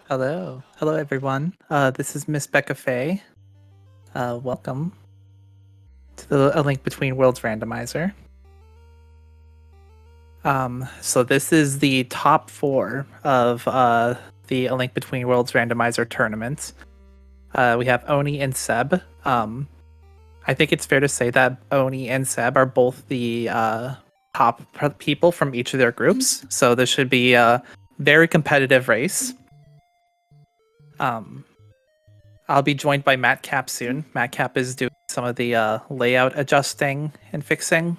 Hello everyone. This is Miss Becca Fay. Welcome to the A Link Between Worlds Randomizer. So this is the top 4 of the A Link Between Worlds Randomizer tournament. We have Oni and Seb. I think it's fair to say that Oni and Seb are both the top people from each of their groups. So this should be a very competitive race. I'll be joined by Matt Cap soon. Matt Cap is doing some of the layout adjusting and fixing.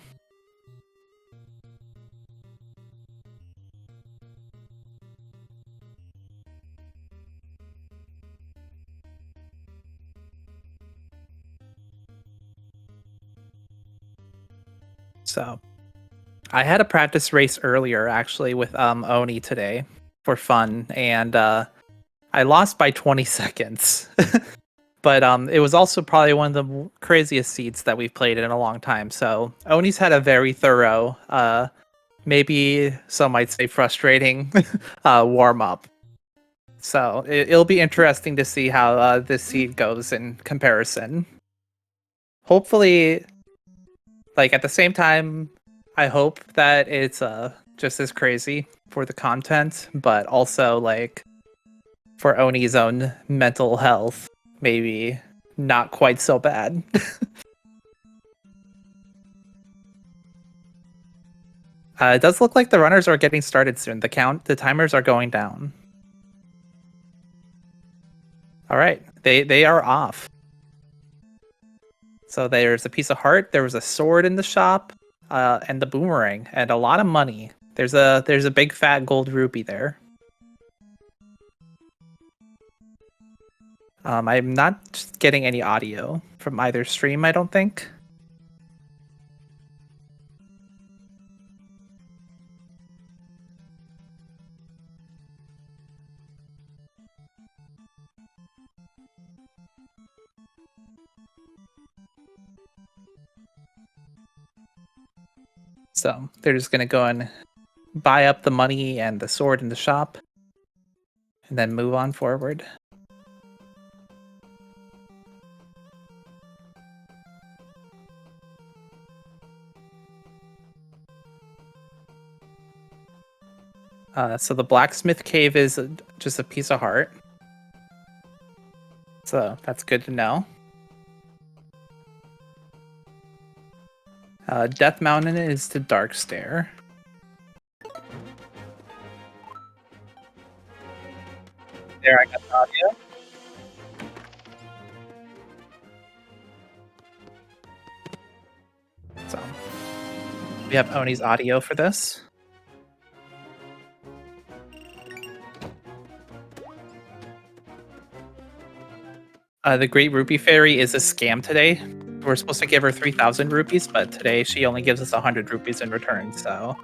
So I had a practice race earlier actually with Oni today for fun, and I lost by 20 seconds. But it was also probably one of the craziest seeds that we've played in a long time. So Oni's had a very thorough, maybe some might say frustrating warm up. So it'll be interesting to see how this seed goes in comparison. Hopefully, like at the same time, I hope that it's just as crazy for the content, but also like for Oni's own mental health, maybe not quite so bad. It does look like the runners are getting started soon. The timers are going down. All right, they are off. So there's a piece of heart. There was a sword in the shop, and the boomerang, and a lot of money. There's a big fat gold rupee there. I'm not getting any audio from either stream, I don't think. So they're just gonna go and buy up the money and the sword in the shop, and then move on forward. So the blacksmith cave is just a piece of heart. So that's good to know. Death Mountain is to Dark Stair. There, I got the audio. So we have Oni's audio for this. The Great Rupee Fairy is a scam today. We're supposed to give her 3,000 rupees, but today she only gives us 100 rupees in return. So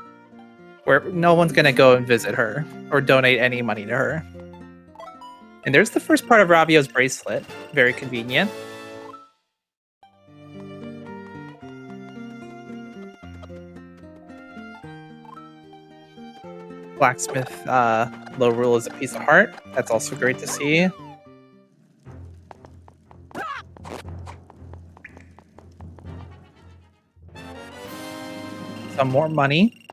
no one's gonna go and visit her or donate any money to her. And there's the first part of Ravio's bracelet. Very convenient. Blacksmith low rule is a piece of heart. That's also great to see. Some more money.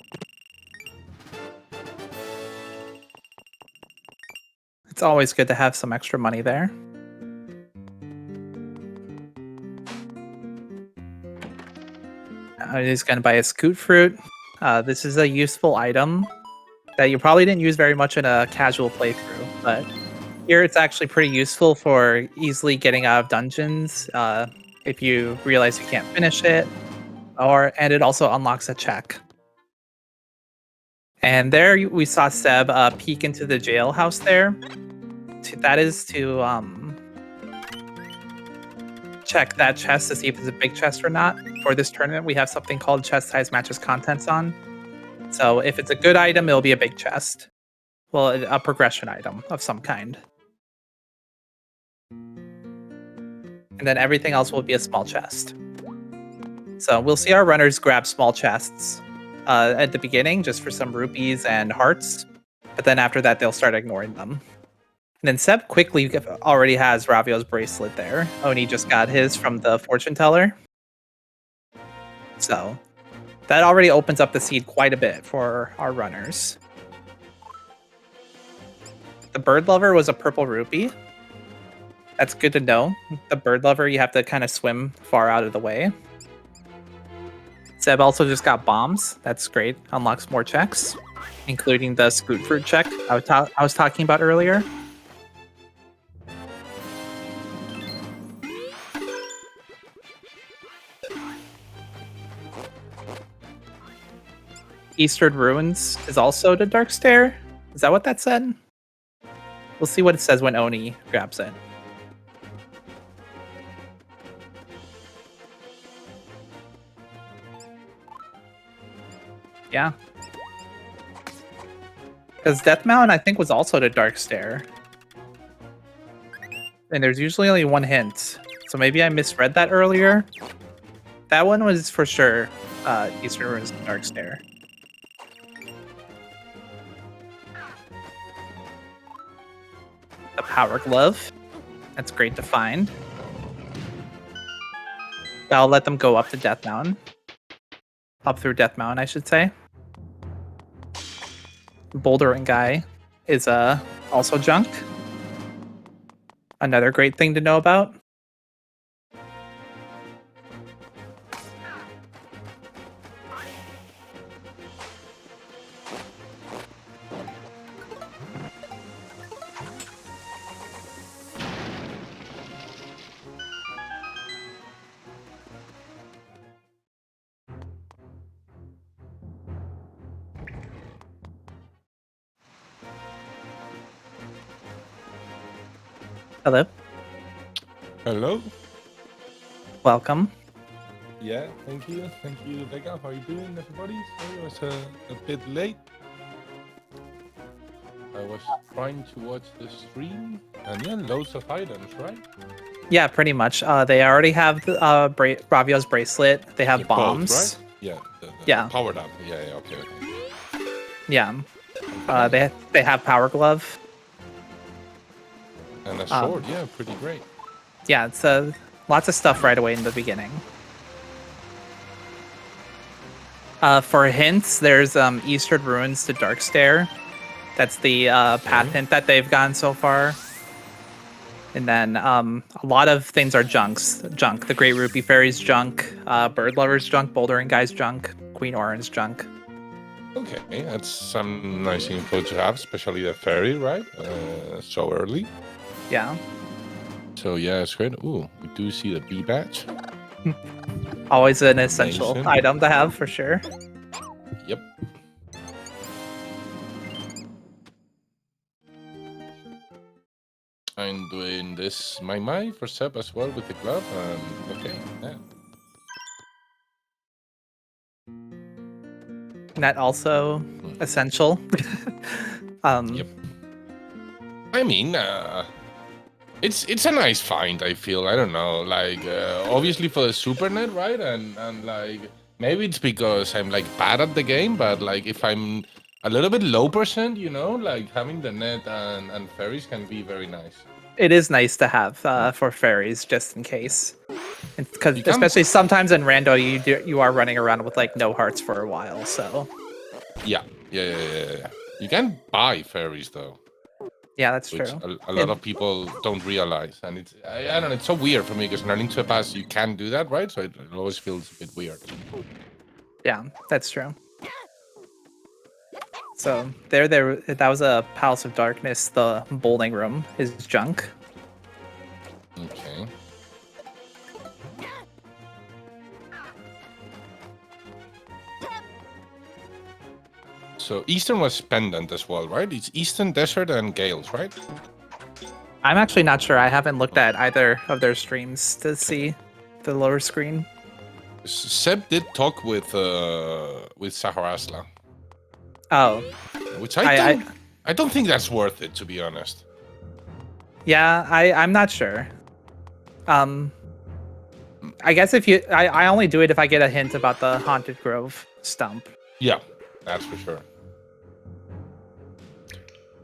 It's always good to have some extra money there. He's going to buy a scoot fruit. This is a useful item that you probably didn't use very much in a casual playthrough, but here it's actually pretty useful for easily getting out of dungeons if you realize you can't finish it, and it also unlocks a check. And there we saw Seb peek into the jailhouse there. That is to check that chest to see if it's a big chest or not. For this tournament, we have something called chest size matches contents on. So if it's a good item, it'll be a big chest. Well, a progression item of some kind. And then everything else will be a small chest. So we'll see our runners grab small chests at the beginning, just for some rupees and hearts. But then after that, they'll start ignoring them. And then Seb quickly already has Ravio's bracelet there. Oni just got his from the fortune teller. So that already opens up the seed quite a bit for our runners. The bird lover was a purple rupee. That's good to know. The bird lover, you have to kind of swim far out of the way. Seb also just got bombs. That's great. Unlocks more checks, including the scoot fruit check I was talking about earlier. Eastern Ruins is also the Dark Stair. Is that what that said? We'll see what it says when Oni grabs it. Yeah. Because Death Mountain, I think, was also the Dark Stair. And there's usually only one hint. So maybe I misread that earlier. That one was for sure Eastern Ruins Dark Stair. The Power Glove. That's great to find. I'll let them go up to Death Mountain. Up through Death Mountain, I should say. Bouldering guy is also junk. Another great thing to know about. Hello. Hello. Welcome. Yeah, thank you. Thank you, Becca. How are you doing, everybody? Sorry, I was a bit late. I was trying to watch the stream, and yeah, loads of items, right? Yeah, pretty much. They already have Ravio's bracelet. They have The bombs. both, right? Yeah. Yeah. Powered up. Yeah. Okay. Yeah. They have Power Glove. And a sword. Yeah, pretty great. Yeah, it's lots of stuff right away in the beginning. For hints, there's Eastern Ruins to Dark Stair. That's the path hint that they've gotten so far. And then a lot of things are junk. The Great Rupee Fairy's junk, Bird Lover's junk, Bouldering Guy's junk, Queen Oran's junk. Okay, that's some nice info to have, especially the fairy, right? So early. Yeah. So yeah, it's great. Ooh, we do see the B badge. Always an essential Amazing. item to have for sure. Yep. I'm doing this my for Seb as well with the glove. Okay, yeah. That also essential. Yep. I mean, it's a nice find. I feel. I don't know. Like obviously for the super net, right? And like maybe it's because I'm like bad at the game, but like if I'm a little bit low percent, you know, like having the net and fairies can be very nice. It is nice to have for fairies just in case. Because especially sometimes in rando you are running around with like no hearts for a while, so yeah. You can buy fairies though. Yeah, that's which true. A lot of people don't realize, and it's I don't know, it's so weird for me because in A Link to the Past you can do that, right? So it always feels a bit weird. Yeah, that's true. So that was a Palace of Darkness. The bowling room is junk. Okay. So Eastern was Pendant as well, right? It's Eastern, Desert, and Gales, right? I'm actually not sure. I haven't looked at either of their streams to see the lower screen. Seb did talk with Saharasla. Oh. Which I don't think that's worth it, to be honest. Yeah, I'm not sure. I guess if you I only do it if I get a hint about the Haunted Grove stump. Yeah, that's for sure.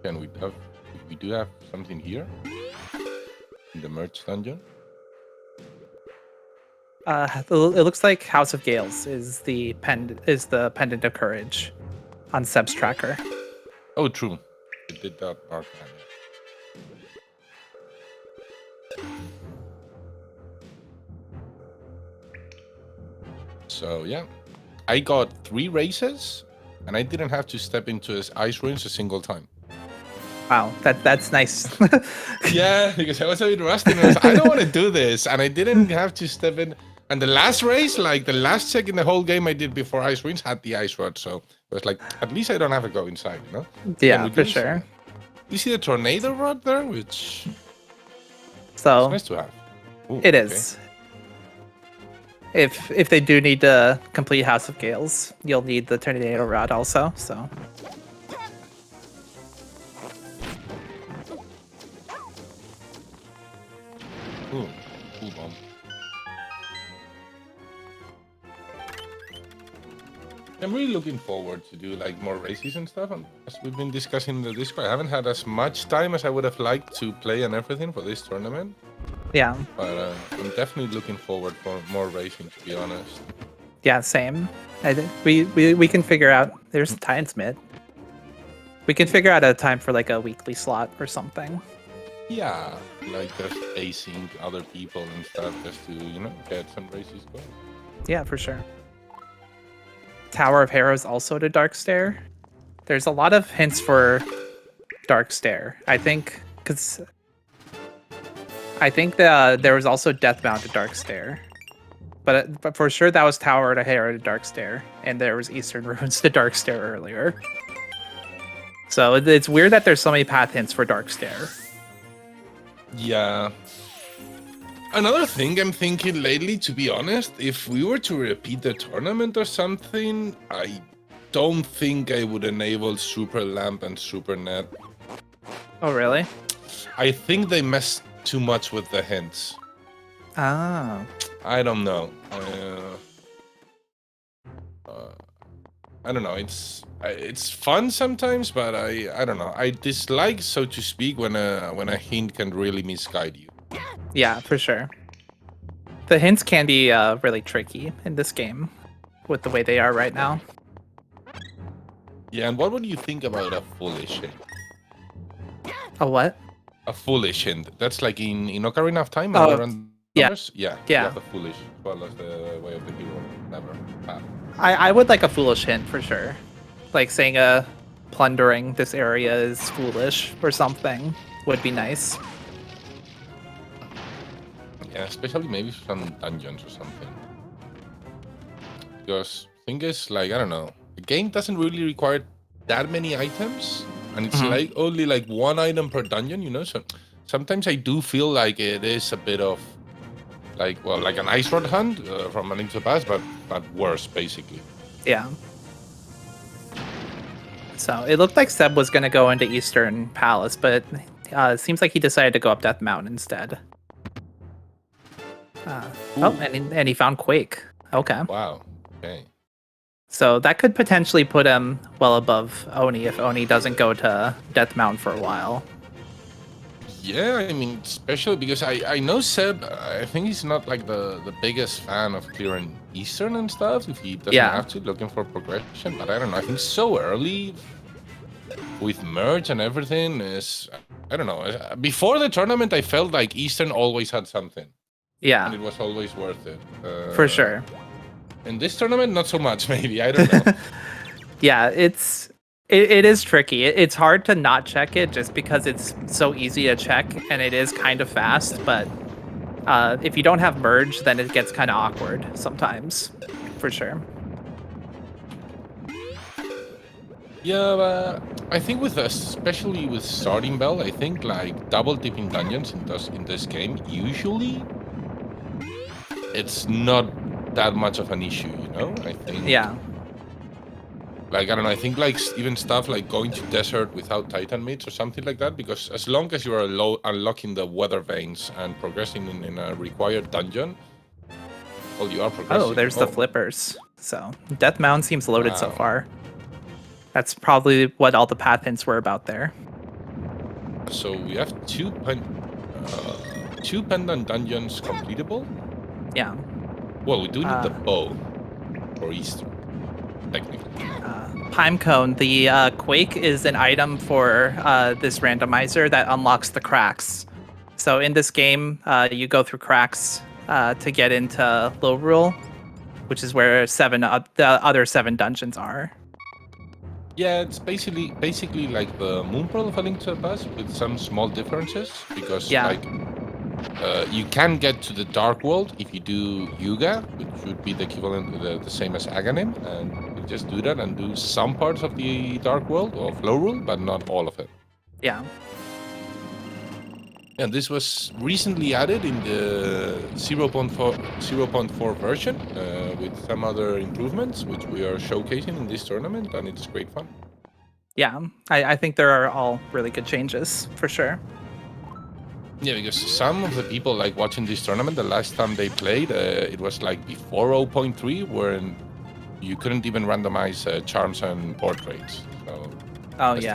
Can we have We do have something here in the merch dungeon. It looks like House of Gales is the pendant of courage on Seb's tracker. Oh, true. It did that mark that. So yeah, I got 3 races, and I didn't have to step into ice ruins a single time. Wow, that's nice. Yeah, because I was a bit rusty, and I was like, I don't want to do this, and I didn't have to step in. And the last race, like the last check in the whole game I did before ice ruins, had the ice rod, so it was like, at least I don't have to go inside, you know? Yeah, for sure. You see the tornado rod there, which so it's nice to have. Ooh, it is. Okay. If they do need to complete House of Gales, you'll need the tornado rod also. So. Ooh, cool bomb. I'm really looking forward to do like more races and stuff. And as we've been discussing in the Discord, I haven't had as much time as I would have liked to play and everything for this tournament. Yeah. But I'm definitely looking forward for more racing, to be honest. Yeah, same. We can figure out. There's Titan's mid. We can figure out a time for like a weekly slot or something. Yeah, like just facing other people and stuff, just to get some races going. Yeah, for sure. Tower of Heroes also to Dark Stare. There's a lot of hints for Dark Stare. I think there was also Deathbound to Dark Stare. But for sure that was Tower to Hero to Dark Stare, and there was Eastern Ruins to Dark Stare earlier. So it's weird that there's so many path hints for Dark Stare. Yeah. Another thing I'm thinking lately, to be honest, if we were to repeat the tournament or something, I don't think I would enable Super Lamp and Super Net. Oh, really? I think they messed too much with the hints. Oh. I don't know. I don't know. It's fun sometimes, but I don't know. I dislike, so to speak, when a hint can really misguide you. Yeah, for sure. The hints can be really tricky in this game with the way they are right now. Yeah, and what would you think about a foolish hint? A what? A foolish hint. That's like in Ocarina of Time. Yeah. Yeah. Yeah. The foolish as well as the way of the hero. Never. I would like a foolish hint for sure. Like saying plundering this area is foolish or something would be nice. Yeah, especially maybe some dungeons or something. Because thing is, like, I don't know, the game doesn't really require that many items, and it's like only like 1 item per dungeon, so sometimes I do feel like it is a bit of like an ice rod hunt from A Link to the Past, but worse basically. Yeah. So it looked like Seb was gonna go into Eastern Palace, but it seems like he decided to go up Death Mountain instead. And he found Quake. Okay. Wow. Okay. So that could potentially put him well above Oni if Oni doesn't go to Death Mountain for a while. Yeah, I mean, especially because I know Seb, I think he's not like the biggest fan of clearing Eastern and stuff, if he doesn't have to, looking for progression, but I don't know, I think so early with merge and everything is, I don't know, before the tournament I felt like Eastern always had something. Yeah. And it was always worth it. For sure. In this tournament, not so much, maybe, I don't know. Yeah, it is tricky. It's hard to not check it just because it's so easy to check and it is kind of fast, but if you don't have merge, then it gets kind of awkward sometimes, for sure. Yeah, but I think especially with Starting Bell, I think like double dipping dungeons in this game, usually it's not that much of an issue, I think. Yeah. Like, I don't know, I think like even stuff like going to desert without Titan meats or something like that, because as long as you are unlocking the weather veins and progressing in a required dungeon, well, you are progressing. Oh, there's the flippers. So Death Mountain seems loaded so far. That's probably what all the path hints were about there. So we have two pendant dungeons completable. Yeah. Well, we do need the bow for Easter, technically. Pinecone, the Quake is an item for this randomizer that unlocks the cracks. So in this game, you go through cracks to get into Low Rule, which is where the other 7 dungeons are. Yeah, it's basically like the Moon Pearl of A Link to the Past with some small differences, because like you can get to the Dark World if you do Yuga, which would be the equivalent the same as Aghanim, and you just do that and do some parts of the Dark World or Flow Rule, but not all of it. Yeah. And this was recently added in the 0.4 version with some other improvements, which we are showcasing in this tournament, and it's great fun. Yeah, I think there are all really good changes, for sure. Yeah, because some of the people like watching this tournament, the last time they played, it was like before 0.3, where you couldn't even randomize charms and portraits. So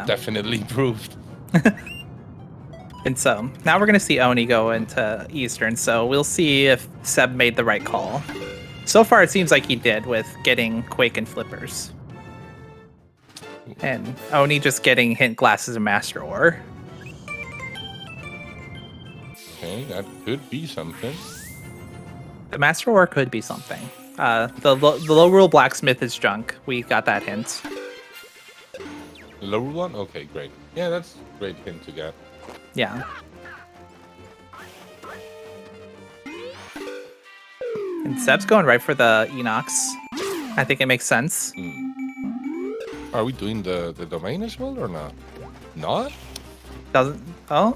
definitely improved. And so now we're going to see Oni go into Eastern, so we'll see if Seb made the right call. So far, it seems like he did with getting Quake and Flippers. And Oni just getting Hint Glasses and Master Ore. Okay, that could be something. The Master Ore could be something. The Low Rule Blacksmith is junk. We got that hint. The lower one? Okay, great. Yeah, that's a great hint to get. Yeah. And Seb's going right for the Enox. I think it makes sense. Are we doing the domain as well or not? Not? Doesn't... Oh?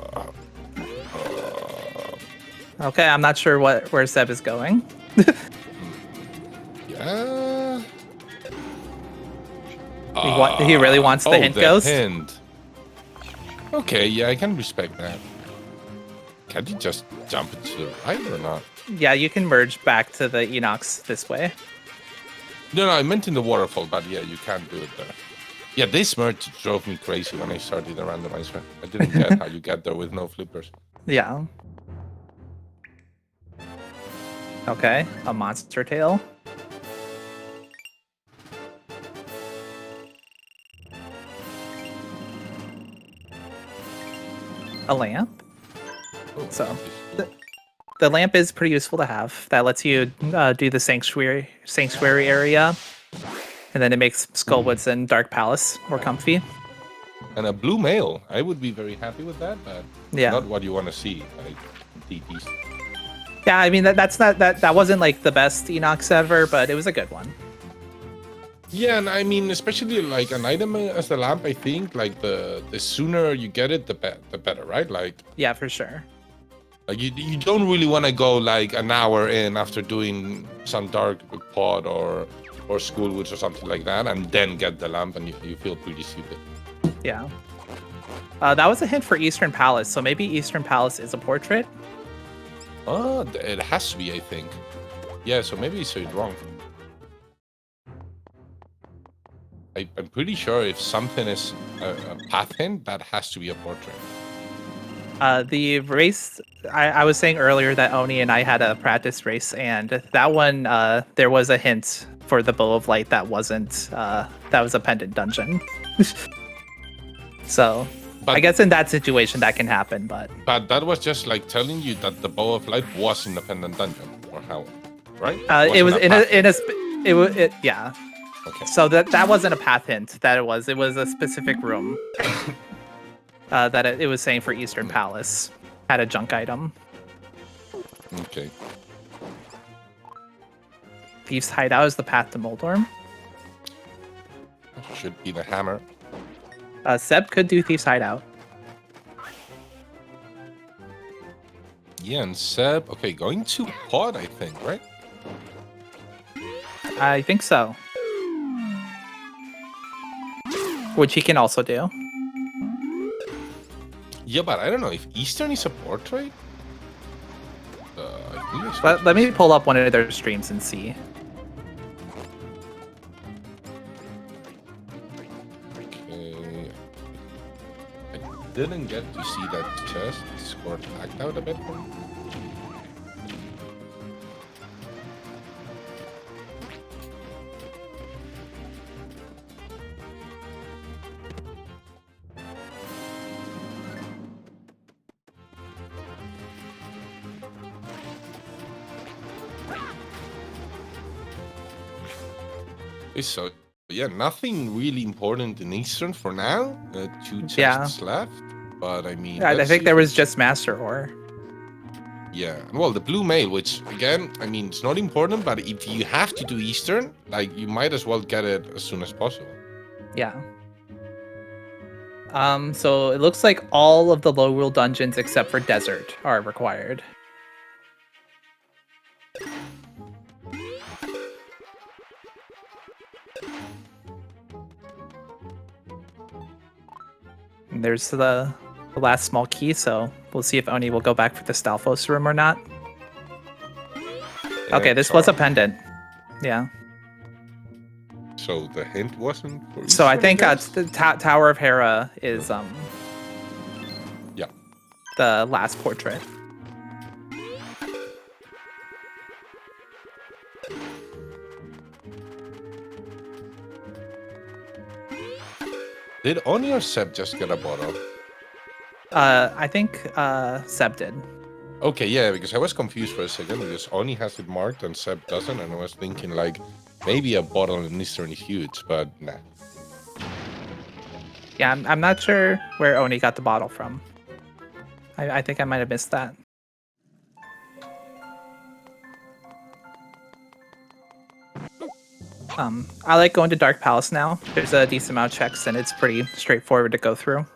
Okay, I'm not sure where Seb is going. Yeah. He really wants the hint ghost? Hint. Okay, yeah, I can respect that. Can you just jump into the right or not? Yeah, you can merge back to the Enox this way. No, I meant in the waterfall, but yeah, you can do it there. Yeah, this merge drove me crazy when I started the randomizer. I didn't get how you get there with no flippers. Yeah. Okay, a monster tail. A lamp. Oh, So the lamp is pretty useful to have. That lets you do the sanctuary area, and then it makes Skullwoods and Dark Palace more comfy. And a blue mail. I would be very happy with that, but not what you want to see. Like DTs. Yeah, I mean that wasn't like the best Enox ever, but it was a good one. Yeah, and I mean, especially like an item as the lamp, I think like the sooner you get it, the better, right? Like yeah, for sure. Like you don't really want to go like an hour in after doing some dark pod or Schoolwoods or something like that, and then get the lamp, and you feel pretty stupid. Yeah. That was a hint for Eastern Palace, so maybe Eastern Palace is a portrait. Oh, it has to be, I think. Yeah, so maybe you said it wrong. I'm pretty sure if something is a path hint, that has to be a portrait. The race, I was saying earlier that Oni and I had a practice race, and that one, there was a hint for the Bow of Light that wasn't, that was a pendant dungeon. So, I guess in that situation that can happen, but... But that was just like telling you that the Bow of Light was in the pendant dungeon, or how, right? It was yeah. Okay. So that wasn't a path hint. That it was a specific room. That it was saying for Eastern Palace had a junk item. Okay. Thief's Hideout is the path to Moldorm. Should be the hammer. Seb could do Thief's Hideout. Yeah, and Seb, okay, going to pod, I think, right? I think so. Which he can also do. Yeah, but I don't know if Eastern is a portrait. Let me pull up one of their streams and see. Okay. didn't get to see that chest. Score lagged out a bit for me. So yeah, nothing really important in Eastern for now. 2 chests left, but I mean, I think there was just Master Ore. Yeah, well, the blue mail, which again, I mean, it's not important, but if you have to do Eastern, like, you might as well get it as soon as possible. Yeah. So it looks like all of the low rule dungeons except for Desert are required. And there's the last small key, so we'll see if Oni will go back for the Stalfos room or not. Yeah, okay, this was a pendant. Yeah. So the hint wasn't for Eastern, so I think the Tower of Hera is yeah, the last portrait. Did Oni or Seb just get a bottle? I think Seb did. Okay, yeah, because I was confused for a second because Oni has it marked and Seb doesn't, and I was thinking like maybe a bottle in Eastern is huge, but nah. Yeah, I'm not sure where Oni got the bottle from. I think I might have missed that. I like going to Dark Palace now. There's a decent amount of checks, and it's pretty straightforward to go through.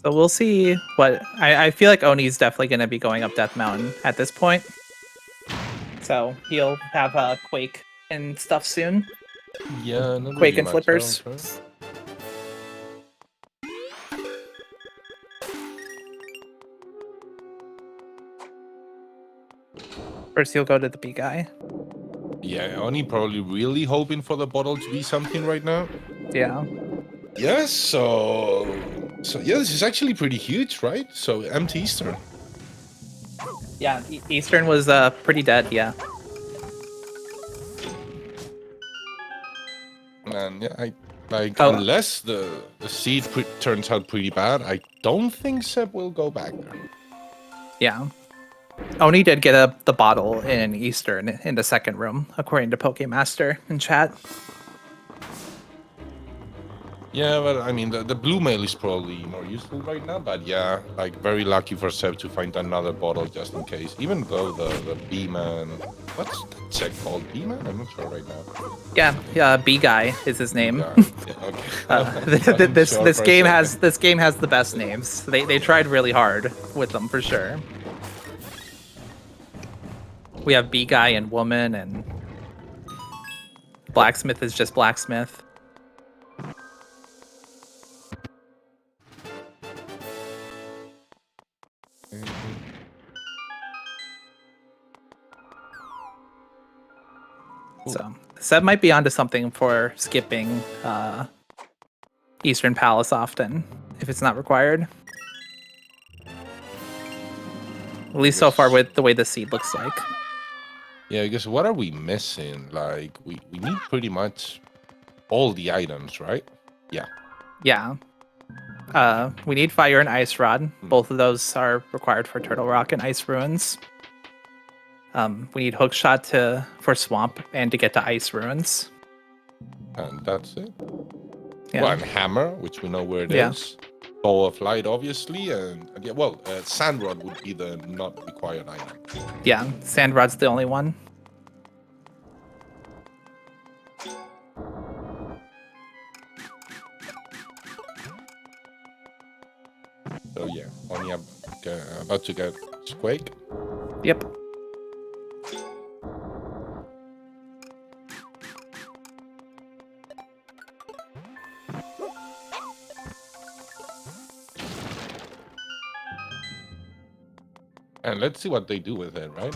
So we'll see what... I feel like Oni's definitely going to be going up Death Mountain at this point. So he'll have a Quake and stuff soon. Yeah, not Quake really and Flippers. Else, First he'll go to the B guy. Yeah, Oni probably really hoping for the bottle to be something right now. Yeah. Yes, so yeah, this is actually pretty huge, right? So empty Eastern. Yeah, Eastern was pretty dead, yeah. And yeah, unless the seed turns out pretty bad, I don't think Seb will go back there. Yeah. Oni did get the bottle in Eastern in the second room, according to Pokemaster in chat. Yeah, but I mean, the blue mail is probably more useful right now. But yeah, like, very lucky for Seb to find another bottle just in case. Even though the B-man... What's the check called? B-man? I'm not sure right now. Yeah, B-guy is his name. Yeah, okay. This game has the best names. They tried really hard with them, for sure. We have B-guy and woman, and blacksmith is just blacksmith. So Seb might be onto something for skipping Eastern Palace often, if it's not required. At least so far with the way the seed looks like. Yeah, because what are we missing? Like, we need pretty much all the items, right? Yeah. Yeah. We need fire and ice rod. Both of those are required for Turtle Rock and Ice Ruins. We need hookshot for swamp and to get to Ice Ruins. And that's it. Yeah. Well, and hammer, which we know where it is. Bow of light, obviously, and yeah, well, sand rod would be the not required item. Yeah, sand rod's the only one. So yeah, only about not to get Squake. Yep. And let's see what they do with it, right?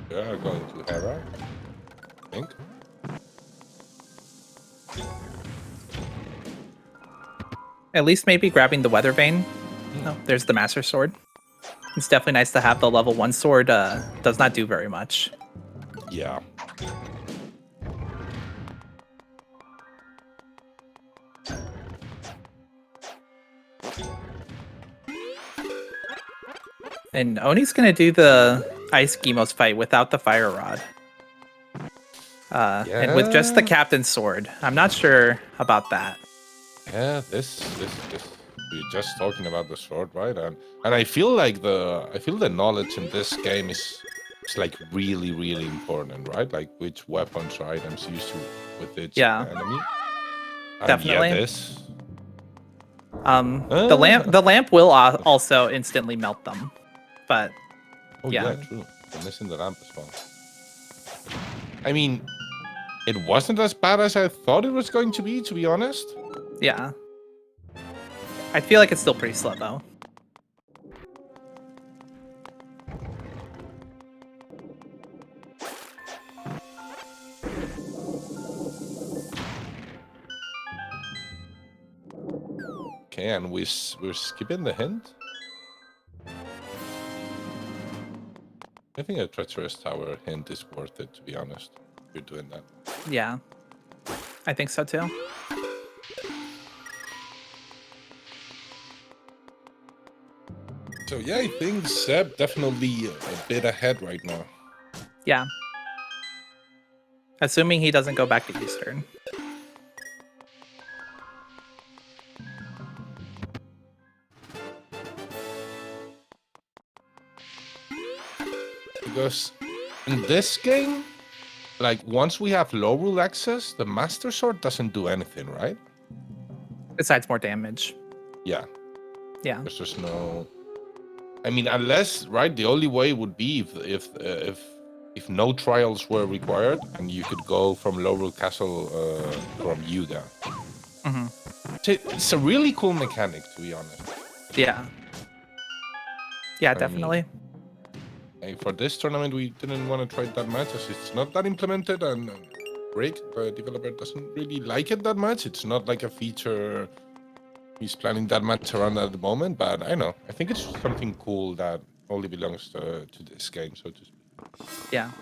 They are going to Hera, I think. At least maybe grabbing the Weather Vane. Oh, there's the Master Sword. It's definitely nice to have the level 1 sword. Does not do very much. Yeah. And Oni's gonna do the Ice Gemos fight without the Fire Rod. And with just the Captain's Sword. I'm not sure about that. Yeah, this we're just talking about the sword, right? And I feel like the knowledge in this game is like really, really important, right? Like which weapons or items you use with each enemy. And definitely. yeah, this. The lamp will also instantly melt them, but yeah, true. I'm missing the lamp as well. I mean, it wasn't as bad as I thought it was going to be honest. Yeah. I feel like it's still pretty slow, though. Okay, and we're skipping the hint. I think a treacherous tower hint is worth it, to be honest. You're doing that. Yeah, I think so too. So yeah, I think Seb definitely a bit ahead right now. Yeah. Assuming he doesn't go back to Eastern. Because in this game, like once we have low rule access, the Master Sword doesn't do anything, right? Besides more damage. Yeah. Yeah. There's just no. I mean, unless the only way would be if no trials were required and you could go from low rule castle from Yuga. It's a really cool mechanic, to be honest. Yeah. Yeah, definitely. For this tournament, we didn't want to try that much as it's not that implemented, and Rick, the developer, doesn't really like it that much. It's not like a feature he's planning that much around at the moment, but I know. I think it's something cool that only belongs to this game, so to speak. Yeah.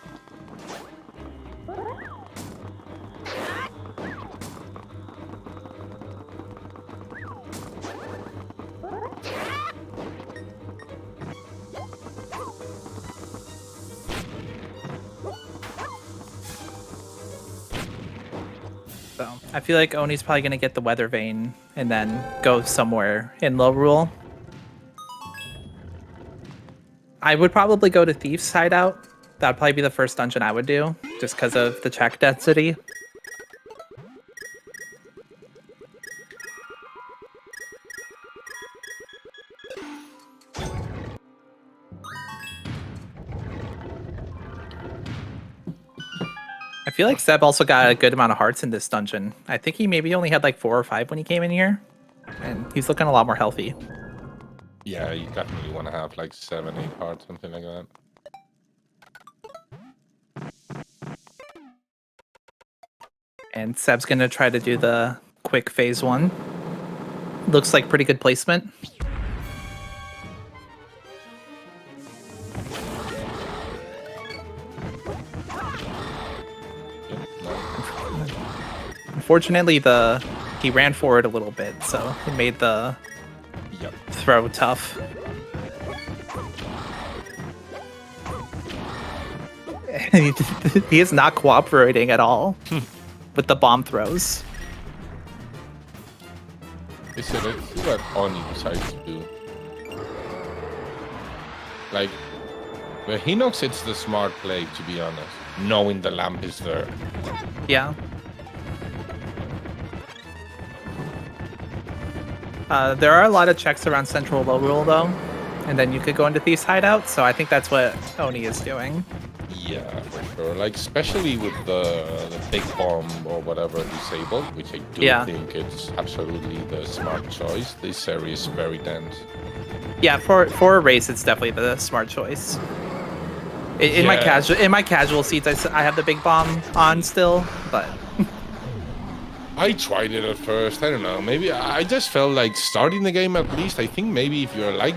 So I feel like Oni's probably gonna get the Weather Vane and then go somewhere in low rule. I would probably go to Thief's Hideout. That would probably be the first dungeon I would do, just because of the check density. I feel like Seb also got a good amount of hearts in this dungeon. I think he maybe only had like 4 or 5 when he came in here. And he's looking a lot more healthy. Yeah, you definitely want to have like 7, 8 hearts, something like that. And Seb's going to try to do the quick phase 1. Looks like pretty good placement. Unfortunately, he ran forward a little bit, so it made the throw tough. He is not cooperating at all with the bomb throws. Let's see what Oni decides to do. Like, where he knocks, it's the smart play, to be honest, knowing the lamp is there. Yeah. There are a lot of checks around Central Low Rule, though. and then you could go into Thief's Hideout. So I think that's what Oni is doing. Yeah, for sure. Like, especially with the big bomb or whatever disabled, which I do think it's absolutely the smart choice. This area is very dense. Yeah, for a race, it's definitely the smart choice. In my casual seats, I have the big bomb on still, but I tried it at first. I don't know. Maybe I just felt like starting the game at least. I think maybe if you're like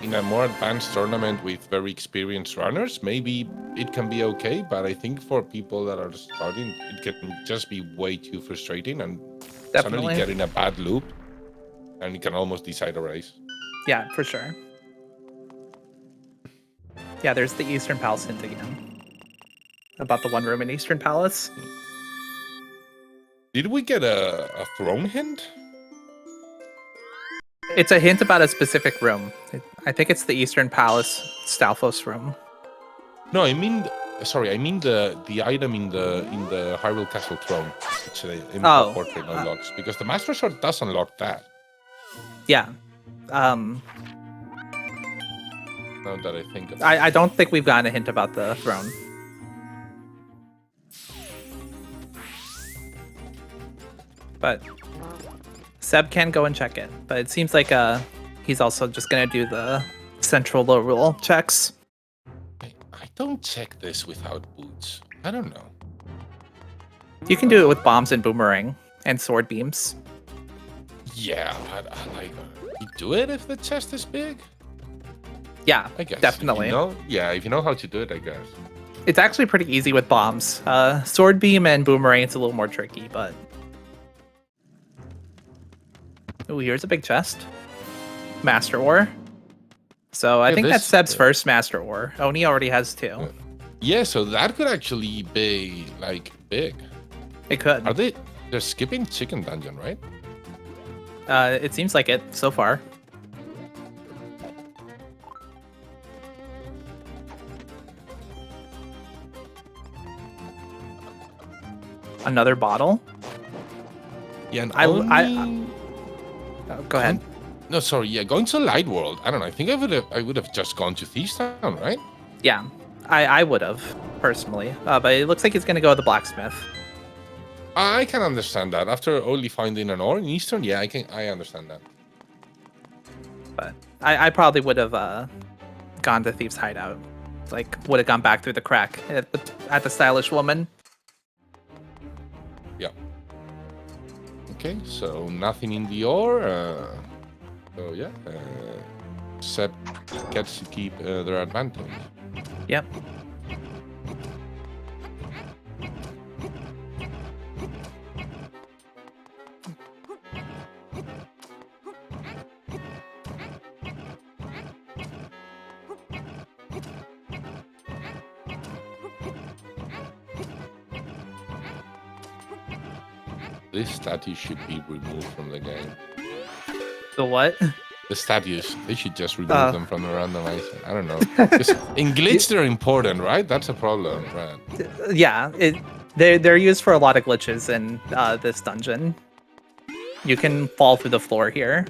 in a more advanced tournament with very experienced runners, maybe it can be okay. But I think for people that are starting, it can just be way too frustrating and suddenly get in a bad loop, and it can almost decide a race. Yeah, for sure. Yeah, there's the Eastern Palace hint again. About the one room in Eastern Palace. Did we get a throne hint? It's a hint about a specific room. I think it's the Eastern Palace Stalfos room. No, I mean, sorry, I mean the item in the Hyrule Castle throne, which the Impa portrait unlocks, because the Master Sword does unlock that. Yeah. Now that I think of it. I don't think we've gotten a hint about the throne. But Seb can go and check it. But it seems like he's also just gonna do the central low rule checks. I don't check this without boots. I don't know. You can do it with bombs and boomerang and sword beams. Yeah, but like, you do it if the chest is big? Yeah, I guess. definitely. If you know how to do it, I guess. It's actually pretty easy with bombs. Sword beam and boomerang, it's a little more tricky, but... Ooh, here's a big chest. Master Ore. So I think that's Seb's first Master Ore. Oni already has 2. Yeah, so that could actually be, like, big. It could. They're skipping Chicken Dungeon, right? It seems like it so far. Another bottle. Yeah, and go ahead. No, sorry. Yeah, going to Light World. I don't know. I think I would have just gone to Thieves Town, right? Yeah, I would have personally, but it looks like he's gonna go to the blacksmith. I can understand that. After only finding an ore in Eastern, yeah, I understand that. But I probably would have gone to Thief's Hideout. Like, would have gone back through the crack at the stylish woman. Yeah. Okay, so nothing in the ore. So yeah, Seb gets to keep their advantage. Yep. This statue should be removed from the game. The what? The statues. They should just remove them from the randomizer. I don't know. In glitch, they're important, right? That's a problem, right? Yeah, they're used for a lot of glitches in this dungeon. You can fall through the floor here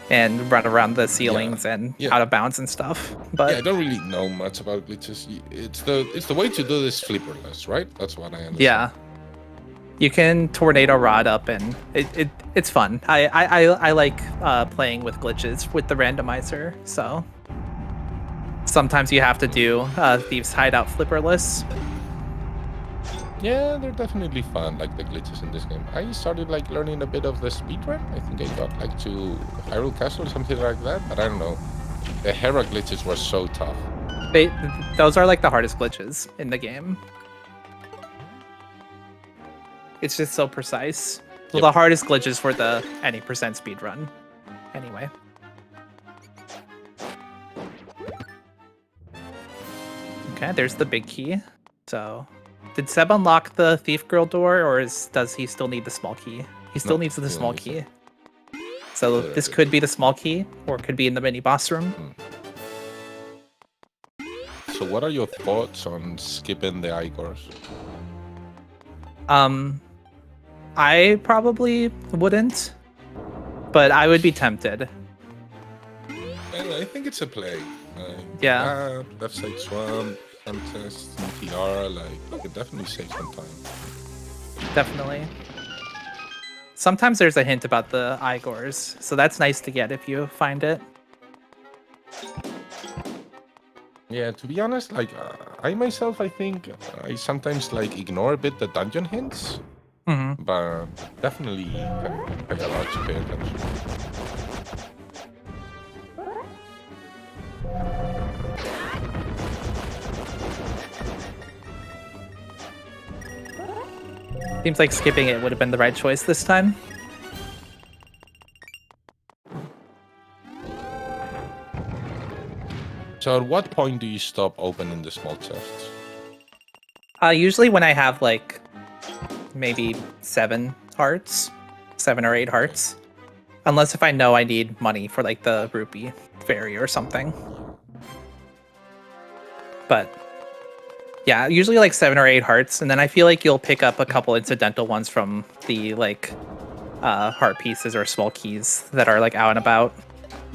and run around the ceilings and out of bounds and stuff. But yeah, I don't really know much about glitches. It's the way to do this flipperless, right? That's what I understand. Yeah. You can tornado rod up, and it's fun. I like playing with glitches with the randomizer. So sometimes you have to do Thieves Hideout flipperless. Yeah, they're definitely fun, like the glitches in this game. I started like learning a bit of the speedrun. I think I got like to Hyrule Castle or something like that, but I don't know. The Hera glitches were so tough. Those are like the hardest glitches in the game. It's just so precise. Well, the hardest glitches for the any percent speed run. Anyway. Okay, there's the big key. So, did Seb unlock the thief girl door, or does he still need the small key? He still needs the small key. So this could be the small key, or it could be in the mini boss room. So what are your thoughts on skipping the Igors? I probably wouldn't, but I would be tempted. I think it's a play. Yeah. Left side swamp, contest, TR, like we could definitely save some time. Definitely. Sometimes there's a hint about the Igors, so that's nice to get if you find it. Yeah, to be honest, like I myself, I think I sometimes like ignore a bit the dungeon hints, but definitely can pay a lot to pay attention. Seems like skipping it would have been the right choice this time. So at what point do you stop opening the small chests? Usually when I have like maybe 7 hearts, 7 or 8 hearts. Unless if I know I need money for like the rupee fairy or something. But yeah, usually like 7 or 8 hearts, and then I feel like you'll pick up a couple incidental ones from the like heart pieces or small keys that are like out and about.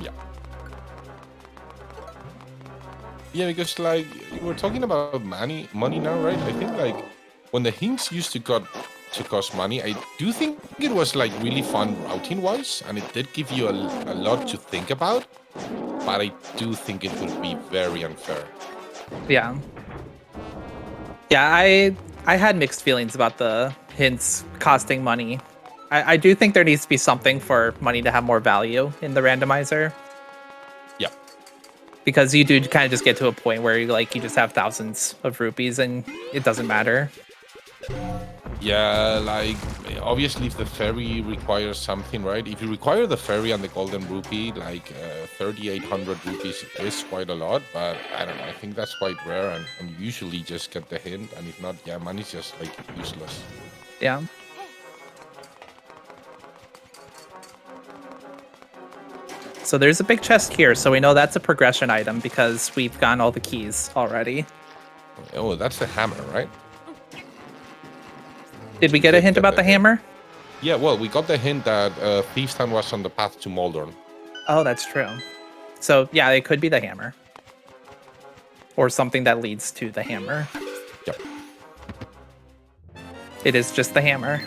Yeah. Yeah, because like we're talking about money now, right? I think like when the hints used to cost money, I do think it was like really fun routing wise, and it did give you a lot to think about. But I do think it would be very unfair. Yeah. Yeah, I had mixed feelings about the hints costing money. I do think there needs to be something for money to have more value in the randomizer. Yeah. Because you do kind of just get to a point where you just have thousands of rupees and it doesn't matter. Yeah, like obviously if the ferry requires something, right? If you require the ferry and the golden rupee, like 3,800 rupees is quite a lot, but I don't know, I think that's quite rare, and you usually just get the hint, and if not, yeah, money's just like useless. Yeah. So there's a big chest here, so we know that's a progression item because we've gotten all the keys already. Oh, that's the hammer, right? Did we get a hint about the hammer? Yeah, well, we got the hint that Thieves' Town was on the path to Moldorn. Oh, that's true. So, yeah, it could be the hammer. Or something that leads to the hammer. Yep. It is just the hammer.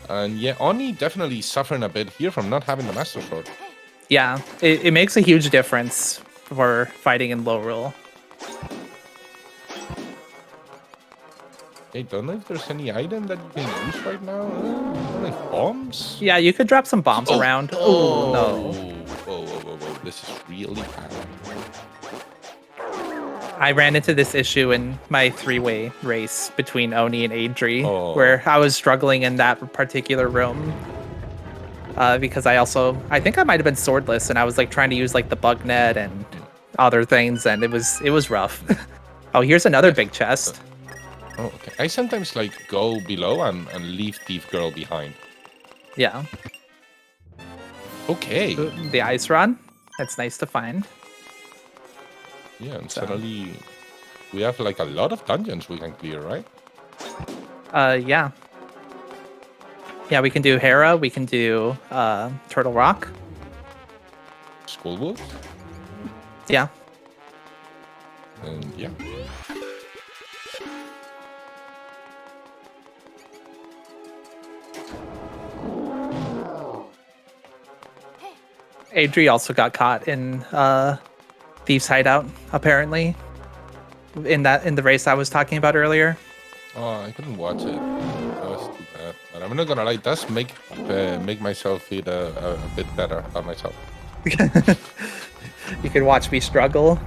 And yeah, Oni definitely suffering a bit here from not having the Master Sword. Yeah, it makes a huge difference for fighting in low roll. I don't know if there's any item that you can use right now. Like bombs? Yeah, you could drop some bombs around. Oh, no. Whoa. This is really bad. I ran into this issue in my 3-way race between Oni and Adri, where I was struggling in that particular room. Because I think I might have been swordless, and I was like trying to use like the bug net and other things, and it was rough. Oh, here's another big chest. Oh, okay. I sometimes like go below and leave Thief Girl behind. Yeah. Okay. The ice rod. That's nice to find. Yeah, and suddenly we have like a lot of dungeons we can clear, right? Yeah. Yeah, we can do Hera, we can do Turtle Rock. Schoolwolf? Yeah. And yeah. Adri also got caught in Thieves' Hideout, apparently. In the race I was talking about earlier. Oh, I couldn't watch it. That was too bad. But I'm not gonna lie, it does make myself feel a bit better about myself. You can watch me struggle.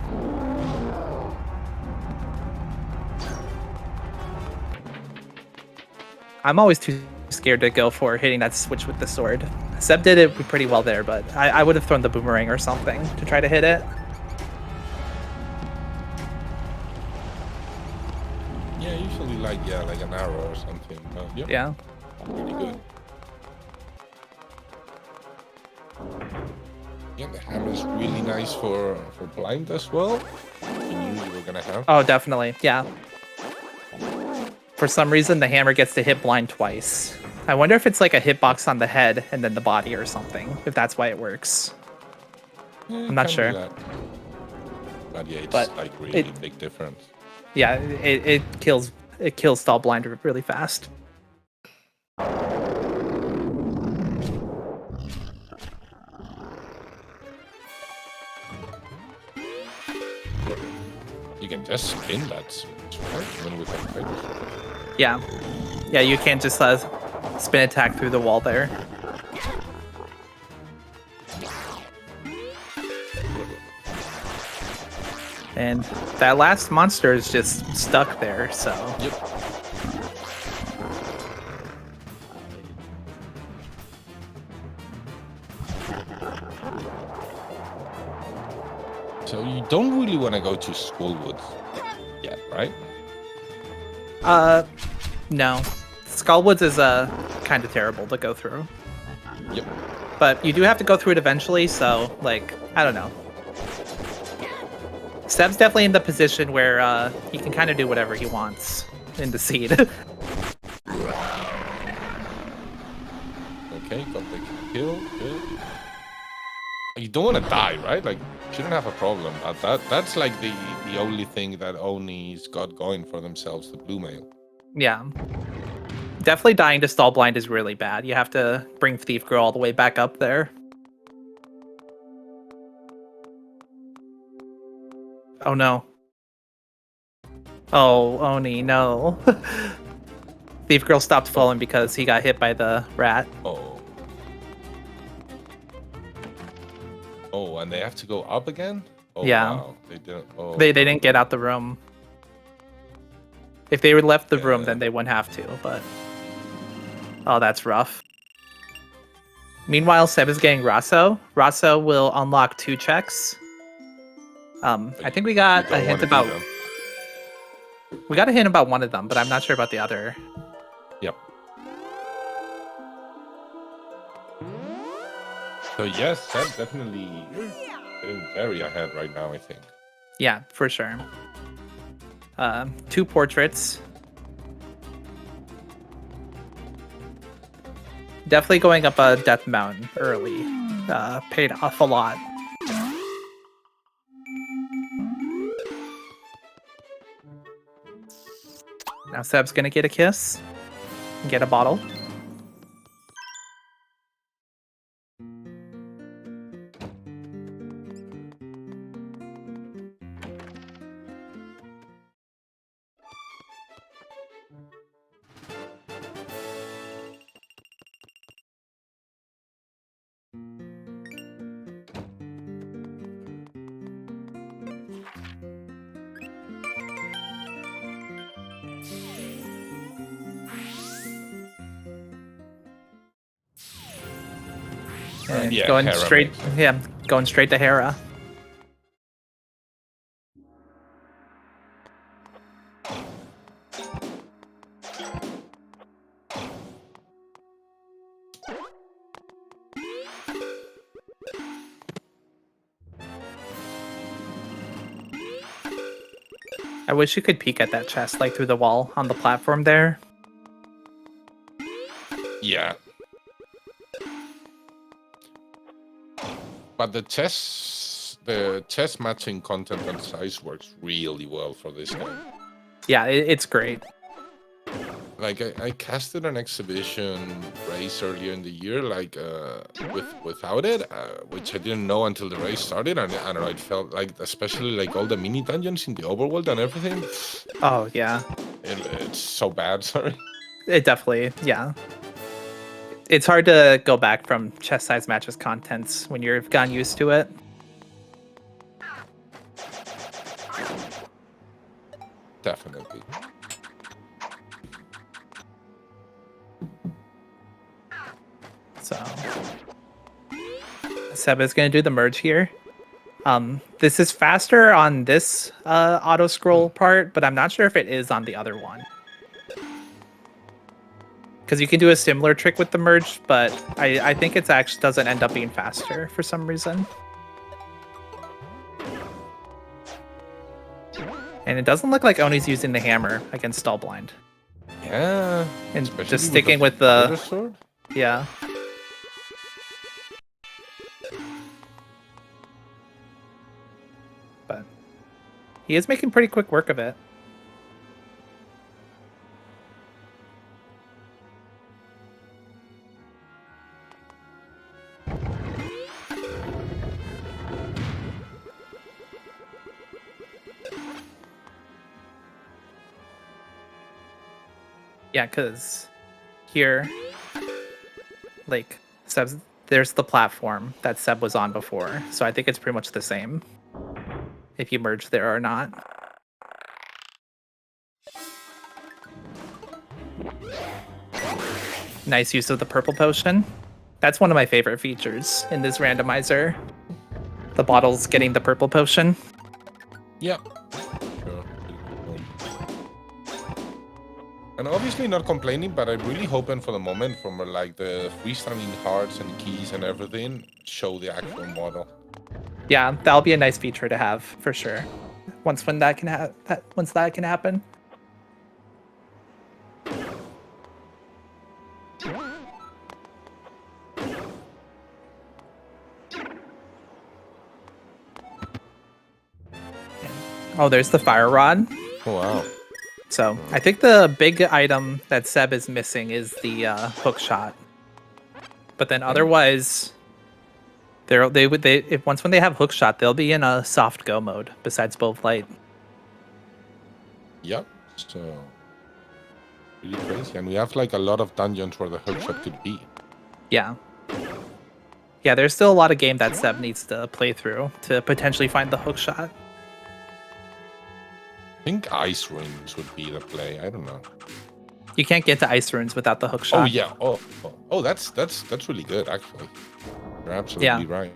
I'm always too scared to go for hitting that switch with the sword. Seb did it pretty well there, but I would have thrown the boomerang or something to try to hit it. Yeah, usually like an arrow or something. Yeah. Pretty good. Yeah, the hammer is really nice for blind as well. You knew you were gonna have. Oh, definitely. Yeah. For some reason, the hammer gets to hit blind twice. I wonder if it's like a hitbox on the head and then the body or something, if that's why it works. I'm not sure. But yeah, it's like really big difference. Yeah, it kills Stall Blind really fast. You can just spin that switch, right? Even with that fight. Yeah, you can't just spin attack through the wall there. And that last monster is just stuck there, so. Yep. So you don't really want to go to Skullwoods yet, right? No. Skullwoods is kind of terrible to go through. Yep. But you do have to go through it eventually, so, like, I don't know. Seb's definitely in the position where he can kind of do whatever he wants in the seed. Okay, got the kill. Good. You don't want to die, right? Like, shouldn't have a problem. That's like the only thing that Oni's got going for themselves, the blue mail. Yeah. Definitely dying to Stall Blind is really bad. You have to bring Thief Girl all the way back up there. Oh no. Oh, Oni, no. Thief Girl stopped flowing because he got hit by the rat. Oh. Oh, and they have to go up again? Oh, yeah. Wow. They didn't. Oh. They didn't get out the room. If they would left the room, then they wouldn't have to, but... Oh, that's rough. Meanwhile, Seb is getting Rasso. Rasso will unlock 2 checks. I think we got a hint about... We got a hint about one of them, but I'm not sure about the other. Yep. So yes, Seb definitely getting very ahead right now, I think. Yeah, for sure. 2 portraits. Definitely going up a Death Mountain early. Paid off a lot. Now Seb's gonna get a kiss. Get a bottle. And yeah, going Hera straight, going straight to Hera. I wish you could peek at that chest, like through the wall on the platform there. Yeah. But the chess matching content and size works really well for this game. Yeah, it's great. Like I casted an exhibition race earlier in the year, like without it, which I didn't know until the race started, and I don't know, it felt like, especially like all the mini dungeons in the overworld and everything. Oh yeah, it's so bad. Sorry. It definitely, yeah. It's hard to go back from chess size matches contents when you've gotten used to it. Definitely. So Seb is going to do the merge here. This is faster on this auto scroll part, but I'm not sure if it is on the other one. Because you can do a similar trick with the merge, but I think it actually doesn't end up being faster for some reason. And it doesn't look like Oni's using the hammer against Stall Blind. Yeah, Yeah. And especially just sticking with fighter the sword. yeah. But he is making pretty quick work of it. Yeah, because here, like, there's the platform that Seb was on before. So I think it's pretty much the same if you merge there or not. Nice use of the purple potion. That's one of my favorite features in this randomizer. The bottles getting the purple potion. Yeah. Sure. And obviously not complaining, but I'm really hoping for the moment from like the freestanding hearts and keys and everything show the actual model. Yeah, that'll be a nice feature to have for sure. Once that can happen. Oh, there's the fire rod. Oh, wow. So I think the big item that Seb is missing is the hook shot. But then otherwise, once when they have hook shot, they'll be in a soft go mode besides both light. Yep. So really crazy, and we have like a lot of dungeons where the hook shot could be. Yeah. Yeah, there's still a lot of game that Seb needs to play through to potentially find the hook shot. I think ice ruins would be the play. I don't know. You can't get to ice runes without the hook shot. Oh yeah. Oh, that's really good actually. You're absolutely right.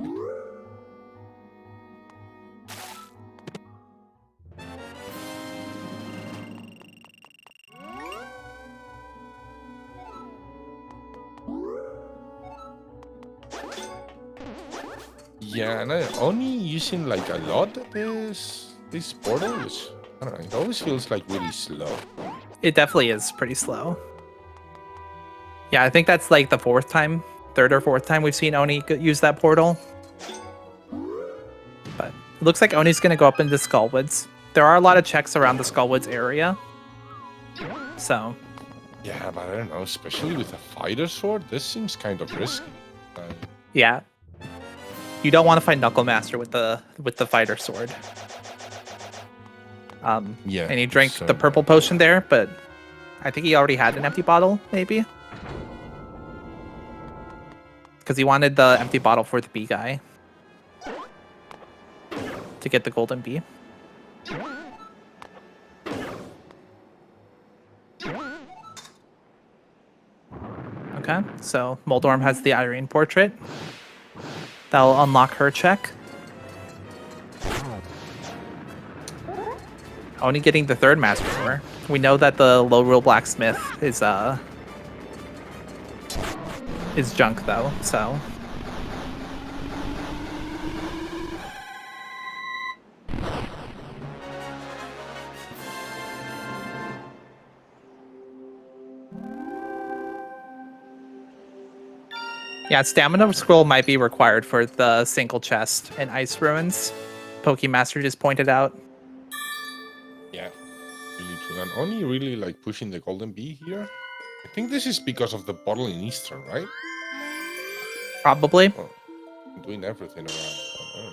Yeah, and only using like a lot this portal, which I don't know. It always feels like really slow. It definitely is pretty slow. Yeah, I think that's like the third or fourth time we've seen Oni use that portal. But it looks like Oni's going to go up into Skullwoods. There are a lot of checks around the Skullwoods area. So. Yeah, but I don't know. Especially with a fighter sword, this seems kind of risky. Yeah. You don't want to fight Knuckle Master with the fighter sword. Yeah. And he drank the purple potion there, but I think he already had an empty bottle, maybe. Because he wanted the empty bottle for the bee guy. To get the golden bee. Okay, so Moldorm has the Irene portrait. That'll unlock her check. Only getting the third master door. We know that the low rule blacksmith is junk though, so. Yeah, stamina scroll might be required for the single chest in Ice Ruins. Pokemaster just pointed out. Yeah, really true. And only really like pushing the golden bee here. I think this is because of the bottle in Eastern, right? Probably. Oh, I'm doing everything around. I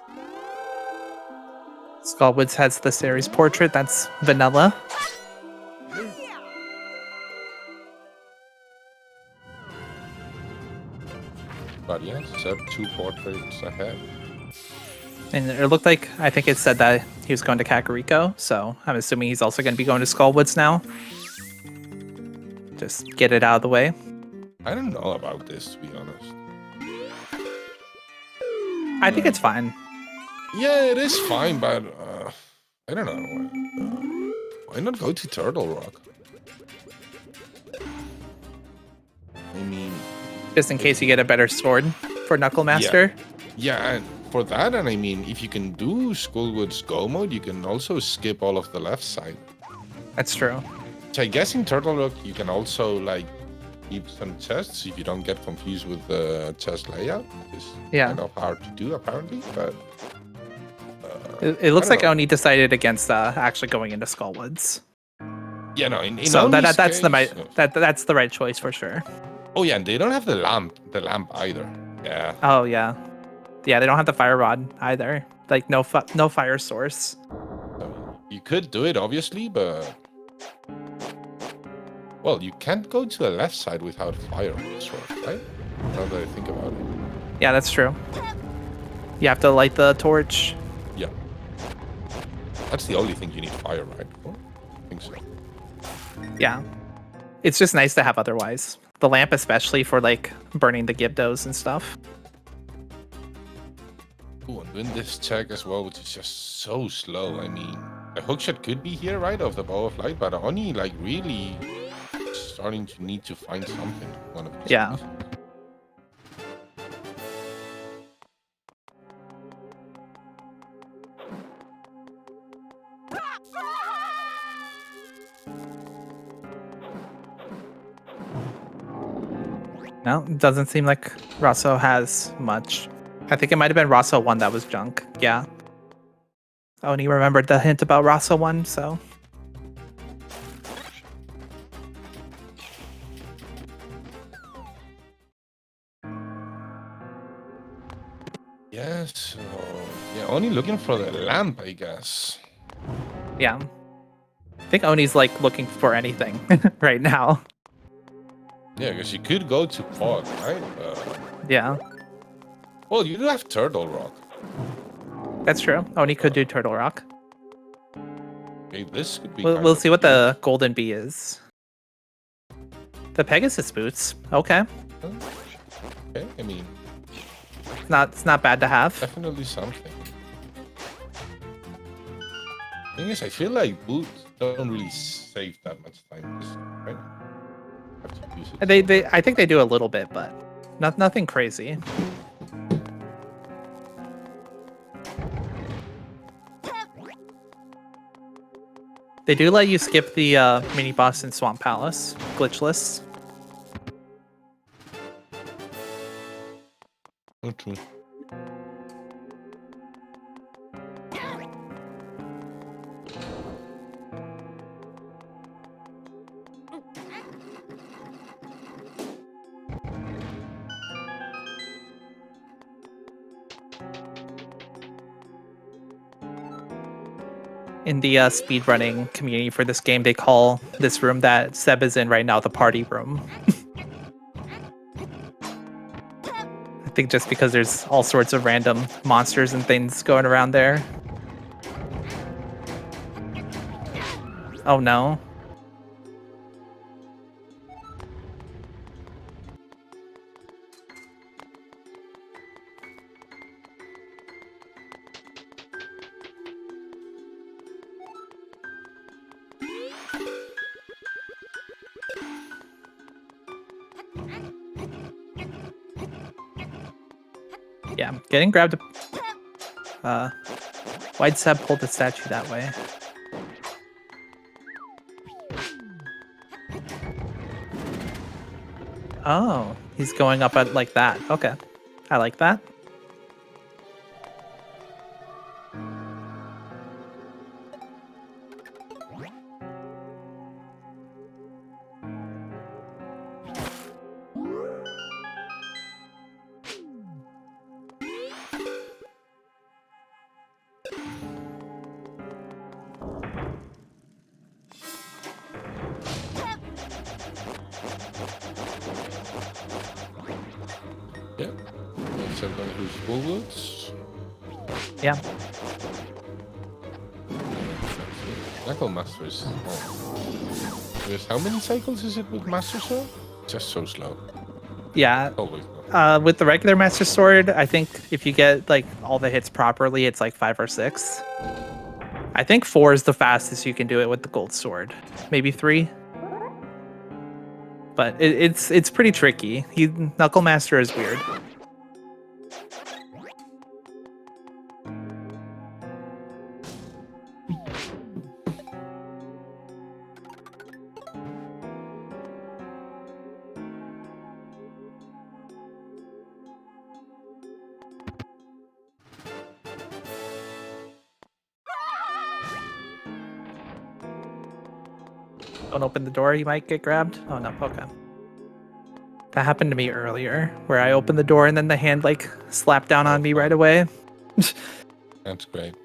don't know. Skullwoods has the series portrait. That's vanilla. But yeah, Seb 2 portraits ahead. And it looked like, I think it said that he was going to Kakariko, so I'm assuming he's also going to be going to Skullwoods now. Just get it out of the way. I don't know about this, to be honest. I think it's fine. Yeah, it is fine, but I don't know. Why not go to Turtle Rock? I mean... Just in case you get a better sword for Knuckle Master. Yeah, and for that, and I mean, if you can do Skullwoods Go mode, you can also skip all of the left side. That's true. So I guess in Turtle Rock you can also like keep some chests if you don't get confused with the chest layout. It's kind of hard to do apparently, but it looks like know. Oni decided against actually going into Skullwoods. Yeah, no. In so Oni's that's case, that's the right choice for sure. Oh yeah, and they don't have the lamp either. Yeah. Oh yeah, they don't have the fire rod either. Like no fire source. You could do it obviously, but well, you can't go to the left side without fire source, right? Now that I think about it. Yeah, that's true. You have to light the torch. Yeah. That's the only thing you need fire, right? Oh, I think so. Yeah. It's just nice to have otherwise. The lamp especially for like burning the Gibdos and stuff. Ooh, and doing this check as well, which is just so slow. I mean, a hookshot could be here, right, of the Bow of Light, but Oni like really starting to need to find something. One of these Yeah. days. No, it doesn't seem like Rosso has much. I think it might have been Rosso 1 that was junk. Yeah. Oni remembered the hint about Rosso 1, so. Yeah, so yeah, only looking for the lamp, I guess. Yeah. I think Oni's like looking for anything right now. Yeah, because you could go to Pod, right? Yeah. Well, you do have Turtle Rock. That's true. Oni could do Turtle Rock. Okay, this could be. We'll see what the Golden Bee is. The Pegasus boots. Okay. Okay, I mean, It's not bad to have. definitely something. Thing is, I feel like boots don't really save that much time, right? Have to use it. I think they do a little bit, but nothing crazy. They do let you skip the mini boss in Swamp Palace, glitchless. Oh, true. In the speedrunning community for this game, they call this room that Seb is in right now the party room. I think just because there's all sorts of random monsters and things going around there. Oh no. Yeah, getting grabbed. Why'd Seb pull the statue that way? Oh, he's going up at like that. Okay, I like that. Yeah. Except on who's Woolworths. Yeah. Knuckle Masters. Oh. There's how many cycles is it with Master Sword? Just so slow. Yeah. Always. With the regular Master Sword, I think if you get like all the hits properly, it's like 5 or 6. I think 4 is the fastest you can do it with the Gold Sword. Maybe 3. But it's pretty tricky. Knuckle Master is weird. Don't open the door, you might get grabbed. Oh no, okay. That happened to me earlier, where I opened the door and then the hand like slapped down on me right away. That's great.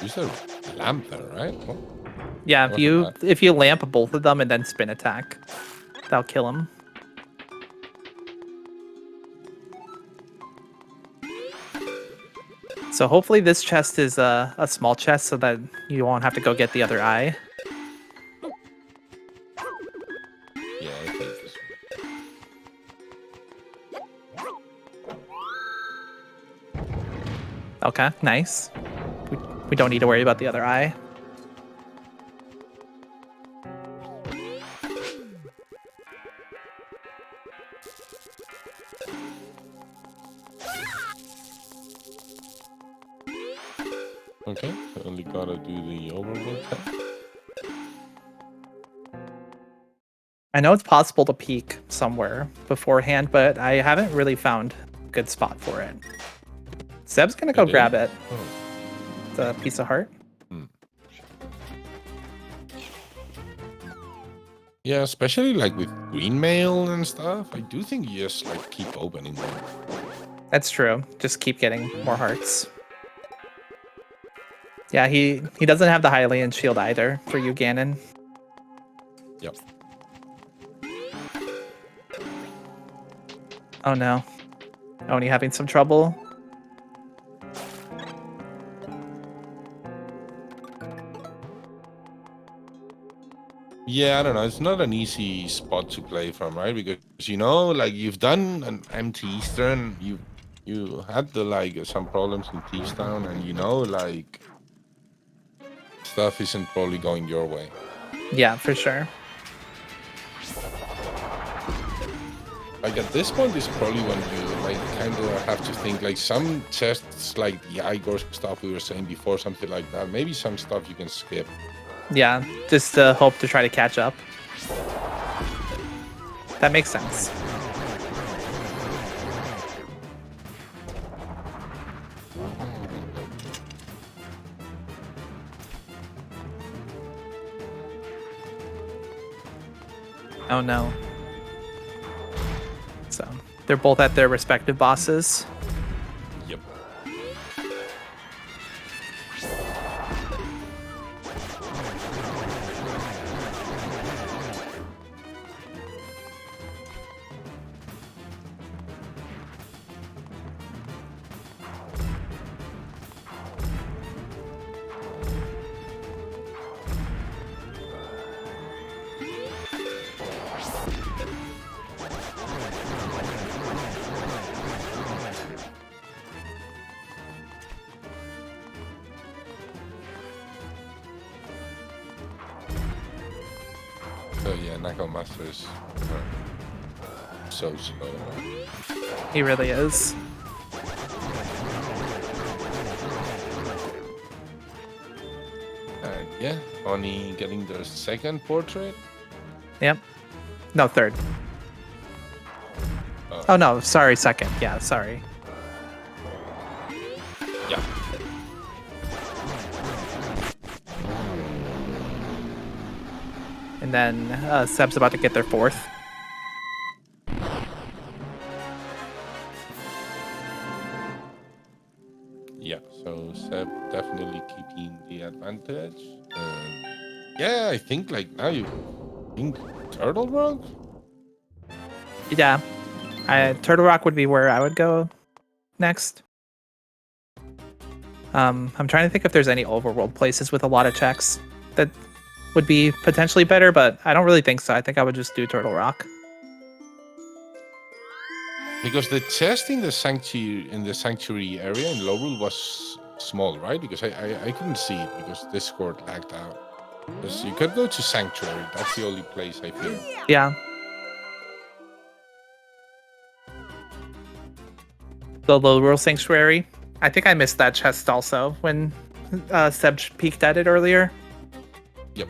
Use a lamp there, right? Oh. Yeah, if you lamp both of them and then spin attack, that'll kill him. So hopefully this chest is a small chest so that you won't have to go get the other eye. Yeah, I think this one. Okay, nice. We don't need to worry about the other eye. Okay, so only gotta do the overworld test. I know it's possible to peek somewhere beforehand, but I haven't really found a good spot for it. Seb's gonna go grab it. Oh. The piece of heart. Yeah, especially like with green mail and stuff. I do think you just like keep opening them. That's true. Just keep getting more hearts. Yeah, he doesn't have the Hylian shield either for you, Ganon. Yep. Oh no. Oni having some trouble. Yeah, I don't know. It's not an easy spot to play from, right? Because you know, like you've done an empty Eastern, you had the like some problems in T-Town, and you know, like stuff isn't probably going your way. Yeah, for sure. Like at this point is probably when you like kind of have to think like some chests, like the Igor stuff we were saying before, something like that. Maybe some stuff you can skip. Yeah, just to hope to try to catch up. That makes sense. Oh no. So, they're both at their respective bosses. Yep. So yeah, Knockout Master is so slow. He really is. And yeah, Oni getting their second portrait. Yep. No, third. Oh no, sorry, second. Yeah, sorry. Yeah. And then Seb's about to get their fourth. Yeah, so Seb definitely keeping the advantage. Yeah, I think like now you think Turtle Rock? Yeah. Turtle Rock would be where I would go next. I'm trying to think if there's any overworld places with a lot of checks that would be potentially better, but I don't really think so. I think I would just do Turtle Rock. Because the chest in the sanctuary area in Lowrule was small, right? Because I couldn't see it because Discord lagged out. Because you could go to Sanctuary. That's the only place I feel. Yeah. The Low World Sanctuary. I think I missed that chest also when Seb peeked at it earlier. Yep.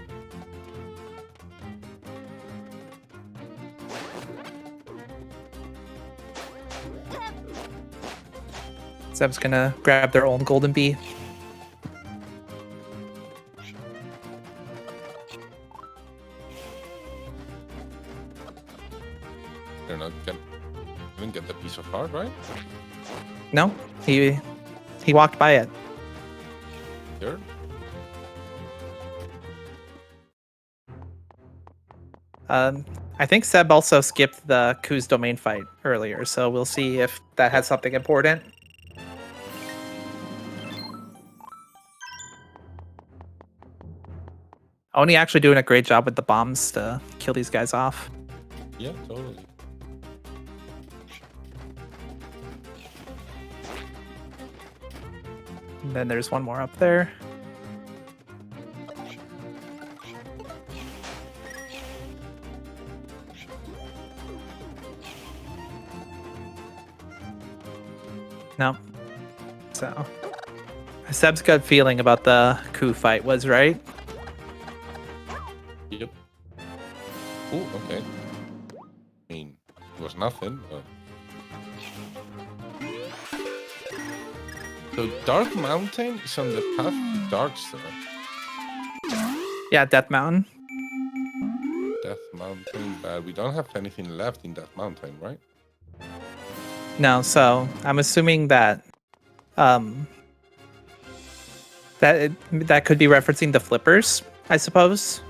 Seb's gonna grab their own golden bee. They're not didn't get the piece of heart, right? No, he walked by it. Sure. I think Seb also skipped the Ku's domain fight earlier, so we'll see if that has something important. Oni actually doing a great job with the bombs to kill these guys off. Yeah, totally. And then there's one more up there. No. So, Seb's gut feeling about the Ku fight was right. Yep. Oh, okay. I mean, it was nothing, but... So Dark Mountain is on the path to Darkstar. Yeah, Death Mountain. Death Mountain, but we don't have anything left in Death Mountain, right? No, so I'm assuming that that could be referencing the flippers, I suppose.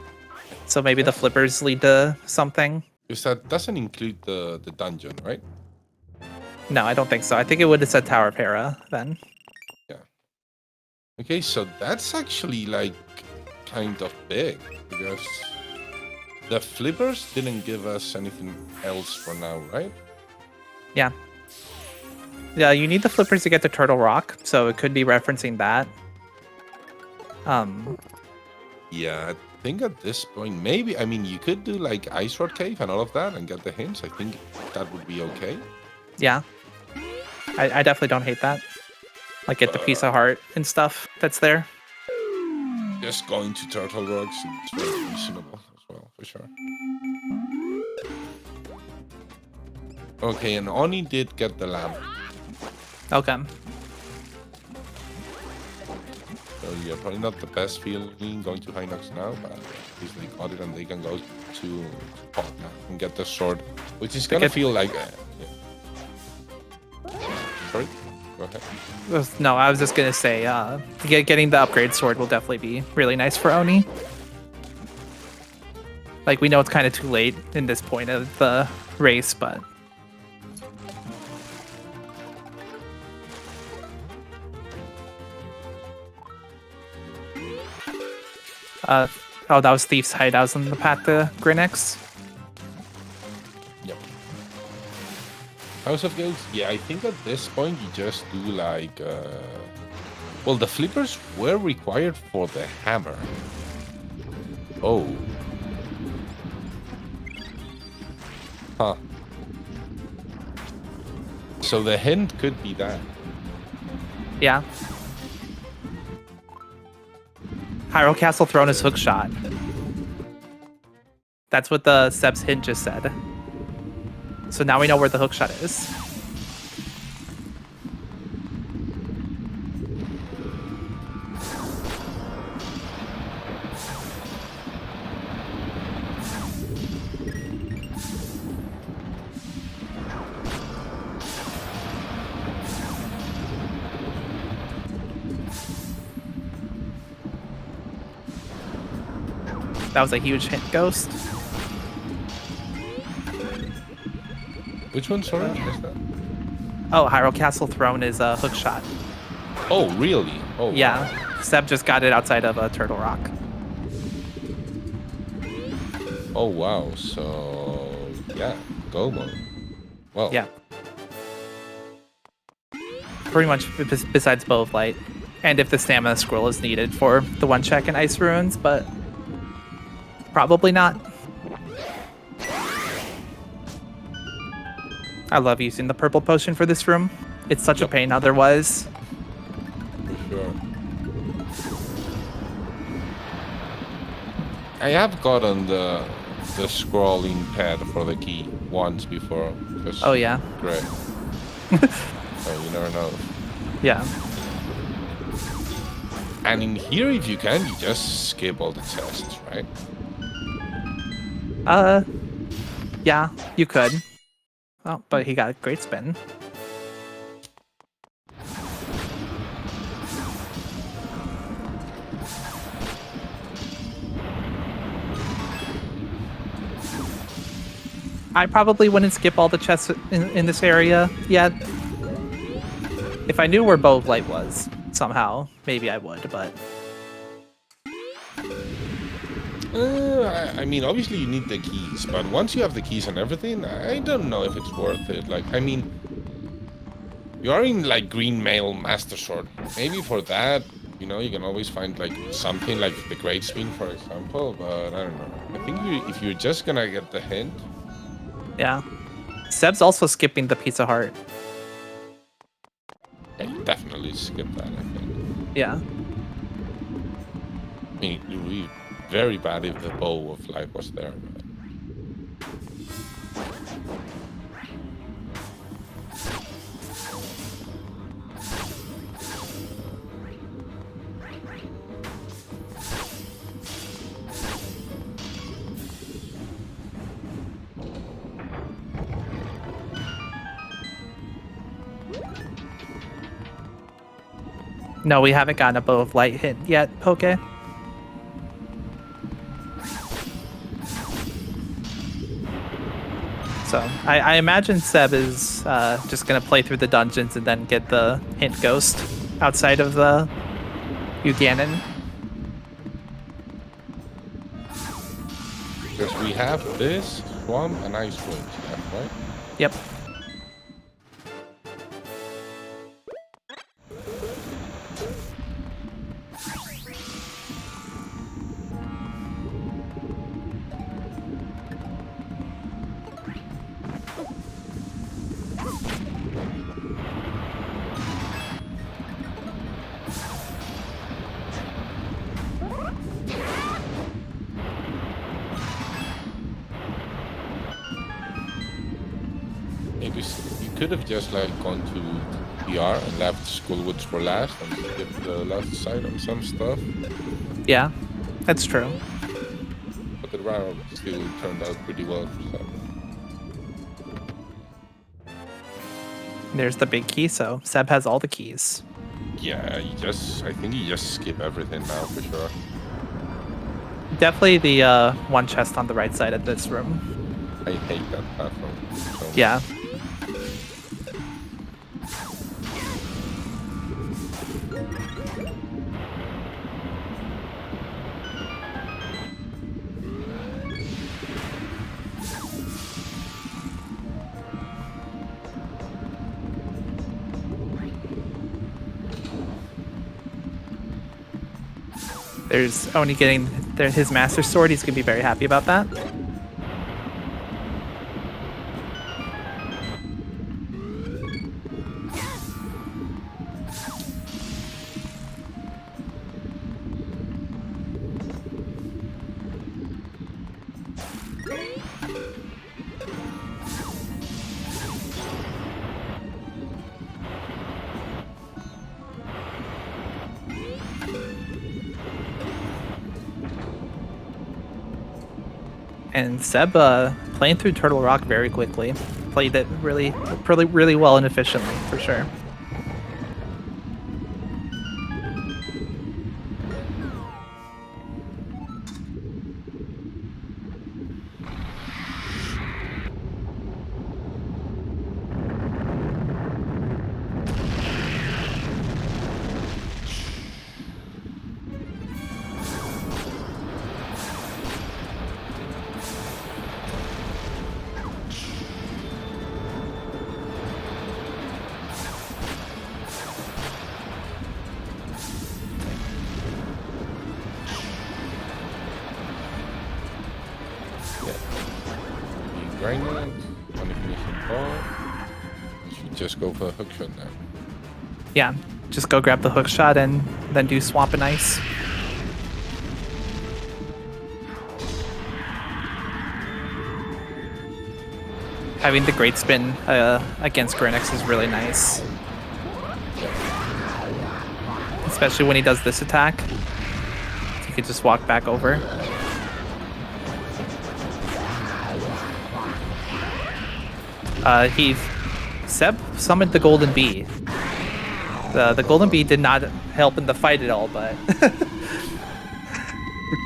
So maybe the flippers lead to something. Because that doesn't include the dungeon, right? No, I don't think so. I think it would have said Tower of Hera then. Yeah. Okay, so that's actually like kind of big because the flippers didn't give us anything else for now, right? Yeah. Yeah, you need the flippers to get to Turtle Rock, so it could be referencing that. Yeah, I think at this point, maybe, I mean, you could do like Ice Road Cave and all of that and get the hints. I think that would be okay. Yeah. I definitely don't hate that. Like, get the piece of heart and stuff that's there. Just going to Turtle Rocks is very reasonable as well, for sure. Okay, and Oni did get the lamp. Okay. So yeah, probably not the best feeling going to Hinox now, but at least they got it and they can go to Pot now and get the sword, which is gonna feel like... yeah. Sorry? Go ahead. No, I was just gonna say, getting the upgrade sword will definitely be really nice for Oni. Like, we know it's kind of too late in this point of the race, but... oh, that was Thief's Hideout on the path to Grinex. Yep. House of Ghosts? Yeah, I think at this point you just do like... Well, the flippers were required for the hammer. Oh. Huh. So the hint could be that. Yeah. Hyrule Castle Throne is hookshot. That's what the Seb's hint just said. So now we know where the hookshot is. That was a huge hint, Ghost. Which one, sorry? Missed that? Oh, Hyrule Castle Throne is a hookshot. Oh, really? Oh, Yeah, wow. Seb just got it outside of Turtle Rock. Oh, wow. So, yeah, go mode. Well, Yeah. Pretty much besides Bow of Light. And if the stamina scroll is needed for the one check in Ice Ruins, but probably not. I love using the purple potion for this room. It's such a pain otherwise. For sure. I have gotten the scrolling pad for the key once before. Oh yeah. Great. So you never know. Yeah. And in here, if you can, you just skip all the tests, right? Yeah, you could. Oh, but he got a great spin. I probably wouldn't skip all the chests in this area yet. If I knew where Bow of Light was, somehow, maybe I would, but... I mean, obviously you need the keys, but once you have the keys and everything, I don't know if it's worth it. Like, I mean, you are in, like, Green Mail Master Sword. Maybe for that, you know, you can always find, like, something like the Great Spin, for example, but I don't know. I think if you're just gonna get the hint... Yeah. Seb's also skipping the Pizza Heart. I definitely skip that, I think. Yeah. I mean, it would be very bad if the Bow of Light was there. But... No, we haven't gotten a Bow of Light hit yet, Poke. So I imagine Seb is just going to play through the dungeons and then get the hint ghost outside of the Uganon. Because we have this, Swamp, and Ice Wings, right? Yep. Maybe you could have just like gone to PR and left Schoolwoods for last and skipped the last side on some stuff. Yeah, that's true. But the round still turned out pretty well for Seb. There's the big key, so Seb has all the keys. Yeah, I think you just skip everything now for sure. Definitely the one chest on the right side of this room. I hate that platform so much. Yeah. There's Oni getting his Master Sword. He's going to be very happy about that. And Seb playing through Turtle Rock very quickly. Played it really well and efficiently, for sure. Grinding, on the finishing ball. You should just go for a hook shot now. Yeah, just go grab the hook shot and then do Swamp and Ice. Having the great spin against Grinix is really nice. Yeah. especially when he does this attack. You could just walk back over. Seb summoned the golden bee. The golden bee did not help in the fight at all, but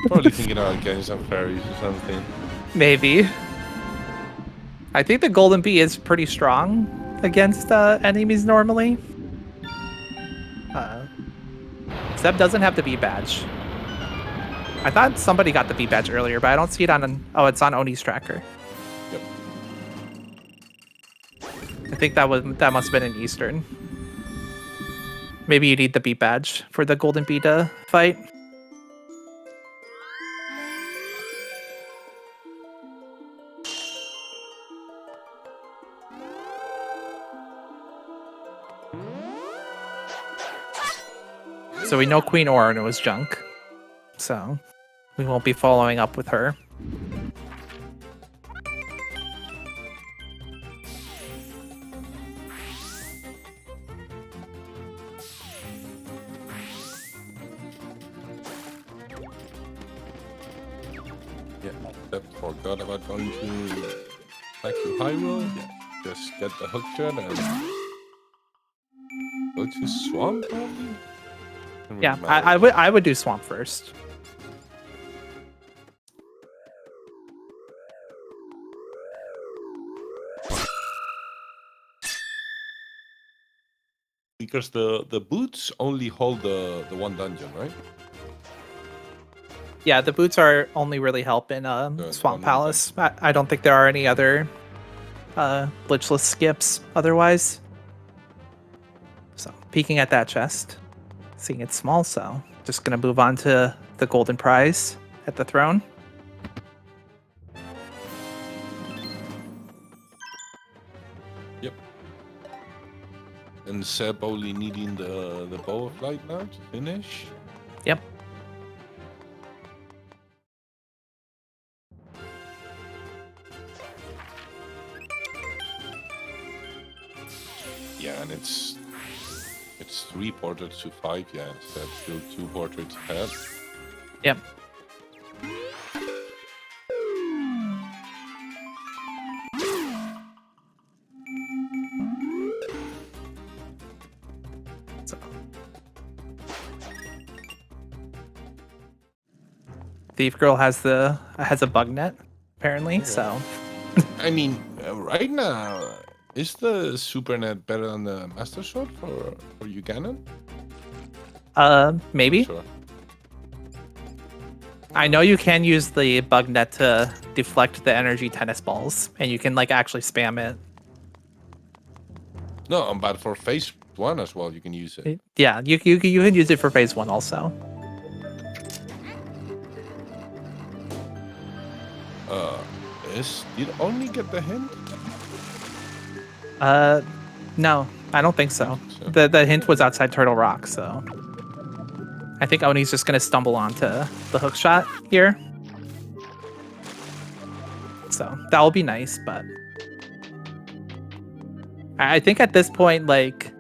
Probably thinking about getting some fairies or something. maybe. I think the golden bee is pretty strong against enemies normally. Seb doesn't have the bee badge. I thought somebody got the bee badge earlier, but I don't see it on. Oh, it's on Oni's tracker. Yep. I think that must have been in Eastern. Maybe you need the bee badge for the golden bee to fight. So we know Queen Orin was junk. So we won't be following up with her. Yeah, that forgot about going to back to Hyrule. Yeah, just get the hook shot and go to Swamp probably? Yeah, I would do Swamp first. Because the boots only hold the one dungeon, right? Yeah, the boots are only really help in Swamp Palace. I don't think there are any other glitchless skips otherwise. So peeking at that chest, seeing it's small, so just gonna move on to the golden prize at the throne. Yep. And Seb only needing the bow of light now to finish. Yep. Yeah, and it's 3 portraits to 5. Yeah, instead still 2 portraits ahead. Yep. So. Thief Girl has a bug net apparently. Yeah. So. I mean, right now. Is the Super Net better than the Master Sword for you, Ganon? Maybe. Sure. I know you can use the bug net to deflect the energy tennis balls, and you can like actually spam it. No, but for phase 1 as well, you can use it. Yeah, you can use it for phase 1 also. Did Oni get the hint? No, I don't think so. The hint was outside Turtle Rock, so I think Oni's just gonna stumble onto the hook shot here. So that will be nice, but I think at this point, like,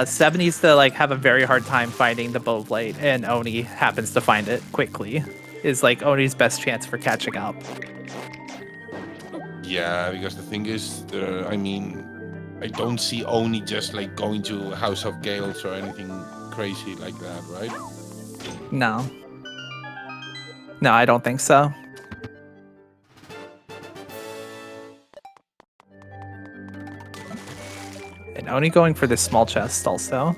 Seb needs to like have a very hard time finding the bow blade, and Oni happens to find it quickly. Is like Oni's best chance for catching up. Yeah, because the thing is, I mean, I don't see Oni just like going to House of Gales or anything crazy like that, right? No. No, I don't think so. And Oni going for this small chest also.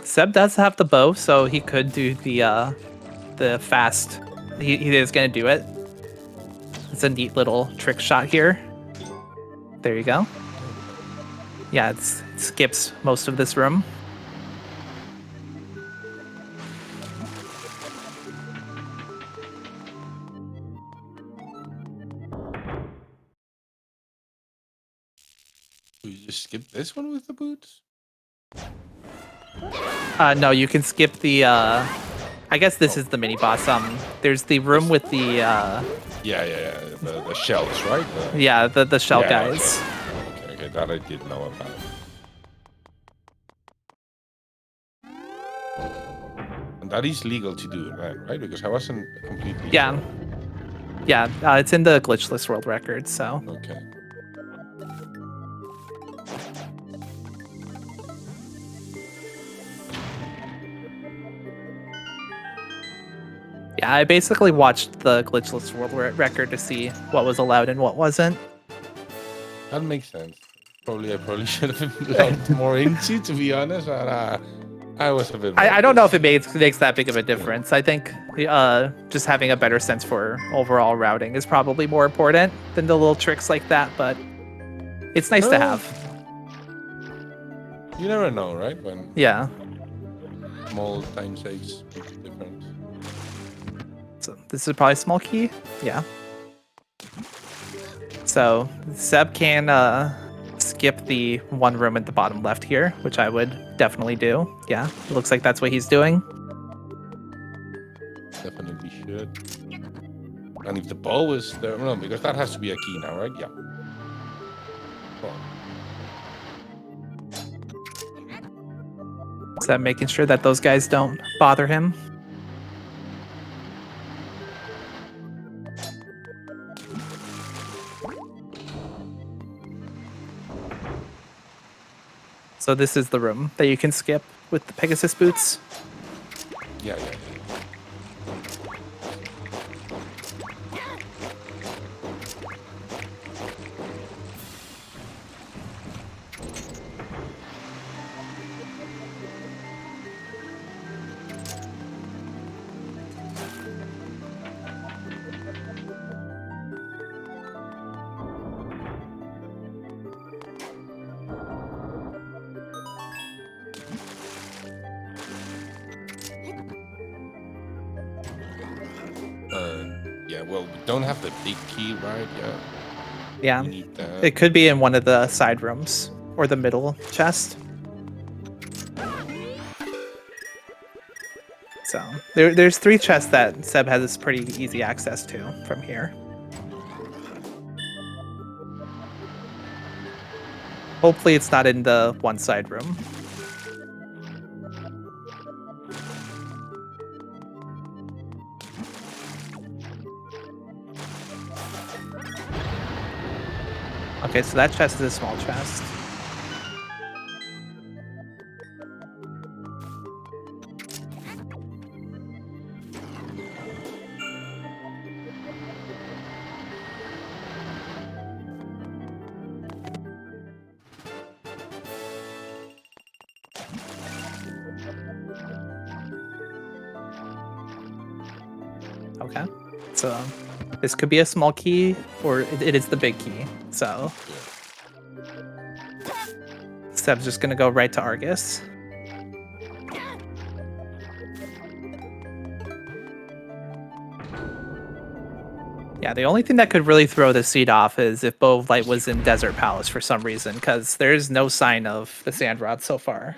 Seb does have the bow, so he could do the fast. He is gonna do it. It's a neat little trick shot here. There you go. Yeah, it skips most of this room. Do you just skip this one with the boots? No, you can skip the. I I guess this is the mini boss. There's the room with the Yeah. The shells, right? yeah, the shell yeah, guys. Okay, that I did know about. And that is legal to do, right? Because I wasn't completely Yeah. sure. Yeah, it's in the glitchless world record, so. Okay. Yeah, I basically watched the glitchless world record to see what was allowed and what wasn't. That makes sense. I probably should have looked more into, to be honest. But I was a bit. I don't know if it makes that big of a difference. I think just having a better sense for overall routing is probably more important than the little tricks like that. But it's nice to have. You never know, right? When Yeah. small time saves big difference. So this is probably a small key. Yeah. So Seb can skip the one room at the bottom left here, which I would definitely do. Yeah, it looks like that's what he's doing. Definitely should. And if the bow is there, no, because that has to be a key now, right? Yeah. Seb making sure that those guys don't bother him. So this is the room that you can skip with the Pegasus boots. Yeah. Yeah, well, we don't have the big key, right? Yeah. We need that. It could be in one of the side rooms or the middle chest. So there's 3 chests that Seb has pretty easy access to from here. Hopefully it's not in the one side room. Okay, so that chest is a small chest. Okay, so this could be a small key, or it is the big key. So Seb's just gonna go right to Argus. Yeah, the only thing that could really throw the seed off is if Bow of Light was in Desert Palace for some reason, because there's no sign of the Sand Rod so far.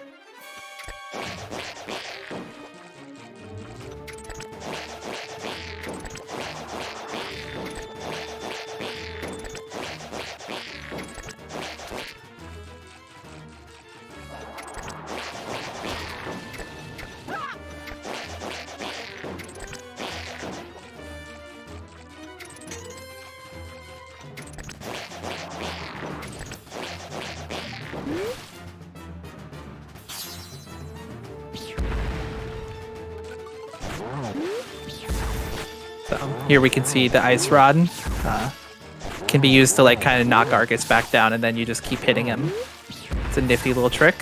So here we can see the Ice Rod can be used to like kind of knock Argus back down, and then you just keep hitting him. It's a nifty little trick.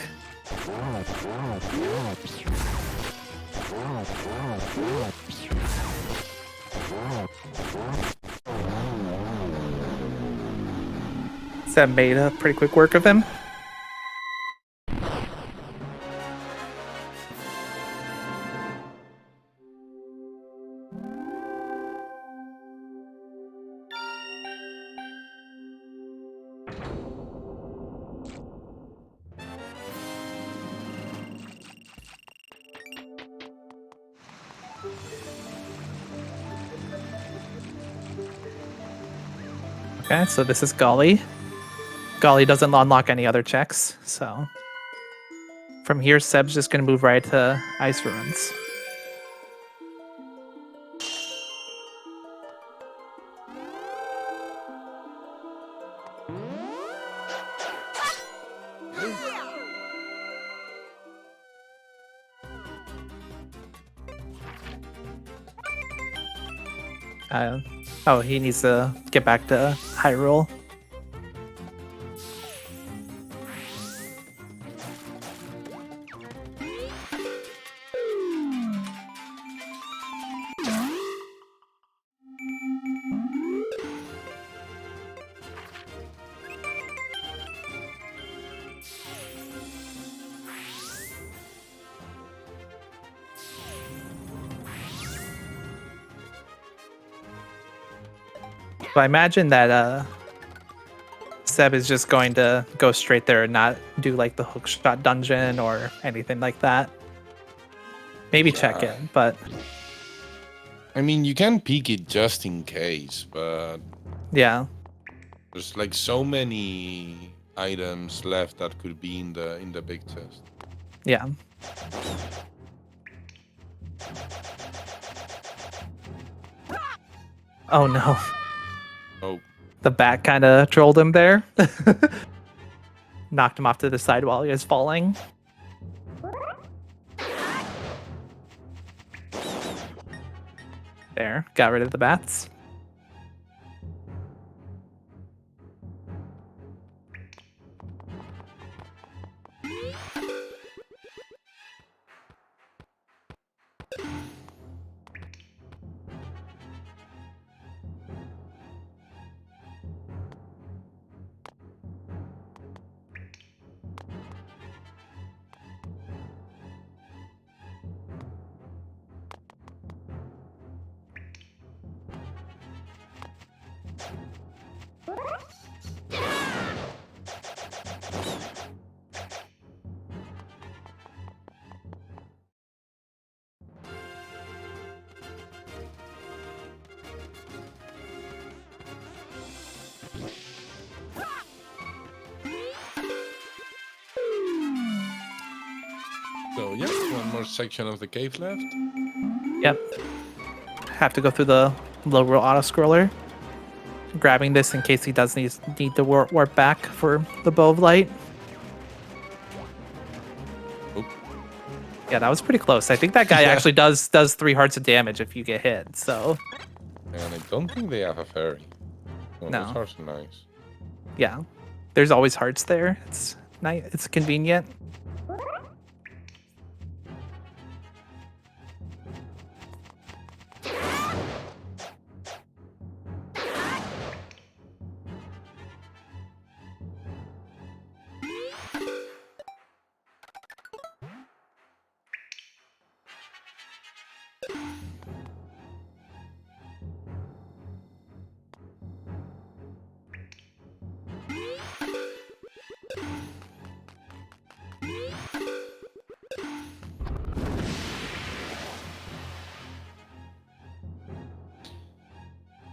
Seb made a pretty quick work of him. Okay, so this is Golly. Golly doesn't unlock any other checks, so from here, Seb's just gonna move right to Ice Ruins. Oh, he needs to get back to Hyrule. So I imagine that Seb is just going to go straight there and not do like the hookshot dungeon or anything like that. Maybe check it, but I mean, you can peek it just in case, but yeah, there's like so many items left that could be in the big chest. yeah. Oh no. Oh. The bat kind of trolled him there. Knocked him off to the side while he was falling. There, got rid of the bats. So yeah, one more section of the cave left. Yep. Have to go through the low roll auto scroller. Grabbing this in case he does need to warp back for the Bow of Light. Oop. Yeah, that was pretty close. I think that guy actually does 3 hearts of damage if you get hit. So. And I don't think they have a fairy. Well, No. Those hearts are nice. Yeah, there's always hearts there. It's nice. It's convenient.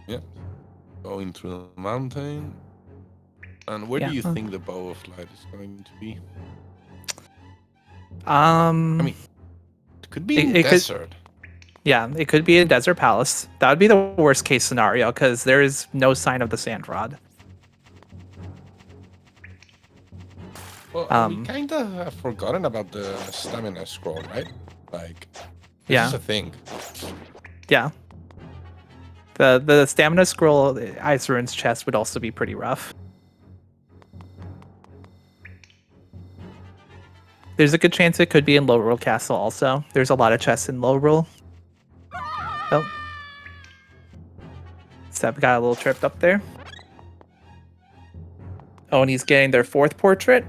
Yep. Going through the mountain. And where do you think the Bow of Light is going to be? I mean, it could be in desert. Yeah, it could be a desert palace. That would be the worst case scenario because there is no sign of the sand rod. Well, we kind of have forgotten about the stamina scroll, right? Like, this is a thing. Yeah. The stamina scroll, the Ice Ruins chest would also be pretty rough. There's a good chance it could be in Low Rule Castle also. There's a lot of chests in Low Rule. Oh. Seb got a little tripped up there. Oh, and he's getting their 4th portrait.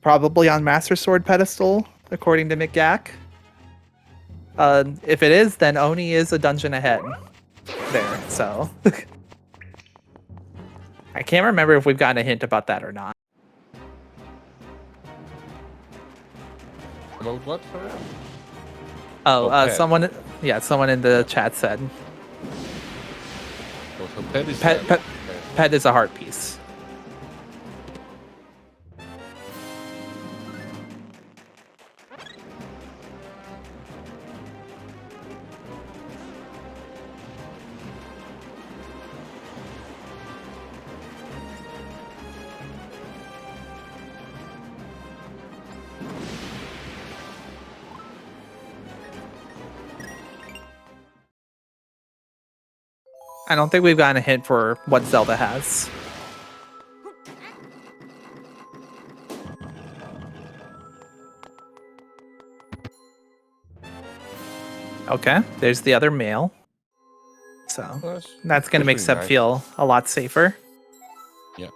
Probably on Master Sword pedestal, according to McGack. If it is, then Oni is a dungeon ahead there, so... I can't remember if we've gotten a hint about that or not. About what? Sorry? Oh, Pet. someone in the chat said Oh, so pet is pet, that. pet, Okay. pet is a heart piece. I don't think we've gotten a hint for what Zelda has. Okay, there's the other male. So Well, that's going to make pretty Seb nice. feel a lot safer. Yeah.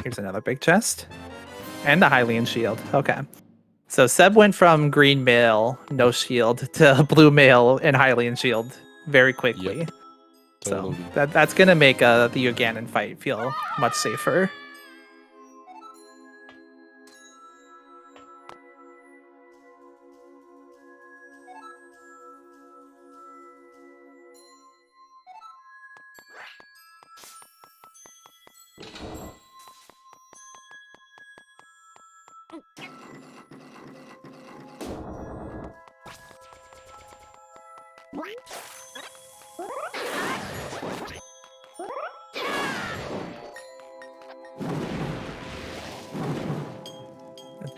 Here's another big chest. And the Hylian shield. Okay. So Seb went from green male, no shield, to blue male and Hylian shield very quickly. Yep. Totally. So that's going to make the Uganon fight feel much safer.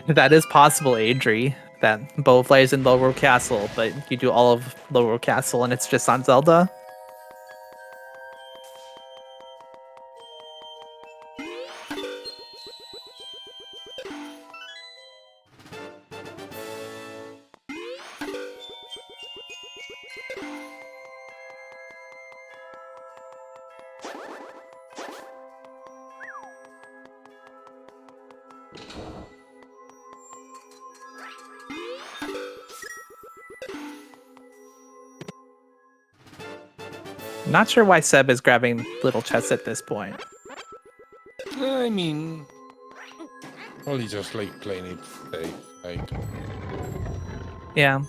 That is possible, Adri. That Bo plays in Lower Castle, but you do all of Lower Castle and it's just on Zelda. Not sure why Seb is grabbing little chests at this point. I mean, probably just like playing it safe. Like, Yeah.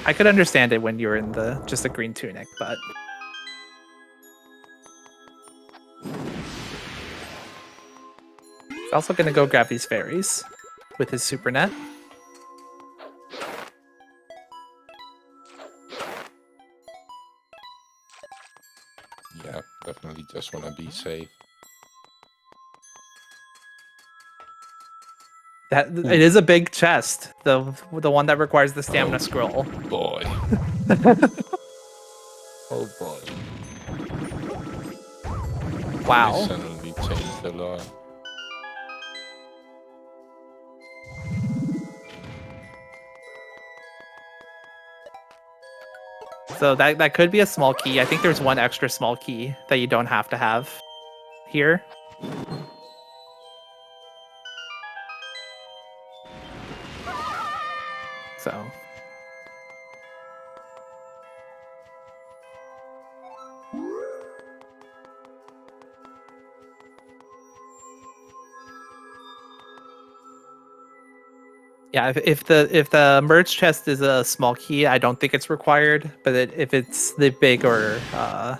I could understand it when you were in just a green tunic, but he's also gonna go grab these fairies with his super net. yeah, definitely just want to be safe. It is a big chest, the one that requires the stamina scroll. Boy. Oh boy. Wow. This suddenly changed a lot. So that could be a small key. I think there's one extra small key that you don't have to have here. So yeah, if the merge chest is a small key, I don't think it's required. But if it's the big or bow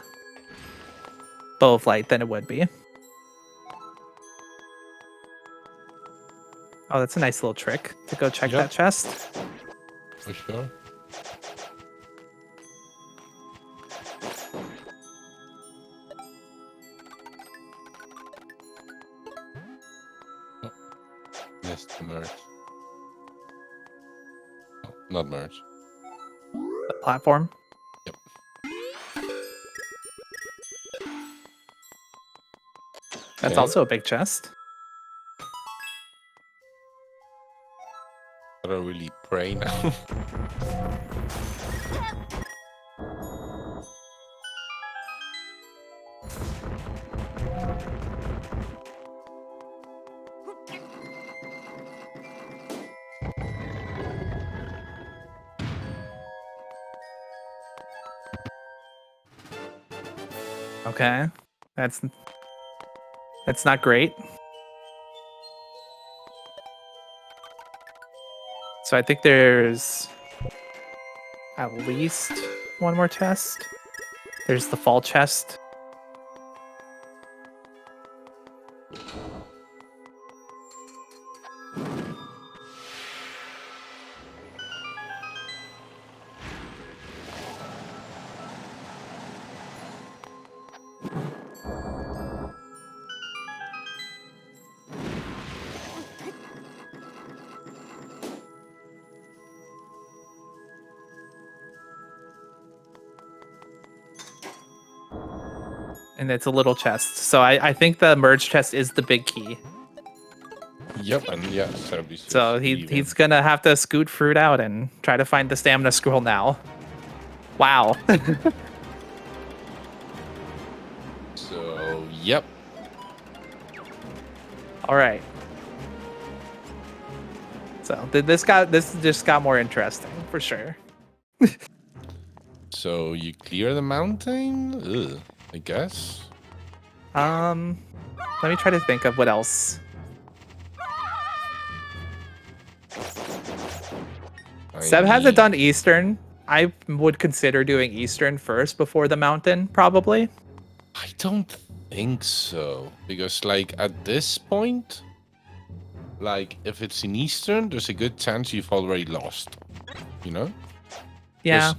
of light, then it would be. Oh, that's a nice little trick to go check that chest. For sure. Oh, yes, the merge. Oh, not merge. The platform. Yep. That's Okay. also a big chest. I don't really pray now. Okay, that's not great. So I think there's at least one more chest. There's the fall chest. And it's a little chest. So I think the merge chest is the big key. Yep, and yeah, so he's gonna have to scoot fruit out and try to find the stamina scroll now. Wow. So, yep. All right. So this just got more interesting for sure. So you clear the mountain? Ugh, I guess. Let me try to think of what else. Seb hasn't done Eastern. I would consider doing Eastern first before the mountain, probably. I don't think so. Because, like, at this point, like, if it's in Eastern, there's a good chance you've already lost. You know? Yeah.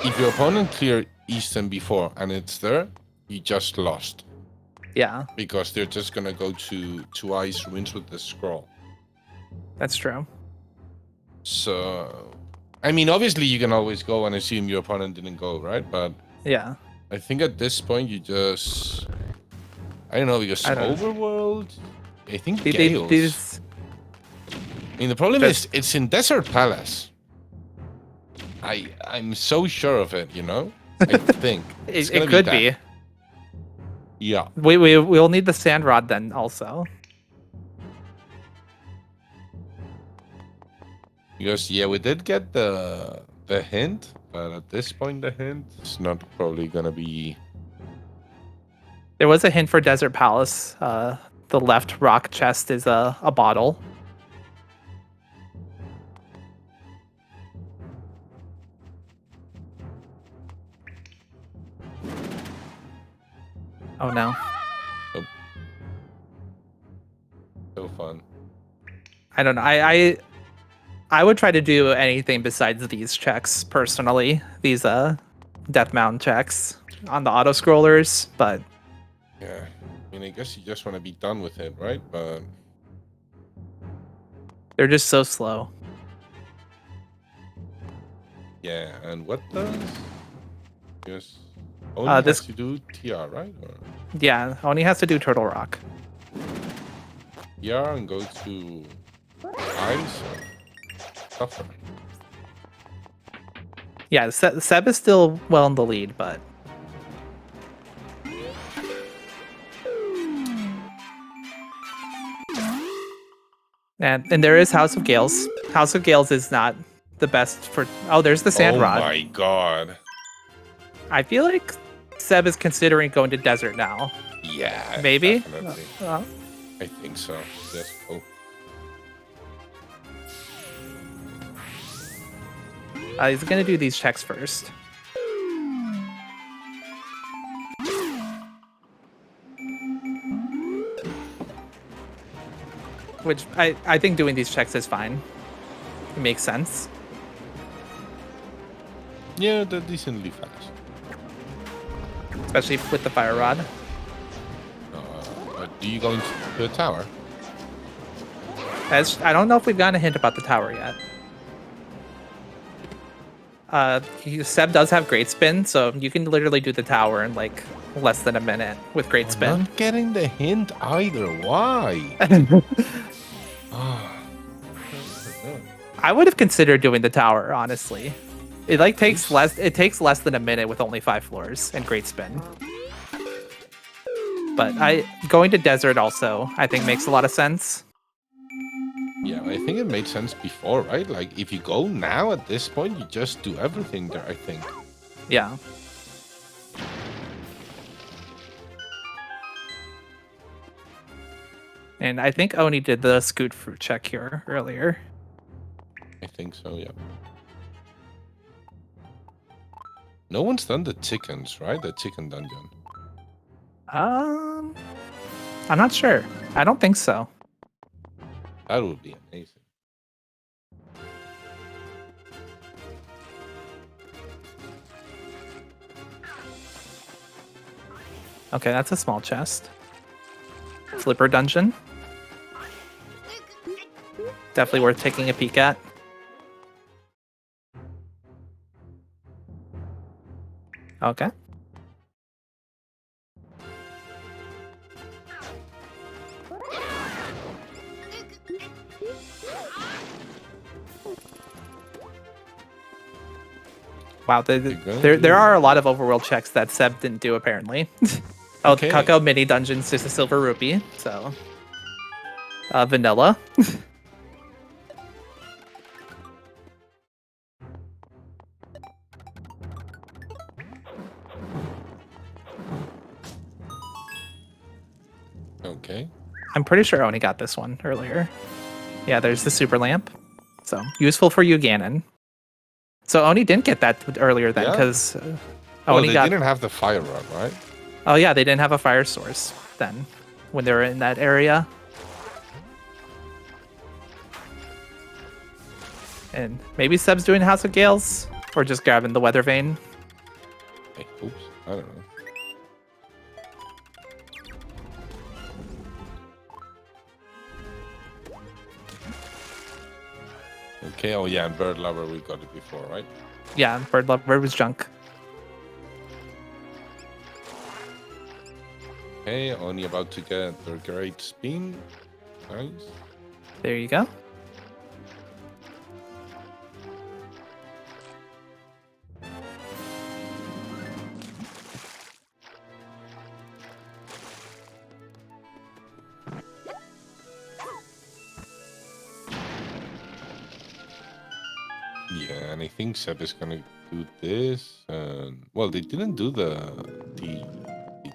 If your opponent cleared Eastern before and it's there, you just lost. Yeah. Because they're just gonna go to Ice Ruins with the scroll. That's true. So, I mean, obviously you can always go and assume your opponent didn't go, right? But yeah, I think at this point you just, I don't know, because Overworld, I think Gales. I mean, the problem is it's in Desert Palace. I'm so sure of it, you know? I think. it could be. Yeah. We'll need the sand rod then also. Because yeah, we did get the hint, but at this point the hint is not probably gonna be. There was a hint for Desert Palace. The left rock chest is a bottle. Oh no. Oh. So fun. I don't know. I would try to do anything besides these checks personally. These Death Mountain checks on the auto scrollers, but yeah. I mean, I guess you just want to be done with it, right? But they're just so slow. Yeah, and what does? Yes. Only this has to do TR, right? Or yeah, only has to do Turtle Rock. TR and go to Ice or Tougher. Yeah, Seb is still well in the lead, but and there is House of Gales. House of Gales is not the best for. Oh, there's the sand rod. Oh my god! I feel like Seb is considering going to desert now. Yeah, maybe. I think so. Yes. Oh. He's gonna do these checks first. Which I think doing these checks is fine. It makes sense. Yeah, they're decently fast. Especially with the fire rod. Do you go into the tower? I don't know if we've gotten a hint about the tower yet. Seb does have Great Spin, so you can literally do the tower in like less than a minute with Great Spin. I'm not getting the hint either. Why? I would have considered doing the tower, honestly. It like takes less. It takes less than a minute with only 5 floors and Great Spin. But going to desert also I think makes a lot of sense. Yeah, I think it made sense before, right? Like if you go now at this point, you just do everything there. I think. Yeah. And I think Oni did the scoot fruit check here earlier. I think so, yeah. No one's done the chickens, right? The chicken dungeon. I'm not sure. I don't think so. That would be amazing. Okay, that's a small chest. Flipper dungeon. Definitely worth taking a peek at. Okay. Wow, there are a lot of overworld checks that Seb didn't do apparently. Oh, Okay. the Kakao mini dungeon's just a silver rupee, so vanilla. Okay. I'm pretty sure Oni got this one earlier. Yeah, there's the super lamp. So useful for you, Ganon. So Oni didn't get that earlier then, because Oni they didn't have the fire rod, right? Oh yeah, they didn't have a fire source then when they were in that area. And maybe Seb's doing House of Gales or just grabbing the weather vane. Hey, oops, I don't know. Okay, oh yeah, and Bird Lover, we got it before, right? Yeah, Bird was junk. Okay, only about to get the great spin. Nice. There you go. Yeah, and I think Seb is gonna do this. Well, they didn't do the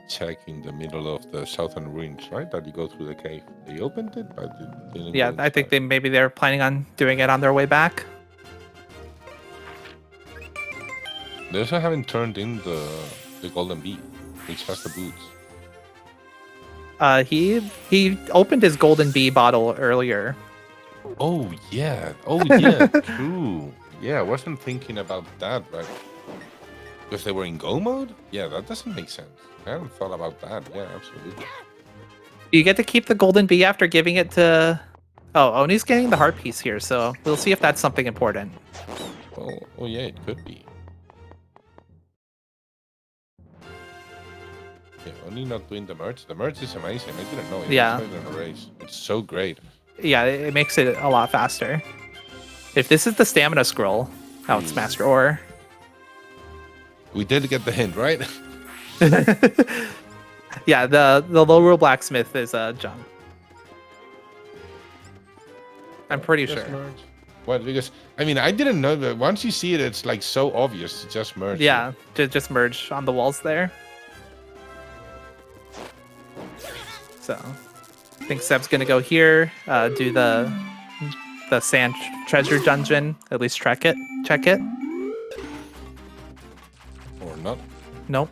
check in the middle of the southern ruins, right? That you go through the cave. They opened it, but they didn't. Yeah, I think they're planning on doing it on their way back. They also haven't turned in the golden bee, which has the boots. He opened his golden bee bottle earlier. Oh yeah, true. Yeah, I wasn't thinking about that, but if they were in go mode, yeah, that doesn't make sense. I haven't thought about that. Yeah, absolutely. You get to keep the golden bee after giving it to... Oh, Oni's getting the heart piece here, so we'll see if that's something important. Oh yeah, it could be. Yeah, Oni not doing the merge. The merge is amazing. I didn't know it. Yeah. It's in a race. It's so great. Yeah, it makes it a lot faster. If this is the stamina scroll... Oh, it's Master Ore. We did get the hint, right? Yeah, the low rule blacksmith is junk. I'm pretty sure. Merge. What? Because I mean, I didn't know that. Once you see it, it's like so obvious to just merge. Yeah, just merge on the walls there. So, I think Seb's gonna go here, do the sand treasure dungeon. At least check it. Or not. Nope.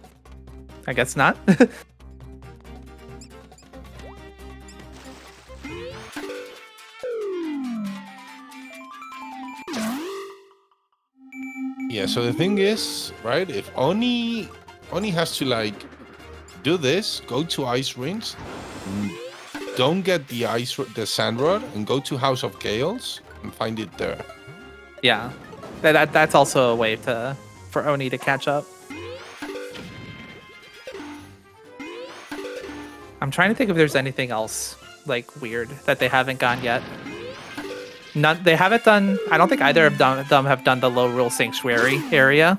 I guess not. Yeah, so the thing is, right, if Oni has to like do this, go to Ice Rings, don't get the sand rod, and go to House of Gales and find it there. Yeah. That's also a way for Oni to catch up. I'm trying to think if there's anything else like weird that they haven't gone yet. They haven't done. I don't think either of them have done the low rule sanctuary area.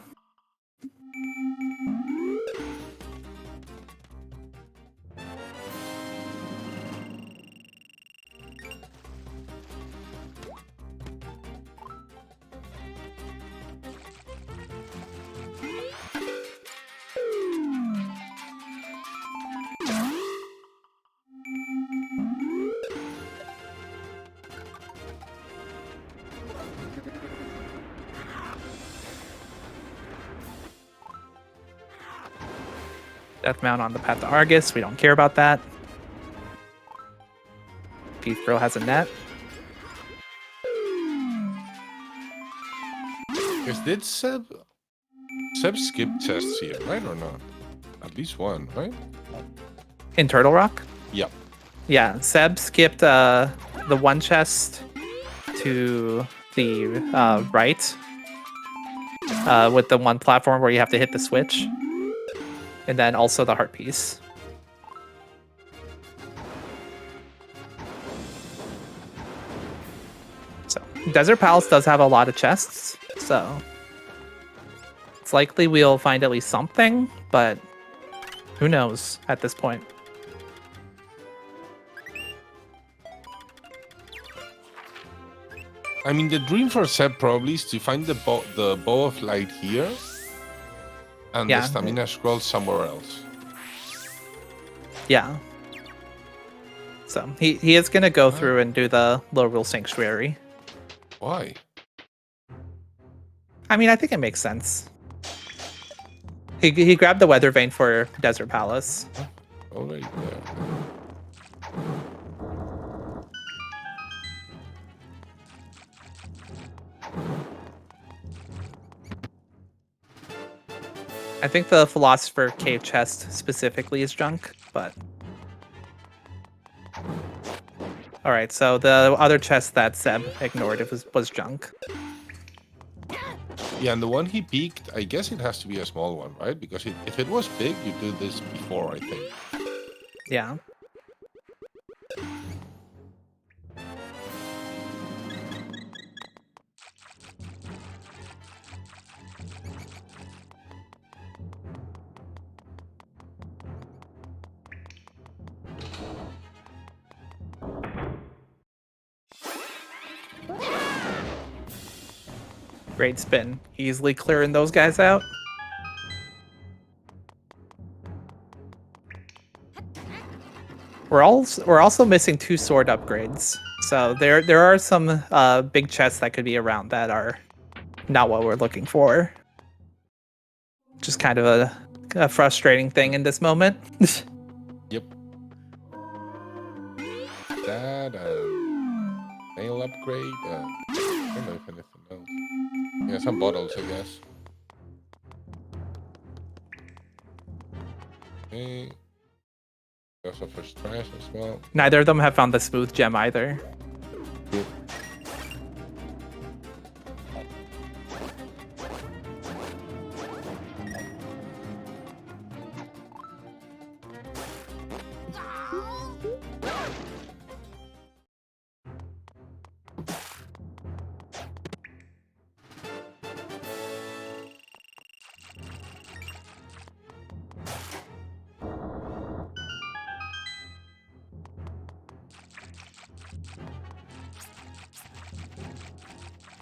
Death Mount on the path to Argus. We don't care about that. Peathbro has a net. Did Seb skip chests here, right or not? At least one, right? In Turtle Rock? Yep. Yeah, Seb skipped the one chest to the right with the one platform where you have to hit the switch. And then also the heart piece. So, Desert Palace does have a lot of chests, so it's likely we'll find at least something, but who knows at this point. I mean, the dream for Seb probably is to find the bow of light here, and the stamina scroll somewhere else. Yeah. So he is gonna go through and do the Low Rule Sanctuary. Why? I mean, I think it makes sense. He grabbed the Weather Vane for Desert Palace. Already there. I think the Philosopher Cave chest specifically is junk, but... Alright, so the other chest that Seb ignored was junk. Yeah, and the one he peeked, I guess it has to be a small one, right? Because if it was big, you do this before, I think. Yeah. Great spin. Easily clearing those guys out. We're also missing 2 sword upgrades. So there are some big chests that could be around that are not what we're looking for. Just kind of a frustrating thing in this moment. Yep. That nail upgrade. I don't know if anything else. Yeah, some bottles, I guess. Okay. Also for trash as well. Neither of them have found the smooth gem either. Yep.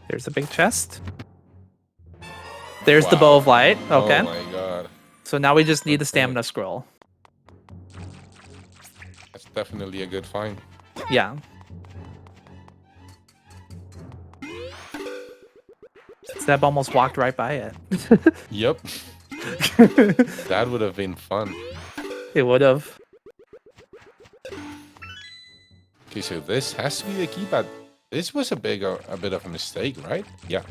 There's a big chest. There's the Bow of Light. Okay. Oh my god. So now we just need the stamina scroll. That's definitely a good find. Yeah. Seb almost walked right by it. Yep. That would have been fun. It would have. Okay, so this has to be the key, but this was a bit of a mistake, right? Yeah.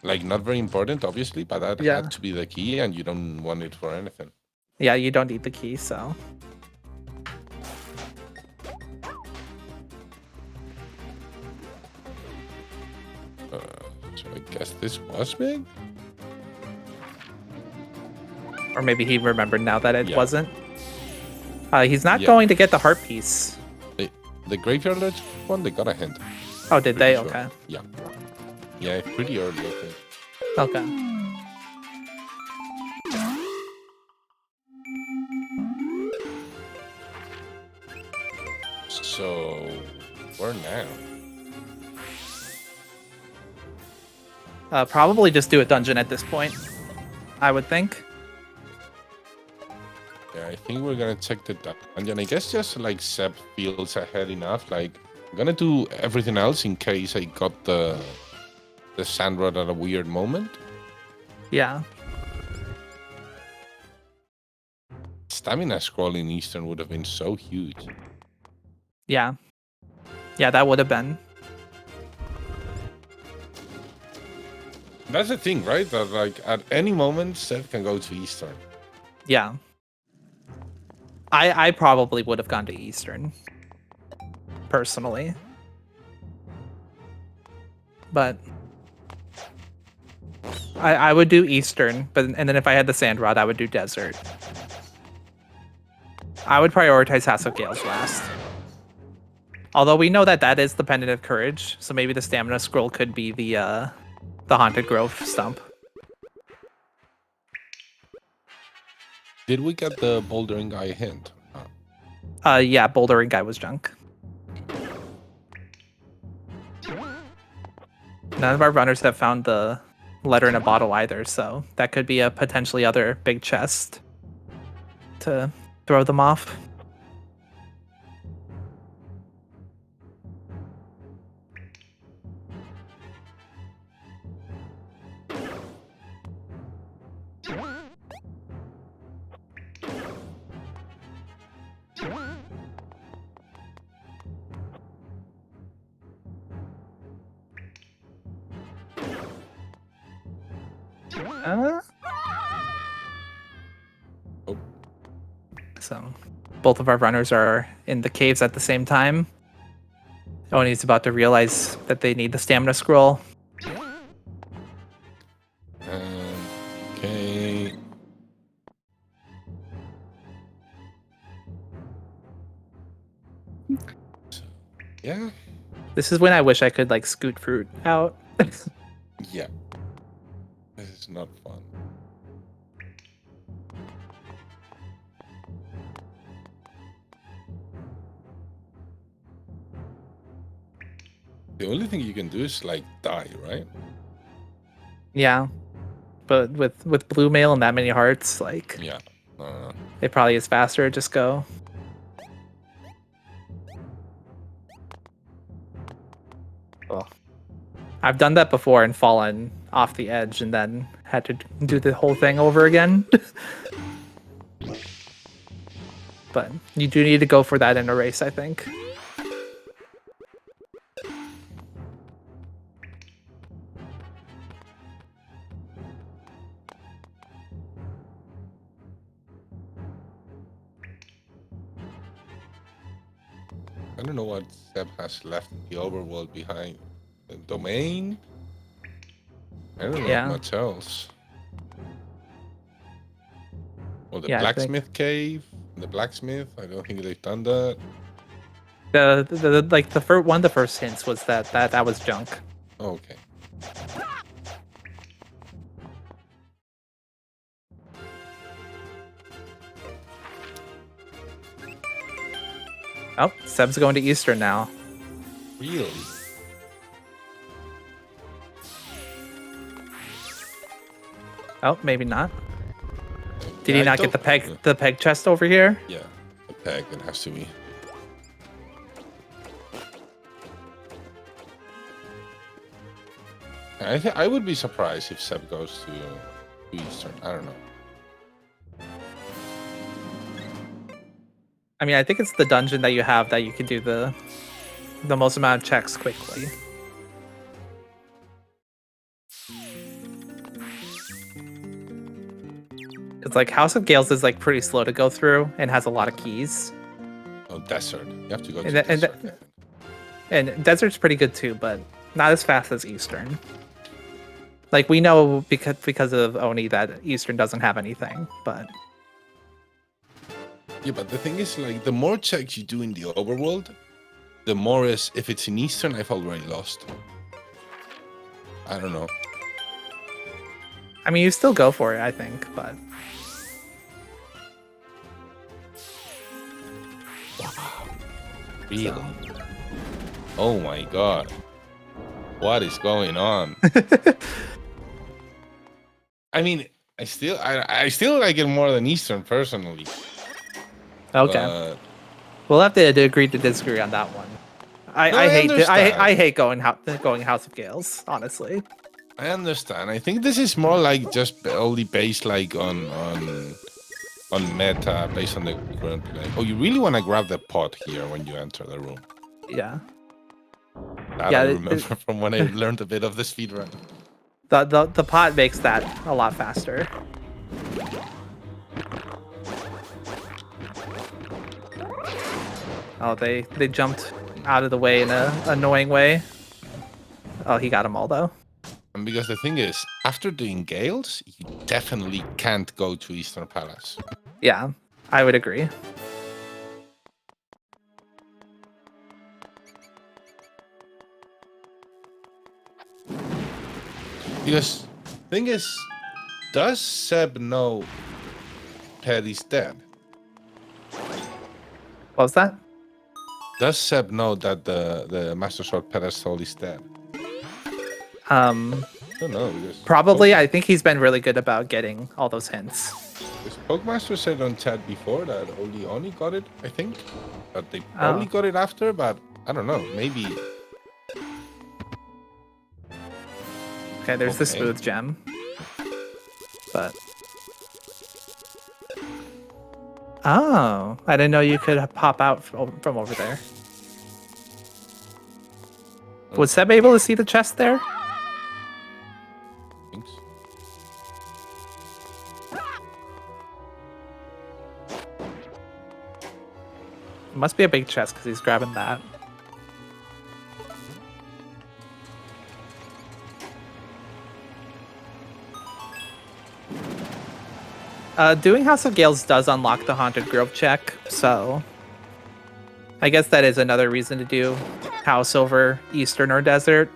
Like, not very important, obviously, but that had to be the key, and you don't want it for anything. Yeah, you don't need the key, so... So I guess this was big? Or maybe he remembered now that it wasn't. He's not going to get the heart piece. The Graveyard Ledge one, they got a hint. Oh, did they? Sure. Okay. Yeah. Yeah, pretty early, I think. Okay. So, where now? Probably just do a dungeon at this point, I would think. Yeah, I think we're gonna check the dungeon. I guess just like Seb feels ahead enough. Like, I'm gonna do everything else in case I got the sand rod at a weird moment. Yeah. stamina scroll in Eastern would have been so huge. Yeah. Yeah, that would have been. That's the thing, right? That like at any moment, Seth can go to Eastern. Yeah. I probably would have gone to Eastern. Personally. But I would do Eastern, and then if I had the Sand Rod, I would do Desert. I would prioritize House of Gales last. Although we know that that is the Pendant of Courage, so maybe the Stamina Scroll could be the Haunted Grove stump. Did we get the bouldering guy hint? Yeah, Bouldering Guy was junk. None of our runners have found the letter in a bottle either, so that could be a potentially other big chest to throw them off. So both of our runners are in the caves at the same time. Oni's about to realize that they need the Stamina Scroll. Okay. So, yeah. This is when I wish I could like scoot fruit out. Yeah. This is not fun. The only thing you can do is like die, right? Yeah. But with blue mail and that many hearts, like Yeah. it probably is faster to just go. Oh. I've done that before and fallen off the edge and then had to do the whole thing over again. But you do need to go for that in a race, I think. I don't know what Seb has left in the overworld behind. The domain? I don't know much else. Well, the blacksmith cave, the blacksmith. I don't think they've done that. One of the first hints was that was junk. Oh, okay. Oh, Seb's going to Eastern now. Really? Oh, maybe not. Did he not get the peg chest over here? Yeah, the peg, it has to be. I would be surprised if Seb goes to Eastern. I don't know. I mean, I think it's the dungeon that you have that you can do the most amount of checks quickly. It's like House of Gales is like pretty slow to go through and has a lot of keys. Oh, Desert. You have to go to Desert. And Desert's pretty good too, but not as fast as Eastern. Like we know because of Oni that Eastern doesn't have anything, but yeah, but the thing is, like, the more checks you do in the overworld, the more is if it's in Eastern, I've already lost. I don't know. I mean, you still go for it, I think, but. Wow. Really? So. Oh my god. What is going on? I mean, I still like it more than Eastern personally. Okay. We'll have to agree to disagree on that one. I hate going House of Gales, honestly. I understand. I think this is more like just only based like on on meta based on the current play. Oh, you really want to grab the pot here when you enter the room. Yeah. That I remember from when I learned a bit of the speedrun. The pot makes that a lot faster. Oh, they jumped out of the way in a annoying way. Oh, he got them all though. And because the thing is, after doing Gales, you definitely can't go to Eastern Palace. Yeah, I would agree. Because thing is, does Seb know Petty's dead? What was that? Does Seb know that the Master Sword pedestal is dead? I don't know. Probably. I think he's been really good about getting all those hints. Because Pokemaster said on chat before that only Oni got it, I think. But they probably got it after, but I don't know. Maybe. Okay, there's the smooth gem. But... Oh, I didn't know you could pop out from over there. Was Seb able to see the chest there? Thanks. It must be a big chest because he's grabbing that. Doing House of Gales does unlock the Haunted Grove check, so I guess that is another reason to do House over Eastern or Desert.